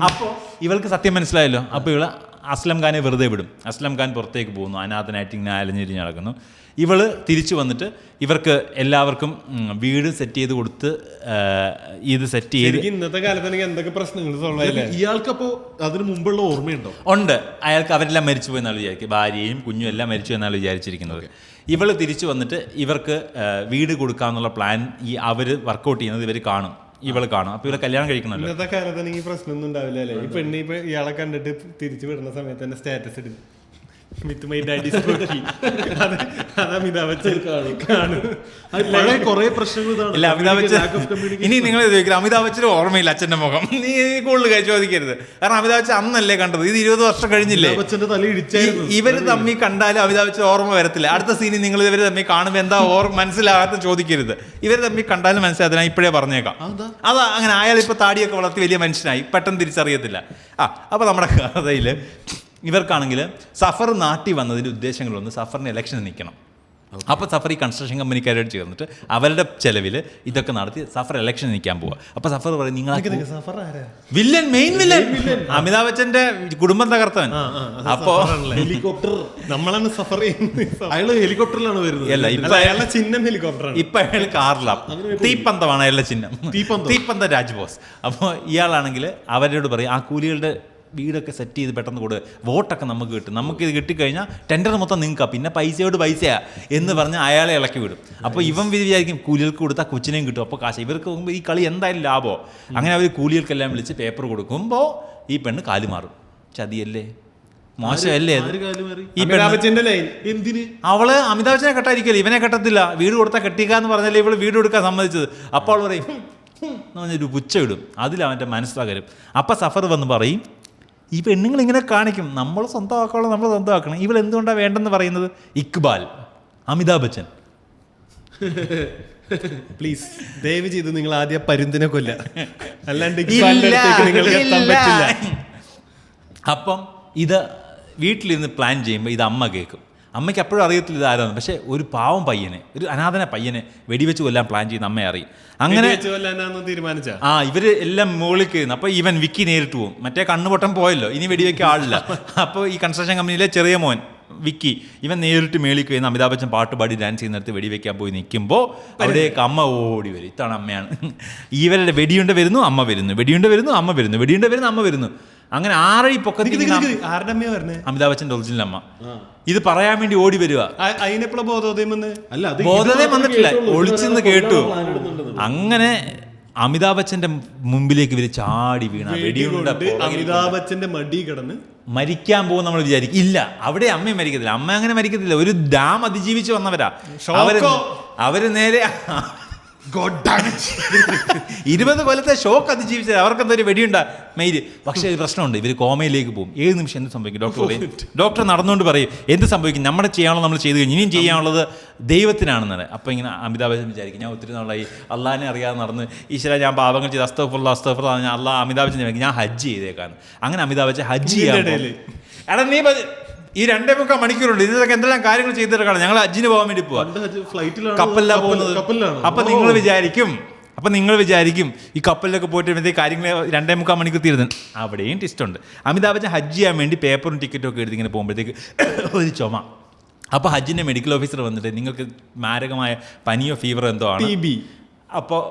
അപ്പോ ഇവൾക്ക് സത്യം മനസ്സിലായല്ലോ. അപ്പൊ ഇവള് അസ്ലം ഖാനെ വെറുതെ വിടും. അസ്ലം ഖാൻ പുറത്തേക്ക് പോകുന്നു, അനാഥനായിട്ട് ഇങ്ങനെ അലഞ്ഞിരിഞ്ഞ് നടക്കുന്നു. ഇവള് തിരിച്ചു വന്നിട്ട് ഇവർക്ക് എല്ലാവർക്കും വീട് സെറ്റ് ചെയ്ത് കൊടുത്ത് ഇത് സെറ്റ് ചെയ്ത് ഇന്നത്തെ കാലത്ത് എന്തൊക്കെ പ്രശ്നങ്ങൾ ഇയാൾക്കപ്പോ അതിന് മുമ്പുള്ള ഓർമ്മയുണ്ടോ? ഉണ്ട്. അയാൾക്ക് അവരെല്ലാം മരിച്ചു പോയെന്നാണ് വിചാരിക്കുക. ഭാര്യയും കുഞ്ഞും എല്ലാം മരിച്ചു എന്നാണ് വിചാരിച്ചിരിക്കുന്നത്. ഇവള് തിരിച്ചു വന്നിട്ട് ഇവർക്ക് വീട് കൊടുക്കാന്നുള്ള പ്ലാൻ അവർ വർക്കൗട്ട് ചെയ്യുന്നത് ഇവർ കാണും. ഇവള് കാണും. അപ്പൊ ഇവളെ കല്യാണം കഴിക്കണല്ലോ. ഇന്നത്തെ കാലത്ത് പ്രശ്നമൊന്നും ഉണ്ടാവില്ല അല്ലേ? ഈ പെണ്ണ് ഇപ്പൊ ഇയാളെ കണ്ടിട്ട് തിരിച്ചു വിടുന്ന സമയത്ത് തന്നെ സ്റ്റാറ്റസ് ഇടും, വിത്ത് മൈ ഡാഡി അത് അമിതാഭ് ബച്ചൻ കാണും. കുറെ പ്രശ്നങ്ങൾ ഇല്ല അമിതാഭ് ബച്ചൻ. ഇനി നിങ്ങൾ ചോദിക്കില്ല അമിതാഭ് ബച്ചന് ഓർമ്മയില്ല അച്ഛൻ്റെ മുഖം, നീ കൂടുതൽ ചോദിക്കരുത്. കാരണം അമിതാഭ് ബച്ചൻ അന്നല്ലേ കണ്ടത്, ഇത് 20 വർഷം കഴിഞ്ഞില്ലേ. ഇവര് തമ്മിൽ കണ്ടാലും അമിതാഭ് ബച്ചൻ ഓർമ്മ വരത്തില്ല. അടുത്ത സീനിൽ നിങ്ങൾ ഇവര് തമ്മിൽ കാണുമ്പോൾ എന്താ മനസ്സിലാകാത്ത ചോദിക്കരുത്. ഇവർ തമ്മിൽ കണ്ടാലും മനസ്സിലാകത്തില്ല, ഞാൻ ഇപ്പോഴേ പറഞ്ഞേക്കാം. അതാ അങ്ങനെ അയാൾ ഇപ്പോൾ താടിയൊക്കെ വളർത്തി വലിയ മനുഷ്യനായി, പെട്ടെന്ന് തിരിച്ചറിയത്തില്ല. അപ്പോൾ നമ്മുടെ കഥയിൽ ഇവർക്കാണെങ്കിൽ സഫർ നാട്ടി വന്നതിൻ്റെ ഉദ്ദേശങ്ങളൊന്ന് സഫറിന് ഇലക്ഷന് നിൽക്കണം. അപ്പോൾ സഫർ ഈ കൺസ്ട്രക്ഷൻ കമ്പനിക്കാരോട് ചേർന്നിട്ട് അവരുടെ ചെലവിൽ ഇതൊക്കെ നടത്തി സഫർ ഇലക്ഷൻ നിൽക്കാൻ പോവുക. അപ്പോൾ സഫർ പറയും നിങ്ങൾ വില്ലൻ, മെയിൻ വില്ലൻ അമിതാഭ് ബച്ചന്റെ കുടുംബം തകർത്തവൻ. അപ്പോൾ ഹെലികോപ്റ്റർ നമ്മളാണ് സഫർ ചെയ്യുന്നത്. അയാള് ഹെലികോപ്റ്ററിലാണ് വരുന്നത്. അല്ല, ഇപ്പൊ അയാളുടെ ചിഹ്നം ഹെലികോപ്റ്ററാണ്. ഇപ്പൊ അയാൾ കാറിലാണ്. തീപ്പന്തമാണ് അയാളുടെ ചിഹ്നം, തീപ്പന്ത രാജ്ബോസ്. അപ്പോൾ ഇയാളാണെങ്കിൽ അവരോട് പറയും ആ കൂലികളുടെ വീടൊക്കെ സെറ്റ് ചെയ്ത് പെട്ടെന്ന് കൊടുക്കുക, വോട്ടൊക്കെ നമുക്ക് കിട്ടും, നമുക്കിത് കിട്ടിക്കഴിഞ്ഞാൽ ടെൻഡർ മൊത്തം നിങ്ങൾക്ക്, പിന്നെ പൈസയോട് പൈസയാ എന്ന് പറഞ്ഞ് അയാളെ ഇളക്കി വിടും. അപ്പോൾ ഇവൻ വിചാരിക്കും കൂലികൾക്ക് കൊടുത്താൽ കൊച്ചിനെയും കിട്ടും, അപ്പോൾ കാശ് ഇവർക്ക് നോക്കുമ്പോൾ ഈ കളി എന്തായാലും ലാഭമോ. അങ്ങനെ അവർ കൂലികൾക്കെല്ലാം വിളിച്ച് പേപ്പർ കൊടുക്കുമ്പോൾ ഈ പെണ്ണ് കാല് മാറും. ചതിയല്ലേ, മോശമല്ലേ അത്. ഈ എന്തിന് അവള് അമിതാഭ് ബച്ചനെ കെട്ടായിരിക്കല്ലേ, ഇവനെ കെട്ടത്തില്ല, വീട് കൊടുത്താൽ കെട്ടിക്കാന്ന് പറഞ്ഞല്ലേ ഇവള് വീട് കൊടുക്കാൻ സമ്മതിച്ചത്. അപ്പോൾ അവൾ പറയും എന്ന് പറഞ്ഞൊരു പുച്ച ഇടും, അതിലവൻ്റെ മനസ്സിലാകരും. അപ്പം സഫർ വന്ന് പറയും ഈ പെണ്ണുങ്ങൾ ഇങ്ങനെ കാണിക്കും, നമ്മൾ സ്വന്തമാക്കണം, നമ്മൾ സ്വന്തമാക്കണം. ഇവൾ എന്തുകൊണ്ടാണ് വേണ്ടെന്ന് പറയുന്നത്? ഇക്ബാൽ, അമിതാഭ് ബച്ചൻ. പ്ലീസ് ദയവ് ചെയ്ത് നിങ്ങൾ ആദ്യം പരുന്തിനെ കൊല്ല, അല്ലാണ്ട് അപ്പം ഇത് വീട്ടിലിരുന്ന് പ്ലാൻ ചെയ്യുമ്പോൾ ഇത് അമ്മ കേൾക്കും. അമ്മയ്ക്ക് അപ്പോഴും അറിയത്തില്ല ഇത് ആരാണ്. പക്ഷേ ഒരു പാവം പയ്യനെ, ഒരു അനാഥന പയ്യനെ വെടിവെച്ച് കൊല്ലാൻ പ്ലാൻ ചെയ്യുന്ന അമ്മയെ അറിയും. അങ്ങനെ തീരുമാനിച്ച ഇവര് എല്ലാം മുകളിൽ കയറുന്നു. അപ്പോൾ ഇവൻ വിക്കി നേരിട്ട് പോകും, മറ്റേ കണ്ണുപൊട്ടം പോയല്ലോ, ഇനി വെടിവെക്കാൻ ആളില്ല. അപ്പോൾ ഈ കൺസ്ട്രക്ഷൻ കമ്പനിയിലെ ചെറിയ മോൻ വിക്കി, ഇവൻ നേരിട്ട് മേളിൽ കയറുന്ന അമിതാഭ് ബച്ചൻ പാട്ട് പാടി ഡാൻസ് ചെയ്യുന്നിടത്ത് വെടിവെക്കാൻ പോയി നിൽക്കുമ്പോൾ അവിടേക്ക് അമ്മ ഓടി വരും. ഇതാണ് അമ്മയാണ്. ഇവരുടെ വെടിയുണ്ട വരുന്നു, അമ്മ വരുന്നു, വെടിയുണ്ട വരുന്നു, അമ്മ വരുന്നു, വെടിയുണ്ട വരുന്നു, അമ്മ വരുന്നു. അങ്ങനെ 6 അടി പൊക്കത്തിൽ അമിതാഭ് ബച്ചൻ്റെ ഒറിജിനൽ അമ്മ ഇത് പറയാൻ വേണ്ടി ഓടി വരിക. ബോധോദയം വന്നിട്ടില്ല, ഒളിച്ചെന്ന് കേട്ടു. അങ്ങനെ അമിതാഭ് ബച്ചന്റെ മുമ്പിലേക്ക് ഇവര് ചാടി വീണ വെടിയുണ്ട അമിതാഭ് ബച്ചന്റെ മടി കിടന്ന് മരിക്കാൻ പോകും. നമ്മൾ വിചാരിക്കും ഇല്ല, അവിടെ അമ്മയും മരിക്കത്തില്ല. അമ്മ അങ്ങനെ മരിക്കത്തില്ല, ഒരു ഡാം അതിജീവിച്ച് വന്നവരാ അവര് നേരെ 20 കൊല്ലത്തെ ഷോക്ക് അതിജീവിച്ചത്. അവർക്ക് എന്തൊരു വെടിയുണ്ടാ മെയില്. പക്ഷേ ഒരു പ്രശ്നമുണ്ട്, ഇവർ കോമയിലേക്ക് പോകും. ഏത് നിമിഷം എന്ത് സംഭവിക്കും? ഡോക്ടർ പറയും, ഡോക്ടർ നടന്നുകൊണ്ട് പറയും എന്ത് സംഭവിക്കും, നമ്മുടെ ചെയ്യാനുള്ളത് നമ്മൾ ചെയ്തു കഴിഞ്ഞു, ഇനിയും ചെയ്യാനുള്ളത് ദൈവത്തിനാണെന്നാണ്. അപ്പോൾ ഇങ്ങനെ അമിതാഭ് ബച്ചൻ വിചാരിക്കും ഞാൻ ഒത്തിരി നാളായി അള്ളാഹിനെ അറിയാതെ നടന്ന് ഈശ്വര ഞാൻ പാപങ്ങൾ ചെയ്ത് അസ്തഗ്ഫിറുല്ലാ ഞാൻ അമിതാഭ് ബച്ചൻ ഞാൻ ഹജ്ജ് ചെയ്തേക്കാണ്. അങ്ങനെ അമിതാഭ് ബച്ചൻ ഹജ്ജ് ചെയ്യാൻ എടാ നീ ഈ 2.25 മണിക്കൂറുണ്ട്, ഇതിനൊക്കെ എന്തെല്ലാം കാര്യങ്ങൾ ചെയ്തിട്ടാണ് ഞങ്ങൾ ഹജ്ജിന് പോകാൻ വേണ്ടി പോവാ, കപ്പലിലാണ് പോകുന്നത്. അപ്പം നിങ്ങൾ വിചാരിക്കും ഈ കപ്പലിലൊക്കെ പോയിട്ട് കാര്യങ്ങൾ 2.25 മണിക്കൂർ തീരുന്നു. അവിടെയും ടിസ്റ്റുണ്ട്. അമിതാഭ് ബച്ചൻ ഹജ്ജ് ചെയ്യാൻ വേണ്ടി പേപ്പറും ടിക്കറ്റും ഒക്കെ എടുത്ത് ഇങ്ങനെ പോകുമ്പോഴത്തേക്ക് ഒരു ചുമ. അപ്പോൾ ഹജ്ജിൻ്റെ മെഡിക്കൽ ഓഫീസർ വന്നിട്ട് നിങ്ങൾക്ക് മാരകമായ പനിയോ ഫീവറോ എന്തോ ആണ്, അപ്പോൾ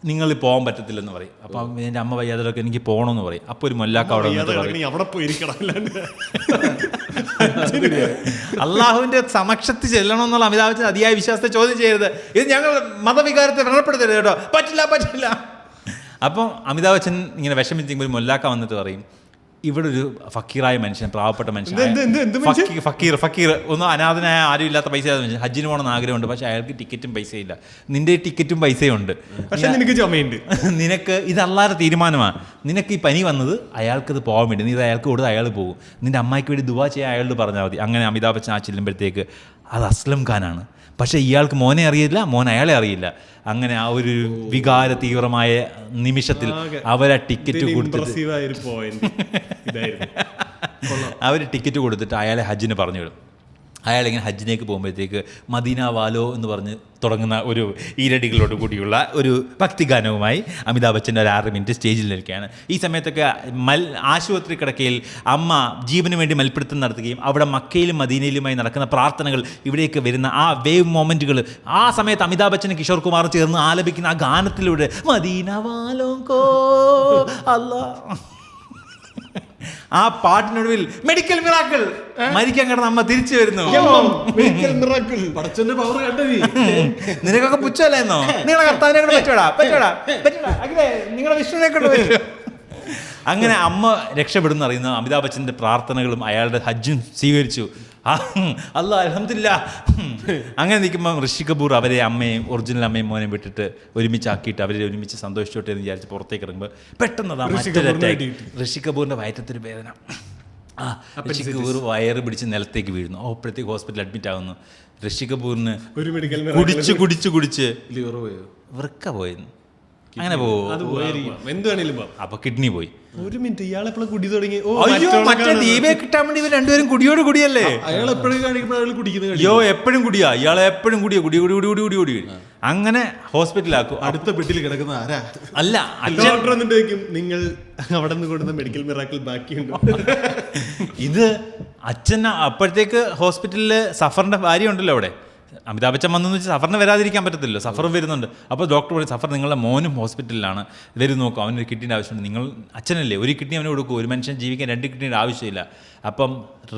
നിങ്ങൾ പോകാൻ പറ്റത്തില്ലെന്ന് പറയും. അപ്പം എൻ്റെ അമ്മ വയ്യാതൊക്കെ എനിക്ക് പോകണമെന്ന് പറയും. അപ്പോൾ ഒരു മൊല്ലാക്ക അവിടെ അള്ളാഹുവിൻ്റെ സമക്ഷത്തിൽ ചെല്ലണമെന്നുള്ള അമിതാഭ് ബച്ചൻ അതിയായ വിശ്വാസത്തെ ചോദ്യം ചെയ്യരുത്, ഇത് ഞങ്ങൾ മതവികാരത്തെ വ്രണപ്പെടുത്തരുത് കേട്ടോ, പറ്റില്ല. അപ്പം അമിതാഭ് ബച്ചൻ ഇങ്ങനെ വിഷമിച്ചിരിക്കുമ്പോൾ ഒരു മൊല്ലാക്ക വന്നിട്ട് പറയും ഇവിടെ ഒരു ഫക്കീറായ മനുഷ്യൻ, പാവപ്പെട്ട മനുഷ്യൻ, ഫക്കീർ ഒന്നും അനാഥനായ ആരും ഇല്ലാത്ത പൈസ മനുഷ്യൻ ഹജ്ജിന് പോകണമെന്ന് ആഗ്രഹമുണ്ട്, പക്ഷെ അയാൾക്ക് ടിക്കറ്റും പൈസയില്ല. നിന്റെ ടിക്കറ്റും പൈസയുണ്ട്, പക്ഷെ നിനക്ക് ചുമയുണ്ട്. നിനക്ക് ഇത് അല്ലാതെ തീരുമാനമാണ്. നിനക്ക് ഈ പനി വന്നത് അയാൾക്കത് പോകാൻ വേണ്ടി, നീ ഇത് അയാൾക്ക് കൊടുത്ത് അയാൾ പോകും. നിന്റെ അമ്മയ്ക്ക് വേണ്ടി ദുആ ചെയ്യാൻ അയാളോട് പറഞ്ഞാൽ മതി. അങ്ങനെ അമിതാഭ് ബച്ചൻ ആ ചെല്ലുമ്പോഴത്തേക്ക് അത് അസ്ലം ഖാനാണ്. പക്ഷേ ഇയാൾക്ക് മോനെ അറിയില്ല, മോൻ അയാളെ അറിയില്ല. അങ്ങനെ ആ ഒരു വികാര തീവ്രമായ നിമിഷത്തിൽ അവരാ ടിക്കറ്റ് കൊടുത്തിട്ട് അയാളെ ഹജ്ജിന് പറഞ്ഞു വിടും. അയാളിങ്ങനെ ഹജ്ജിനേക്ക് പോകുമ്പോഴത്തേക്ക് മദീന വാലോ എന്ന് പറഞ്ഞ് തുടങ്ങുന്ന ഒരു ഈരടികളോട് കൂടിയുള്ള ഒരു ഭക്തിഗാനവുമായി അമിതാഭ് ബച്ചൻ്റെ ഒരു 6 മിനിറ്റ് സ്റ്റേജിൽ നിൽക്കുകയാണ്. ഈ സമയത്തൊക്കെ ആശുപത്രി കിടക്കയിൽ അമ്മ ജീവന് വേണ്ടി മൽപ്പിടുത്തം നടത്തുകയും അവിടെ മക്കയിലും മദീനയിലുമായി നടക്കുന്ന പ്രാർത്ഥനകൾ, ഇവിടേക്ക് വരുന്ന ആ വേവ് മൊമെൻറ്റുകൾ, ആ സമയത്ത് അമിതാഭ് ബച്ചനും കിഷോർ കുമാറും ചേർന്ന് ആലപിക്കുന്ന ആ ഗാനത്തിലൂടെ മദീന വാലോ കോ അല്ലാ, ആ പാട്ടിനൊടുവിൽ മെഡിക്കൽ മിറാക്കിൾ, മരിക്കാൻ കിടന്ന അമ്മ തിരിച്ചു വരുന്നു. നിനക്കൊക്കെ പുച്ഛമല്ലായിരുന്നോ? നിങ്ങളെ കർത്താവിനെ കൊണ്ട് പറ്റൂടാ നിങ്ങളെ വിഷ്ണുവിനെ കൊണ്ട് പറ്റും. അങ്ങനെ അമ്മ രക്ഷപ്പെടുന്ന അറിയുന്ന അമിതാഭ് ബച്ചൻ്റെ പ്രാർത്ഥനകളും അയാളുടെ ഹജ്ജും സ്വീകരിച്ചു. അല്ല അൽഹംദുലില്ലാ. അങ്ങനെ നിൽക്കുമ്പോൾ ഋഷി കപൂർ അവരെ അമ്മയും ഒറിജിനൽ അമ്മയും മോനെ വിട്ടിട്ട് ഒരുമിച്ചാക്കിയിട്ട് അവരെ ഒരുമിച്ച് സന്തോഷിച്ചോട്ടെ എന്ന് വിചാരിച്ച് പുറത്തേക്ക് ഇറങ്ങുമ്പോൾ പെട്ടെന്ന് മറ്റൊരു അറ്റാക്ക്. ഋഷി കപൂറിൻ്റെ വയറ്റത്തൊരു വേദന. ഋഷി കപൂർ വയറ് പിടിച്ച് നിലത്തേക്ക് വീഴുന്നു. അപ്പോഴത്തേക്ക് ഹോസ്പിറ്റലിൽ അഡ്മിറ്റ് ആവുന്നു. ഋഷി കപൂറിന് ഒരു മെഡിക്കൽ കുടിച്ച് ലിവർ പോയോ, വൃക്ക പോയിരുന്നു. അങ്ങനെ പോകും, എന്ത് വേണേലും പോവാം. അപ്പൊ കിഡ്നി പോയി. ഒരു മിനിറ്റ്, ഇയാളെപ്പോഴും കുടി തുടങ്ങി? അയ്യോ, മറ്റേ ദീപയെ കിട്ടാൻ വേണ്ടി ഇവർ രണ്ടുപേരും കുടിയോട് കുടിയല്ലേ. അയാൾ എപ്പോഴും കാണിക്കുമ്പോൾ അയാൾ കുടിക്കുന്നത്. അയ്യോ, എപ്പോഴും കുടിയാ, ഇയാളെ എപ്പോഴും കുടി കുടി കുടി കുടി കുടി കുടി. അങ്ങനെ ഹോസ്പിറ്റലാക്കും. അടുത്ത ബെഡിൽ കിടക്കുന്ന ആരാ? അല്ല, ഡോക്ടർ എന്നിട്ട് ചോദിക്കും, നിങ്ങൾ അവിടെ നിന്ന് കൊടുക്കുന്ന മെഡിക്കൽ മിറാക്കിൾ ബാക്കിയുണ്ടോ? ഇത് അച്ഛൻ അപ്പോഴത്തേക്ക് ഹോസ്പിറ്റലിൽ സഫറിന്റെ ഭാര്യ ഉണ്ടല്ലോ അവിടെ. അമിതാഭ് ബച്ചൻ വന്നെന്ന് വെച്ചാൽ സഫറിന് വരാതിരിക്കാൻ പറ്റത്തില്ലല്ലോ, സഫറും വരുന്നുണ്ട്. അപ്പോൾ ഡോക്ടർ പറയും, സഫർ നിങ്ങളുടെ മോനും ഹോസ്പിറ്റലിലാണ്, വരും നോക്കും, അവനൊരു കിഡ്നിയുടെ ആവശ്യമുണ്ട്. നിങ്ങൾ അച്ഛനല്ലേ, ഒരു കിഡ്നി അവന് കൊടുക്കും, ഒരു മനുഷ്യൻ ജീവിക്കാൻ 2 കിഡ്നിയുടെ ആവശ്യമില്ല. അപ്പം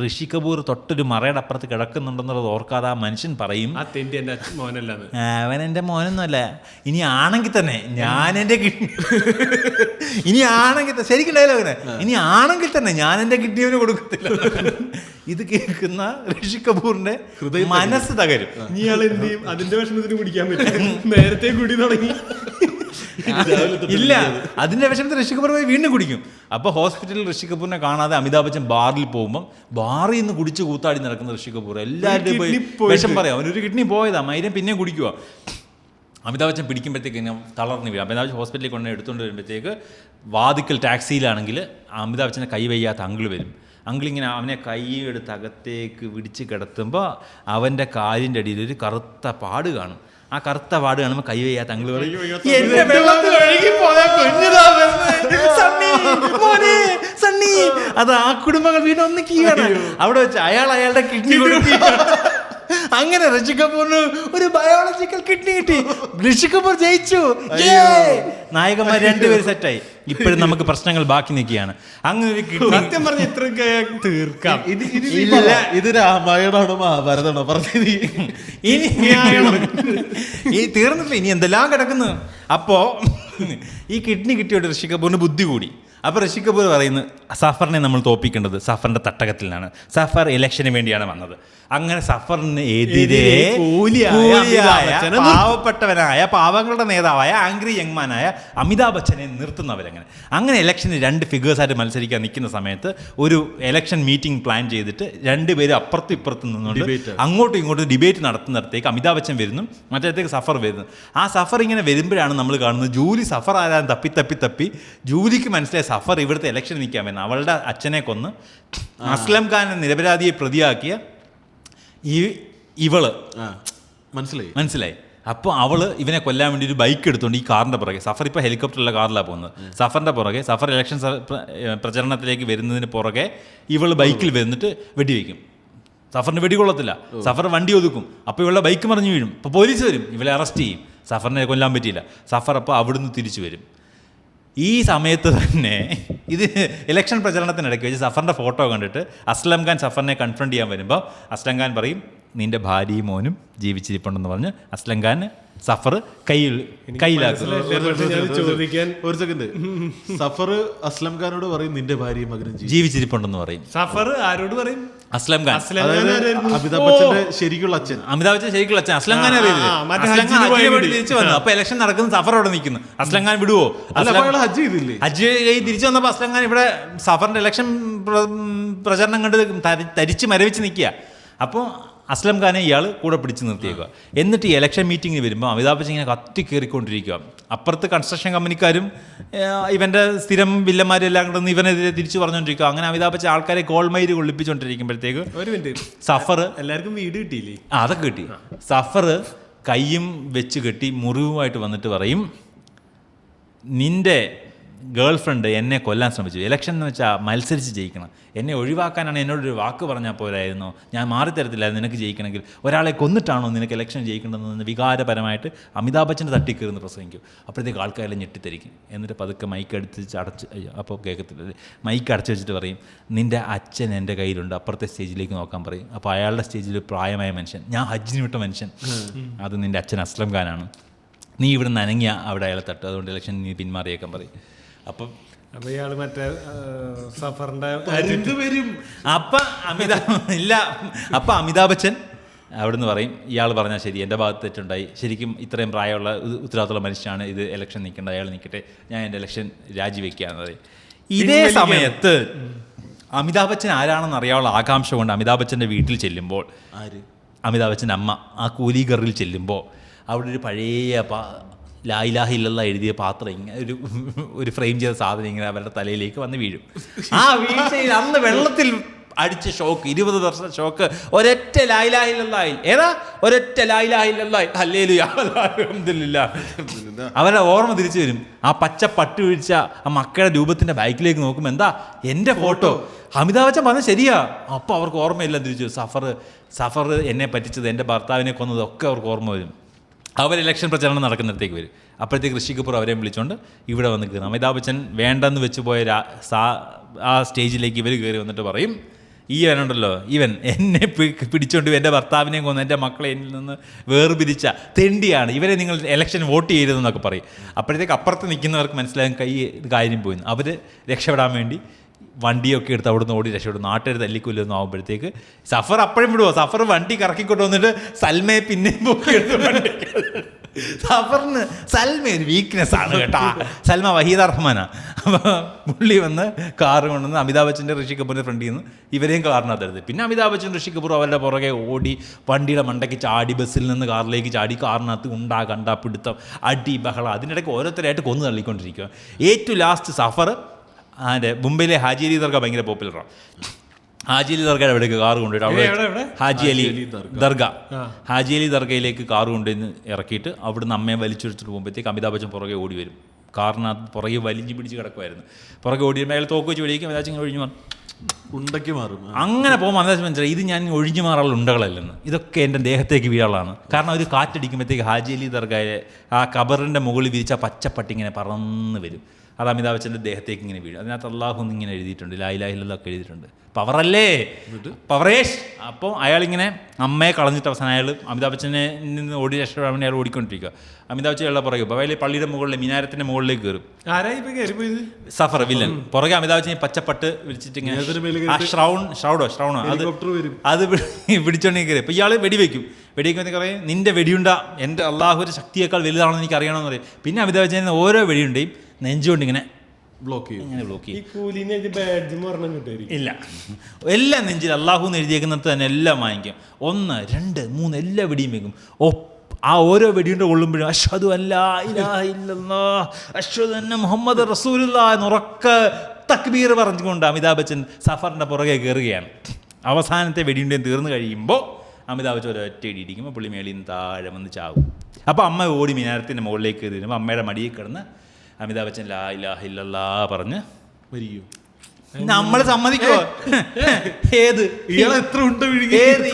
ഋഷി കപൂർ തൊട്ടൊരു മറയുടെ അപ്പുറത്ത് കിടക്കുന്നുണ്ടെന്നുള്ളത് ഓർക്കാതെ ആ മനുഷ്യൻ പറയും, ആ തെണ്ടി എൻ്റെ മോനല്ലാന്ന്. അവൻ എൻ്റെ മോനൊന്നുമല്ല, ഇനി ആണെങ്കിൽ തന്നെ ഞാൻ എൻ്റെ കിഡ്നി ഇനി ആണെങ്കിൽ ശരിക്കും ഡയലോഗിനെ, ഇനി ആണെങ്കിൽ തന്നെ ഞാൻ എൻ്റെ കിഡ്നി അവന് കൊടുക്കത്തില്ല. ഇത് കേൾക്കുന്ന ഋഷി കപൂറിന്റെ മനസ്സ് തകരും. ഇയാൾ എന്ത് ചെയ്യും? അതിന്റെ വിഷമത്തിന് കുടിക്കാൻ പറ്റും. നേരത്തെ കുടി തുടങ്ങി. ഇല്ല, അതിന്റെ വിഷമത്തിൽ ഋഷി കപൂർ പോയി വീണ്ടും കുടിക്കും. അപ്പോൾ ഹോസ്പിറ്റലിൽ ഋഷി കപൂറിനെ കാണാതെ അമിതാഭ് ബച്ചൻ ബാറിൽ പോകുമ്പോൾ ബാറിൽ നിന്ന് കുടിച്ച് കൂത്താടി നടക്കുന്ന ഋഷി കപൂർ എല്ലാവരുടെയും പോയി വിഷം പറയാം, അവനൊരു കിഡ്നി പോയതാ, മൈരം പിന്നെയും കുടിക്കുക. അമിതാഭ് ബച്ചൻ പിടിക്കുമ്പോഴത്തേക്ക് ഇങ്ങനെ തളർന്ന് വീഴും. അമിതാഭ് ബച്ചൻ ഹോസ്പിറ്റലിൽ കൊണ്ട് എടുത്തുകൊണ്ട് വരുമ്പോഴത്തേക്ക് വാതിക്കൽ ടാക്സിയിലാണെങ്കിൽ അമിതാഭ് ബച്ചനെ കൈ വയ്യാത്ത അങ്കിൾ വരും. അങ്കിളിങ്ങനെ അവനെ കൈ എടുത്ത് അകത്തേക്ക് പിടിച്ച് കിടത്തുമ്പോൾ അവൻ്റെ കാലിൻ്റെ അടിയിൽ ഒരു കറുത്ത പാട് കാണും. ആ കറുത്ത പാട് കാണുമ്പോൾ കൈ വയ്യാത്ത അങ്കിൾ പറയും, അത് ആ കുടുംബങ്ങൾ വീണ്ടും ഒന്നിക്കുകയാണ്. അവിടെ വെച്ച് അയാളുടെ കിഡ്നി കൊടുക്കുക. അങ്ങനെ ഋഷി കപൂറിന് ഒരു ബയോളജിക്കൽ കിഡ്നി കിട്ടി. ഋഷി കപൂർ ജയിച്ചു. നായകന്മാർ 2 പേര് സെറ്റായി. ഇപ്പോഴും നമുക്ക് പ്രശ്നങ്ങൾ ബാക്കി നിൽക്കുകയാണ്. അങ്ങനെ ഒരു കിഡ്നി സത്യം പറഞ്ഞ ഇത്രയൊക്കെ തീർക്കാം. ഇത് രാമായണമാണോ മഹാഭാരതമാണോ പറഞ്ഞത്? ഈ തീർന്നില്ല, ഇനി എന്തെല്ലാം കിടക്കുന്നു. അപ്പോ ഈ കിഡ്നി കിട്ടിയോട്ട് ഋഷി കപൂറിന് ബുദ്ധി കൂടി. അപ്പോൾ ഋഷി കപൂർ പറയുന്നു, സഫറിനെ നമ്മൾ തോപ്പിക്കേണ്ടത് സഫറിന്റെ തട്ടകത്തിലാണ്, സഫർ ഇലക്ഷന് വേണ്ടിയാണ് വന്നത്. അങ്ങനെ സഫറിന് എതിരെ പാവപ്പെട്ടവനായ പാവങ്ങളുടെ നേതാവായ ആംഗ്രി യങ്മാനായ അമിതാഭ് ബച്ചനെ നിർത്തുന്നവരങ്ങനെ ഇലക്ഷന് 2 ഫിഗേഴ്സായിട്ട് മത്സരിക്കാൻ നിൽക്കുന്ന സമയത്ത് ഒരു ഇലക്ഷൻ മീറ്റിംഗ് പ്ലാൻ ചെയ്തിട്ട് 2 പേര് അപ്പുറത്തും ഇപ്പുറത്തും നിന്നുകൊണ്ട് അങ്ങോട്ടും ഇങ്ങോട്ടും ഡിബേറ്റ് നടത്തുന്നിടത്തേക്ക് അമിതാഭ് ബച്ചൻ വരുന്നു, മറ്റേടത്തേക്ക് സഫർ വരുന്നു. ആ സഫർ ഇങ്ങനെ വരുമ്പോഴാണ് നമ്മൾ കാണുന്നത് ജൂലി സഫർ ആരാൻ തപ്പി ജൂലിക്ക് മനസ്സിലായി സഫർ ഇവിടുത്തെ ഇലക്ഷൻ നിൽക്കാൻ വരുന്നത്. അവളുടെ അച്ഛനെ കൊന്ന് അസ്ലം ഖാനെ നിരപരാധിയെ പ്രതിയാക്കിയ ഇവള് മനസ്സിലായി. അപ്പോൾ അവള് ഇവനെ കൊല്ലാൻ വേണ്ടി ഒരു ബൈക്ക് എടുത്തുകൊണ്ട് ഈ കാറിൻ്റെ പുറകെ, സഫർ ഇപ്പോൾ ഹെലികോപ്റ്ററിലുള്ള കാറിലാണ് പോകുന്നത്, സഫറിൻ്റെ പുറകെ സഫർ ഇലക്ഷൻ പ്രചരണത്തിലേക്ക് വരുന്നതിന് പുറകെ ഇവള് ബൈക്കിൽ വന്നിട്ട് വെടിവെക്കും. സഫറിന് വെടികൊള്ളത്തില്ല, സഫർ വണ്ടി ഒതുക്കും. അപ്പോൾ ഇവളുടെ ബൈക്ക് മറിഞ്ഞു വീഴും. അപ്പോൾ പോലീസ് വരും, ഇവളെ അറസ്റ്റ് ചെയ്യും. സഫറിനെ കൊല്ലാൻ പറ്റിയില്ല. സഫർ അപ്പോൾ അവിടുന്ന് തിരിച്ചു വരും. ഈ സമയത്ത് തന്നെ ഇത് ഇലക്ഷൻ പ്രചരണത്തിനിടയ്ക്ക് വെച്ച് സഫറിൻ്റെ ഫോട്ടോ കണ്ടിട്ട് അസ്ലം ഖാൻ സഫറിനെ കൺഫ്രണ്ട് ചെയ്യാൻ വരുമ്പോൾ അസ്ലം ഖാൻ പറയും, നിന്റെ ഭാര്യയും മോനും ജീവിച്ചിരിപ്പുണ്ടെന്ന് പറഞ്ഞ് അസ്ലം ഖാൻ സഫർ കയ്യിലാക്കും. ഒരു സെക്കൻഡ്, സഫർ അസ്ലം ഖാനോട് പറയും നിന്റെ ഭാര്യയും മകനും ജീവിച്ചിരിപ്പുണ്ടെന്ന് പറയും. സഫർ ആരോട് പറയും? അസ്ലം ഖാൻ, അമിതാഭ് ബച്ചന്റെ ശരിക്കുള്ള അച്ഛൻ. അമിതാഭ് ബച്ചൻ ശരിക്കുള്ള അച്ഛൻ. അസ്ലം ഖാൻ അറിയില്ലേ, തിരിച്ചു വന്നു. അപ്പൊ ഇലക്ഷൻ നടക്കുന്ന സഫർ അവിടെ നിൽക്കുന്നു. അസ്ലം ഖാൻ വിടുവോ? ഹജ്ജ് ചെയ്തില്ലേ? ഹജ്ജ് തിരിച്ചു വന്നപ്പോൾ അസ്ലം ഖാൻ ഇവിടെ സഫറിന്റെ ഇലക്ഷൻ പ്രചരണം കണ്ട് തരിച്ച് മരവിച്ച് നിൽക്കുക. അപ്പോൾ അസ്ലം ഖാനെ ഇയാൾ കൂടെ പിടിച്ച് നിർത്തിയേക്കുക. എന്നിട്ട് ഈ ഇലക്ഷൻ മീറ്റിങ്ങിന് വരുമ്പോൾ അമിതാഭ് ബച്ചൻ ഇങ്ങനെ കത്തി കയറിക്കൊണ്ടിരിക്കുക. അപ്പുറത്ത് കൺസ്ട്രക്ഷൻ കമ്പനിക്കാരും ഇവൻ്റെ സ്ഥിരം വില്ലന്മാരും എല്ലാം കൂടെ ഇവനെതിരെ തിരിച്ചു പറഞ്ഞുകൊണ്ടിരിക്കുക. അങ്ങനെ അമിതാഭ് ബച്ചൻ ആൾക്കാരെ കോൾമൈര് കൊള്ളിപ്പിച്ചുകൊണ്ടിരിക്കുമ്പോഴത്തേക്ക് ഒരു മിനിറ്റ്, സഫർ എല്ലാവർക്കും വീട് കിട്ടിയില്ലേ? അതൊക്കെ കിട്ടി. സഫർ കയ്യും വെച്ച് കെട്ടി മുറിവുമായിട്ട് വന്നിട്ട് പറയും, നിന്റെ ഗേൾ ഫ്രണ്ട് എന്നെ കൊല്ലാൻ ശ്രമിച്ചു. ഇലക്ഷൻ എന്ന് വെച്ചാൽ മത്സരിച്ച് ജയിക്കണം. എന്നെ ഒഴിവാക്കാനാണ് എന്നോടൊരു വാക്ക് പറഞ്ഞാൽ പോരായിരുന്നോ? ഞാൻ മാറിത്തരത്തില്ലായിരുന്നു നിനക്ക് ജയിക്കണമെങ്കിൽ. ഒരാളെ കൊന്നിട്ടാണോ നിനക്ക് ഇലക്ഷൻ ജയിക്കേണ്ടതെന്ന് വികാരപരമായിട്ട് അമിതാഭ് ബച്ചൻ്റെ തട്ടിക്കയറുന്ന് പ്രസംഗിക്കും. അപ്പോഴത്തേക്ക് ആൾക്കാരെല്ലാം ഞെട്ടിത്തരിക്കും. എന്നിട്ട് പതുക്കെ മൈക്ക് അടച്ച് അപ്പോൾ കേൾക്കത്തില്ല, മൈക്ക് അടച്ചു വെച്ചിട്ട് പറയും, നിൻ്റെ അച്ഛൻ എൻ്റെ കയ്യിലുണ്ട്, അപ്പുറത്തെ സ്റ്റേജിലേക്ക് നോക്കാൻ പറയും. അപ്പോൾ അയാളുടെ സ്റ്റേജിൽ പ്രായമായ മനുഷ്യൻ, ഞാൻ ഹജ്ജിന് വിട്ട മനുഷ്യൻ, അത് നിൻ്റെ അച്ഛൻ അസ്ലം ഖാനാണ്. നീ ഇവിടെ നനങ്ങിയ അവിടെ അയാളെ തട്ട്, അതുകൊണ്ട് ഇലക്ഷൻ നീ പിന്മാറിയേക്കാൻ പറയും. അപ്പം അപ്പൊ ഇയാള് മറ്റേ സഫറിന്റെ വരും. അപ്പൊ അമിതാഭ് ബച്ചൻ അവിടുന്ന് പറയും ഇയാൾ പറഞ്ഞാൽ ശരി, എൻ്റെ ഭാഗത്ത് തെറ്റുണ്ടായി, ശരിക്കും ഇത്രയും പ്രായമുള്ള ഉത്തരവാദിത്തമുള്ള മനുഷ്യനാണ്, ഇത് ഇലക്ഷൻ നിൽക്കേണ്ട, അയാൾ നിൽക്കട്ടെ, ഞാൻ എൻ്റെ ഇലക്ഷൻ രാജിവെക്കുകയെന്ന് പറയും. ഇതേ സമയത്ത് അമിതാഭ് ബച്ചൻ ആരാണെന്ന് അറിയാനുള്ള ആകാംക്ഷ കൊണ്ട് അമിതാഭ് ബച്ചൻ്റെ വീട്ടിൽ ചെല്ലുമ്പോൾ, അമിതാഭ് ബച്ചൻ്റെ അമ്മ ആ കൂലിഗറിൽ ചെല്ലുമ്പോൾ അവിടെ ഒരു പഴയ ലാ ഇലാഹ ഇല്ലല്ലാ എഴുതിയ പാത്രം ഇങ്ങനെ ഒരു ഫ്രെയിം ചെയ്ത സാധനം ഇങ്ങനെ അവരുടെ തലയിലേക്ക് വന്ന് വീഴും. ആ വീഴ്ചയിൽ അന്ന് വെള്ളത്തിൽ അടിച്ച ഷോക്ക്, 20 വർഷം ഷോക്ക്, ഒരൊറ്റ ലാ ഇലാഹ ഇല്ലല്ലാഹ്. ഏതാ ഒരൊറ്റ ലാ ഇലാഹ ഇല്ലല്ലാഹ്, ഹല്ലേലൂയ അൽഹംദുലില്ലാഹ്. അവരുടെ ഓർമ്മ തിരിച്ചു വരും. ആ പച്ച പട്ട് വീഴ്ച ആ മക്കളുടെ രൂപത്തിന്റെ ബാക്കിലേക്ക് നോക്കുമ്പോൾ എന്താ എൻ്റെ ഫോട്ടോ. അമിതാഭ് ബച്ചൻ പറഞ്ഞത് ശരിയാ. അപ്പോൾ അവർക്ക് ഓർമ്മയെല്ലാം തിരിച്ചു. സഫർ എന്നെ പറ്റിച്ചത്, എൻ്റെ ഭർത്താവിനെ കൊന്നത് ഒക്കെ അവർക്ക് ഓർമ്മ വരും. അവർ ഇലക്ഷൻ പ്രചരണം നടക്കുന്നിടത്തേക്ക് വരും. അപ്പോഴത്തേക്ക് ഋഷി കപൂർ അവരെയും വിളിച്ചുകൊണ്ട് ഇവിടെ വന്ന് കയറും. അമിതാഭ് ബച്ചൻ വേണ്ടെന്ന് വെച്ച് പോയ ആ സ്റ്റേജിലേക്ക് ഇവർ കയറി വന്നിട്ട് പറയും, ഇവനുണ്ടല്ലോ, ഇവൻ എന്നെ പിടിച്ചോണ്ട് എൻ്റെ ഭർത്താവിനെയും കൊന്ന് എൻ്റെ മക്കളെ എന്നിൽ നിന്ന് വേർപിരിച്ച തെണ്ടിയാണ്, ഇവരെ നിങ്ങൾ ഇലക്ഷൻ വോട്ട് ചെയ്യരുതെന്നൊക്കെ പറയും. അപ്പോഴത്തേക്ക് അപ്പുറത്ത് നിൽക്കുന്നവർക്ക് മനസ്സിലാകും കാര്യം പോയി. അവർ രക്ഷപ്പെടാൻ വേണ്ടി വണ്ടിയൊക്കെ എടുത്ത് അവിടുന്ന് ഓടി രക്ഷപ്പെടും. നാട്ടുകാർ തല്ലിക്കൊല്ലുന്നു ആകുമ്പോഴത്തേക്ക് സഫർ അപ്പോഴും വിടുമോ, സഫർ വണ്ടി കറക്കിക്കൊണ്ട് വന്നിട്ട് സൽമയെ പിന്നെയും പോക്കി എടുത്ത് വണ്ടി. സഫറിന് സൽമ ഒരു വീക്ക്നെസ് ആണ് കേട്ടാ. സൽമ വഹീദ റഹ്മാനാ. അപ്പോൾ പുള്ളി വന്ന് കാറ് കൊണ്ടുവന്ന് അമിതാഭ് ബച്ചൻ്റെ ഋഷി കപൂറിൻ്റെ ഫ്രണ്ടിൽ നിന്ന് ഇവരെയും കാറിനകത്തെടുത്ത്, പിന്നെ അമിതാഭ് ബച്ചൻ ഋഷി കപൂർ അവരുടെ പുറകെ ഓടി വണ്ടിയുടെ മണ്ടയ്ക്ക് ചാടി, ബസ്സിൽ നിന്ന് കാറിലേക്ക് ചാടി, കാറിനകത്ത് കണ്ട പിടുത്തം, അടി ബഹളം, അതിനിടയ്ക്ക് ഓരോരുത്തരായിട്ട് കൊന്നു തള്ളിക്കൊണ്ടിരിക്കുക. ഏറ്റവും ലാസ്റ്റ് സഫർ മുംബൈയിലെ ഹാജി അലി ദർഗ ഭയങ്കര പോപ്പുലറാണ്. ഹാജി അലി ദർഗയുടെ അവിടേക്ക് കാറ് കൊണ്ടുപോയിട്ട് അവിടെ ഹാജി അലി ദർഗയിലേക്ക് കാറ് കൊണ്ടുവന്ന് ഇറക്കിയിട്ട് അവിടുന്ന് അമ്മയെ വലിച്ചെടുത്തിട്ട് പോകുമ്പോഴത്തേക്ക് അമിതാഭ് ബച്ചൻ പുറകെ ഓടി വരും. കാറിനകത്ത് പുറകെ വലിഞ്ഞ് പിടിച്ച് കിടക്കുമായിരുന്നു. പുറകെ ഓടി വരുമ്പോൾ അയാൾ തോക്ക് വെച്ച് വെടിക്കും. അമിതാഭ് ബച്ചൻ ഒഴിഞ്ഞു മാറും, ഉണ്ടയ്ക്ക് മാറും. അങ്ങനെ പോകുമ്പോൾ അമിതാഭ് ബച്ചൻ മനസ്സിലായി ഇത് ഞാൻ ഒഴിഞ്ഞു മാറാനുള്ള ഉണ്ടകളല്ലെന്ന്, ഇതൊക്കെ എൻ്റെ ദേഹത്തേക്ക് വീഴാനുള്ളതാണ്. കാരണം ഒരു കാറ്റടിക്കുമ്പോഴത്തേക്ക് ഹാജി അലി ദർഗയിലെ ആ ഖബറിൻ്റെ മുകളിൽ വിരിച്ച പച്ചപ്പട്ടി ഇങ്ങനെ പറന്ന് വരും. അത് അമിതാഭ് ബച്ചൻ്റെ ദേഹത്തേക്ക് ഇങ്ങനെ വീഴും. അതിനകത്ത് അള്ളാഹു ഇങ്ങനെ എഴുതിയിട്ടുണ്ട്, ലാ ഇലാഹ ഇല്ലല്ലാഹ് ഒക്കെ എഴുതിയിട്ടുണ്ട്. പവറല്ലേ, പവറേഷ്. അപ്പോൾ അയാളിങ്ങനെ അമ്മയെ കളഞ്ഞിട്ട് അവസാനം അയാൾ അമിതാഭ് ബച്ചനെ നിന്ന് ഓടി രക്ഷപ്പെടാൻ വേണ്ടി അയാൾ ഓടിക്കൊണ്ടിരിക്കുക. അമിതാഭ് ബച്ചൻ അയാളെ പുറകെ അപ്പോൾ അയാൾ പള്ളിയുടെ മുകളിൽ മിനാരത്തിൻ്റെ മുകളിലേക്ക് കയറും. സഫർ വില്ലൻ പുറകെ അമിതാഭ് ബച്ചൻ പച്ചപ്പട്ട് വിളിച്ചിട്ട് ഇങ്ങനെ ആ ഷ്രൗണോ അത് പിടിച്ചോണ്ടി കയറി. അപ്പോൾ ഇയാൾ വെടിവെക്കുമെന്ന് പറയും, നിന്റെ വെടിയുണ്ട എൻ്റെ അള്ളാഹുവിൻ്റെ ശക്തിയേക്കാൾ വലുതാണെന്ന് എനിക്ക് അറിയണമെന്ന് പറയും. പിന്നെ അമിതാഭ് ബച്ചൻ ഓരോ വെടിയുണ്ടെയും നെഞ്ചുകൊണ്ട് ഇങ്ങനെ ബ്ലോക്ക് ചെയ്യും. ഇല്ല, എല്ലാം നെഞ്ചിൽ അള്ളാഹു എന്ന് എഴുതിയേക്കുന്നത് തന്നെ എല്ലാം വാങ്ങിക്കും. 1, 2, 3 എല്ലാ വെടിയും വെക്കും. ആ ഓരോ വെടിയുണ്ട കൊള്ളുമ്പോഴും അഷ്ഹദു അല്ലാ ഇലാഹ ഇല്ലല്ലാഹ് അഷ്ഹദു അന്ന മുഹമ്മദ് റസൂലുള്ളാഹ് എന്നുറക്ക തക്ബീർ പറഞ്ഞുകൊണ്ട് അമിതാഭ് ബച്ചൻ സഫറിൻ്റെ പുറകെ കയറുകയാണ്. അവസാനത്തെ വെടിയുണ്ടയും തീർന്നു കഴിയുമ്പോൾ അമിതാഭ് ബച്ചൻ ഒരൊറ്റ ഇടി ഇടിക്കുമ്പോൾ പുള്ളി മേളിൽ നിന്ന് താഴെ വന്ന് ചാവും. അപ്പോൾ അമ്മ ഓടി മിനാരത്തിൻ്റെ മുകളിലേക്ക് കയറി വരുമ്പോൾ അമ്മയുടെ മടിയിൽ കിടന്ന് അമിതാഭ് ബച്ചൻ ലാ ഇലാഹ ഇല്ലല്ലാഹ് പറഞ്ഞ് മരിക്കും. നമ്മൾ സമ്മതിക്കോ? ഏത്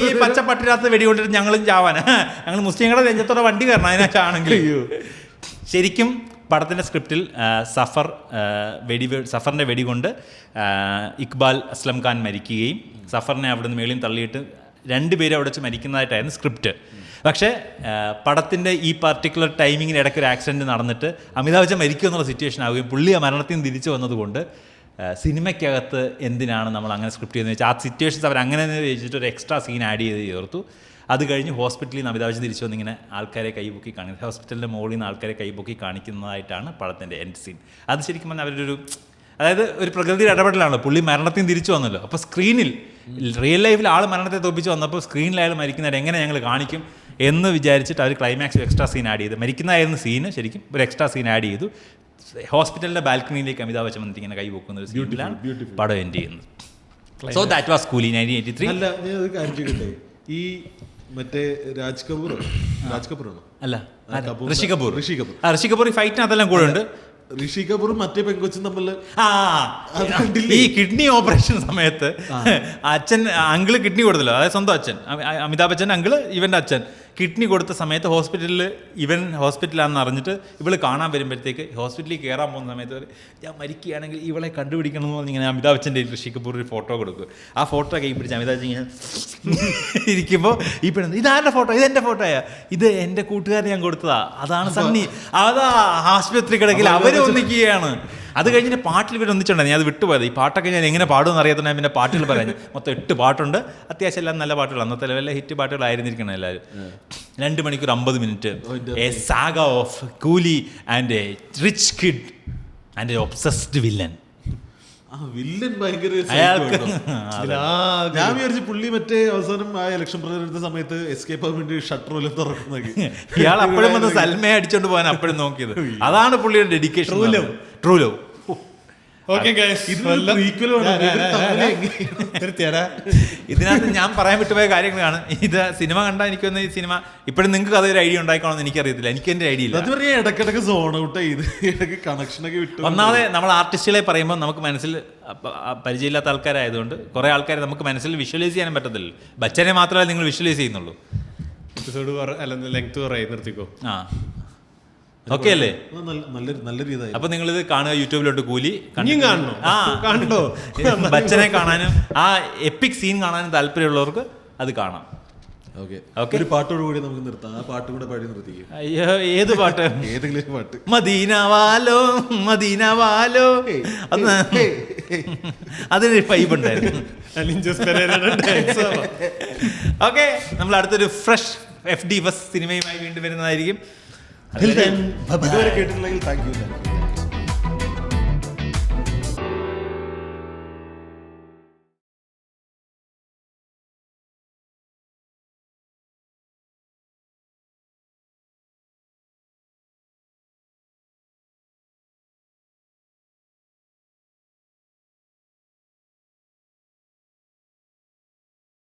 ഈ പച്ചപ്പട്ടിനകത്ത് വെടികൊണ്ടിട്ട് ഞങ്ങളും ചാവാനാ? ഞങ്ങൾ മുസ്ലിങ്ങളുടെ നെഞ്ചത്തോടെ വണ്ടി കയറണം അതിനകത്താണെങ്കിൽ. ശരിക്കും പടത്തിൻ്റെ സ്ക്രിപ്റ്റിൽ സഫറിൻ്റെ വെടികൊണ്ട് ഇക്ബാൽ അസ്ലം ഖാൻ മരിക്കുകയും സഫറിനെ അവിടെ നിന്ന് മേളിൽ തള്ളിയിട്ട് 2 പേര് അവിടെ വെച്ച് മരിക്കുന്നതായിട്ടായിരുന്നു സ്ക്രിപ്റ്റ്. പക്ഷേ പടത്തിൻ്റെ ഈ പർട്ടിക്കുലർ ടൈമിങ്ങിന് ഇടയ്ക്ക് ഒരു ആക്സിഡൻറ്റ് നടന്നിട്ട് അമിതാഭ് ബച്ചൻ മരിക്കുക എന്നുള്ള സിറ്റുവേഷൻ ആവുകയും പുള്ളി ആ മരണത്തിൽ നിന്ന് തിരിച്ചു വന്നതുകൊണ്ട് സിനിമയ്ക്കകത്ത് എന്തിനാണ് നമ്മൾ അങ്ങനെ സ്ക്രിപ്റ്റ് ചെയ്യുന്നത് വെച്ചാൽ ആ സിറ്റുവേഷൻസ് അവർ അങ്ങനെ വെച്ചിട്ട് ഒരു എക്സ്ട്രാ സീൻ ആഡ് ചെയ്ത് ചേർത്തു. അത് കഴിഞ്ഞ് ഹോസ്പിറ്റലിൽ നിന്ന് അമിതാഭ് ബച്ചൻ തിരിച്ചു വന്നിങ്ങനെ ആൾക്കാരെ കൈപൊക്കി കാണിക്കുന്നത്, ഹോസ്പിറ്റലിൻ്റെ മുകളിൽ നിന്ന് ആൾക്കാരെ കൈപൊക്കി കാണിക്കുന്നതായിട്ടാണ് പടത്തിൻ്റെ എൻഡ് സീൻ. അത് ശരിക്കും പറഞ്ഞാൽ അവരൊരു അതായത് ഒരു പ്രകൃതിയുടെ ഇടപെടലാണ്. പുള്ളി മരണത്തിൽ നിന്ന് തിരിച്ചു വന്നല്ലോ. അപ്പോൾ സ്ക്രീനിൽ റിയൽ ലൈഫിൽ ആൾ മരണത്തെ തോപ്പിച്ച് വന്നപ്പോൾ സ്ക്രീനിൽ അയാൾ മരിക്കുന്നവരെ എങ്ങനെ ഞങ്ങൾ കാണിക്കും എന്ന് വിചാരിച്ചിട്ട് അവർ ക്ലൈമാക്സ് എക്സ്ട്രാ സീൻ ആഡ് ചെയ്തു. മരിക്കുന്നതായിരുന്നു സീന്, ശരിക്കും ഒരു എക്സ്ട്രാ സീൻ ആഡ് ചെയ്തു. ഹോസ്പിറ്റലിൻ്റെ ബാൽക്കണിയിലേക്ക് അമിതാഭ് ബച്ചൻ വന്നിട്ട് ഇങ്ങനെ കൈ പൊക്കുന്ന ഒരു സീനിലാണ് പടം എൻഡ് ചെയ്യുന്നത്. സോ ദാറ്റ് വാസ് കൂലി 1983. അല്ല, ഞാൻ ഒരു കാര്യം ചോദിക്കട്ടെ, ഈ മറ്റേ രാജ് കപൂറാണോ? അല്ല, ഋഷി കപൂർ ഈ ഫൈറ്റിനകത്തെല്ലാം കൂടെ ഉണ്ട്. ഋഷി കപൂറും മറ്റേ പെങ്കൊച്ചും തമ്മിൽ ഈ കിഡ്നി ഓപ്പറേഷൻ സമയത്ത് അങ്കിള് കിഡ്നി കൊടുത്തല്ലോ, അതായത് സ്വന്തം അച്ഛൻ അമിതാഭ് ബച്ചൻ അങ്കിള് ഇവൻ്റെ അച്ഛൻ കിഡ്നി കൊടുത്ത സമയത്ത് ഇവൻ ഹോസ്പിറ്റലാണെന്ന് അറിഞ്ഞിട്ട് ഇവള് കാണാൻ വരുമ്പോഴത്തേക്ക് ഹോസ്പിറ്റലിൽ കയറാൻ പോകുന്ന സമയത്ത് ഞാൻ മരിക്കുകയാണെങ്കിൽ ഇവളെ കണ്ടുപിടിക്കണം എന്ന് പറഞ്ഞിങ്ങനെ അമിതാഭ് ബച്ചൻ്റെ ഋഷി കപൂർ ഒരു ഫോട്ടോ കൊടുക്കും. ആ ഫോട്ടോ കൈ പിടിച്ച് അമിതാഭ് ബച്ചൻ ഇങ്ങനെ ഇരിക്കുമ്പോൾ ഈ പെണ്ണ് ഇതാരുടെ ഫോട്ടോ? ഇതെൻ്റെ ഫോട്ടോയാ, ഇത് എൻ്റെ കൂട്ടുകാരൻ ഞാൻ കൊടുത്തതാ, അതാണ് സണ്ണി, അതാ ആശുപത്രി കിടക്കിൽ അവർ ഒന്നിക്കുകയാണ്. അത് കഴിഞ്ഞിട്ട് പാട്ടിൽ ഇവർ ഒന്നിച്ചുണ്ടായിരുന്നു, ഞാൻ അത് വിട്ടുപോയത്. ഈ പാട്ടൊക്കെ ഞാൻ എങ്ങനെ പാടുമെന്ന് അറിയാത്ത ഞാൻ പിന്നെ പാട്ടുകൾ പറഞ്ഞു. മൊത്തം 8 പാട്ടുണ്ട്, അത്യാവശ്യം എല്ലാം നല്ല പാട്ടുകൾ, അന്നത്തെ ലെവലിലെ ഹിറ്റ് പാട്ടുകളായിരുന്നിരിക്കണം എല്ലാവരും. 2 മണിക്കൂർ 50 മിനിറ്റ്, എ സാഗ ഓഫ് കൂലി and A rich kid and A obsessed villain. Villain ഭയങ്കര അയാൾക്ക് ഞാൻ വിചാരിച്ചു പുള്ളി മറ്റേ അവസാനം ആ ഇലക്ഷൻ പ്രചാരണ സമയത്ത് എസ്കേപ്പ് ആകാൻ വേണ്ടി ഷട്ടർ വല്ലതും തുറക്കുന്നൊക്കെ. ഇയാൾ അപ്പോഴും വന്ന് സൽമയെ അടിച്ചോണ്ട് പോകാൻ അപ്പോഴും നോക്കിയത്. അതാണ് പുള്ളിയുടെ ഡെഡിക്കേഷൻ. True love. ഇതിനകത്ത് ഞാൻ പറയാൻ വിട്ടുപോയ കാര്യങ്ങളാണ്. ഇത് സിനിമ കണ്ടാൽ എനിക്കൊന്ന് ഈ സിനിമ ഇപ്പോഴും നിങ്ങൾക്ക് അതൊരു ഐഡിയ ഉണ്ടായിക്കോണമെന്ന് എനിക്കറിയത്തില്ല. എനിക്ക് എൻ്റെ ഐഡിയ ഇല്ല. ഇടക്കിടക്ക് സോൺ ഔട്ട് ചെയ്ത് ഇടയ്ക്ക് കണക്ഷനൊക്കെ വിട്ടു. ഒന്നാമതെ നമ്മൾ ആർട്ടിസ്റ്റുകളെ പറയുമ്പോൾ നമുക്ക് മനസ്സിൽ പരിചയമില്ലാത്ത ആൾക്കാരായതുകൊണ്ട് കുറേ ആൾക്കാരെ നമുക്ക് മനസ്സിൽ വിഷ്വലൈസ് ചെയ്യാനും പറ്റത്തില്ല. ബച്ചനെ മാത്രമേ നിങ്ങൾ വിഷ്വലൈസ് ചെയ്യുന്നുള്ളൂ. എപ്പിസോഡ് ലെങ്ത് കുറേ നിർത്തിക്കോ. ആ ഓക്കെ അല്ലേ? നല്ല രീതിയായി. അപ്പൊ നിങ്ങളിത് കാണുക, യൂട്യൂബിലോട്ട് കൂലി കാണണോ? ആ കണ്ടോ. ബച്ചനെ കാണാനും ആ എപ്പിക് സീൻ കാണാനും താല്പര്യമുള്ളവർക്ക് അത് കാണാം. ഒരു പാട്ടോട് കൂടി നമുക്ക് നിർത്താം. ആ പാട്ട് കൂടെ പാടി നിർത്തിക്കും. അയ്യോ, ഏത് പാട്ട്? ഏതെങ്കിലും പാട്ട്. മദീന വാലോ മദീന വാലോ, അതിനൊരു വൈബ് ഉണ്ടായിരുന്നു. ഓക്കെ, നമ്മൾ അടുത്തൊരു ഫ്രഷ് FD ഫസ്റ്റ് സിനിമയുമായി വീണ്ടും വരുന്നതായിരിക്കും. ഇതുവരെ കേട്ടിട്ടില്ലെങ്കിൽ താങ്ക് യു.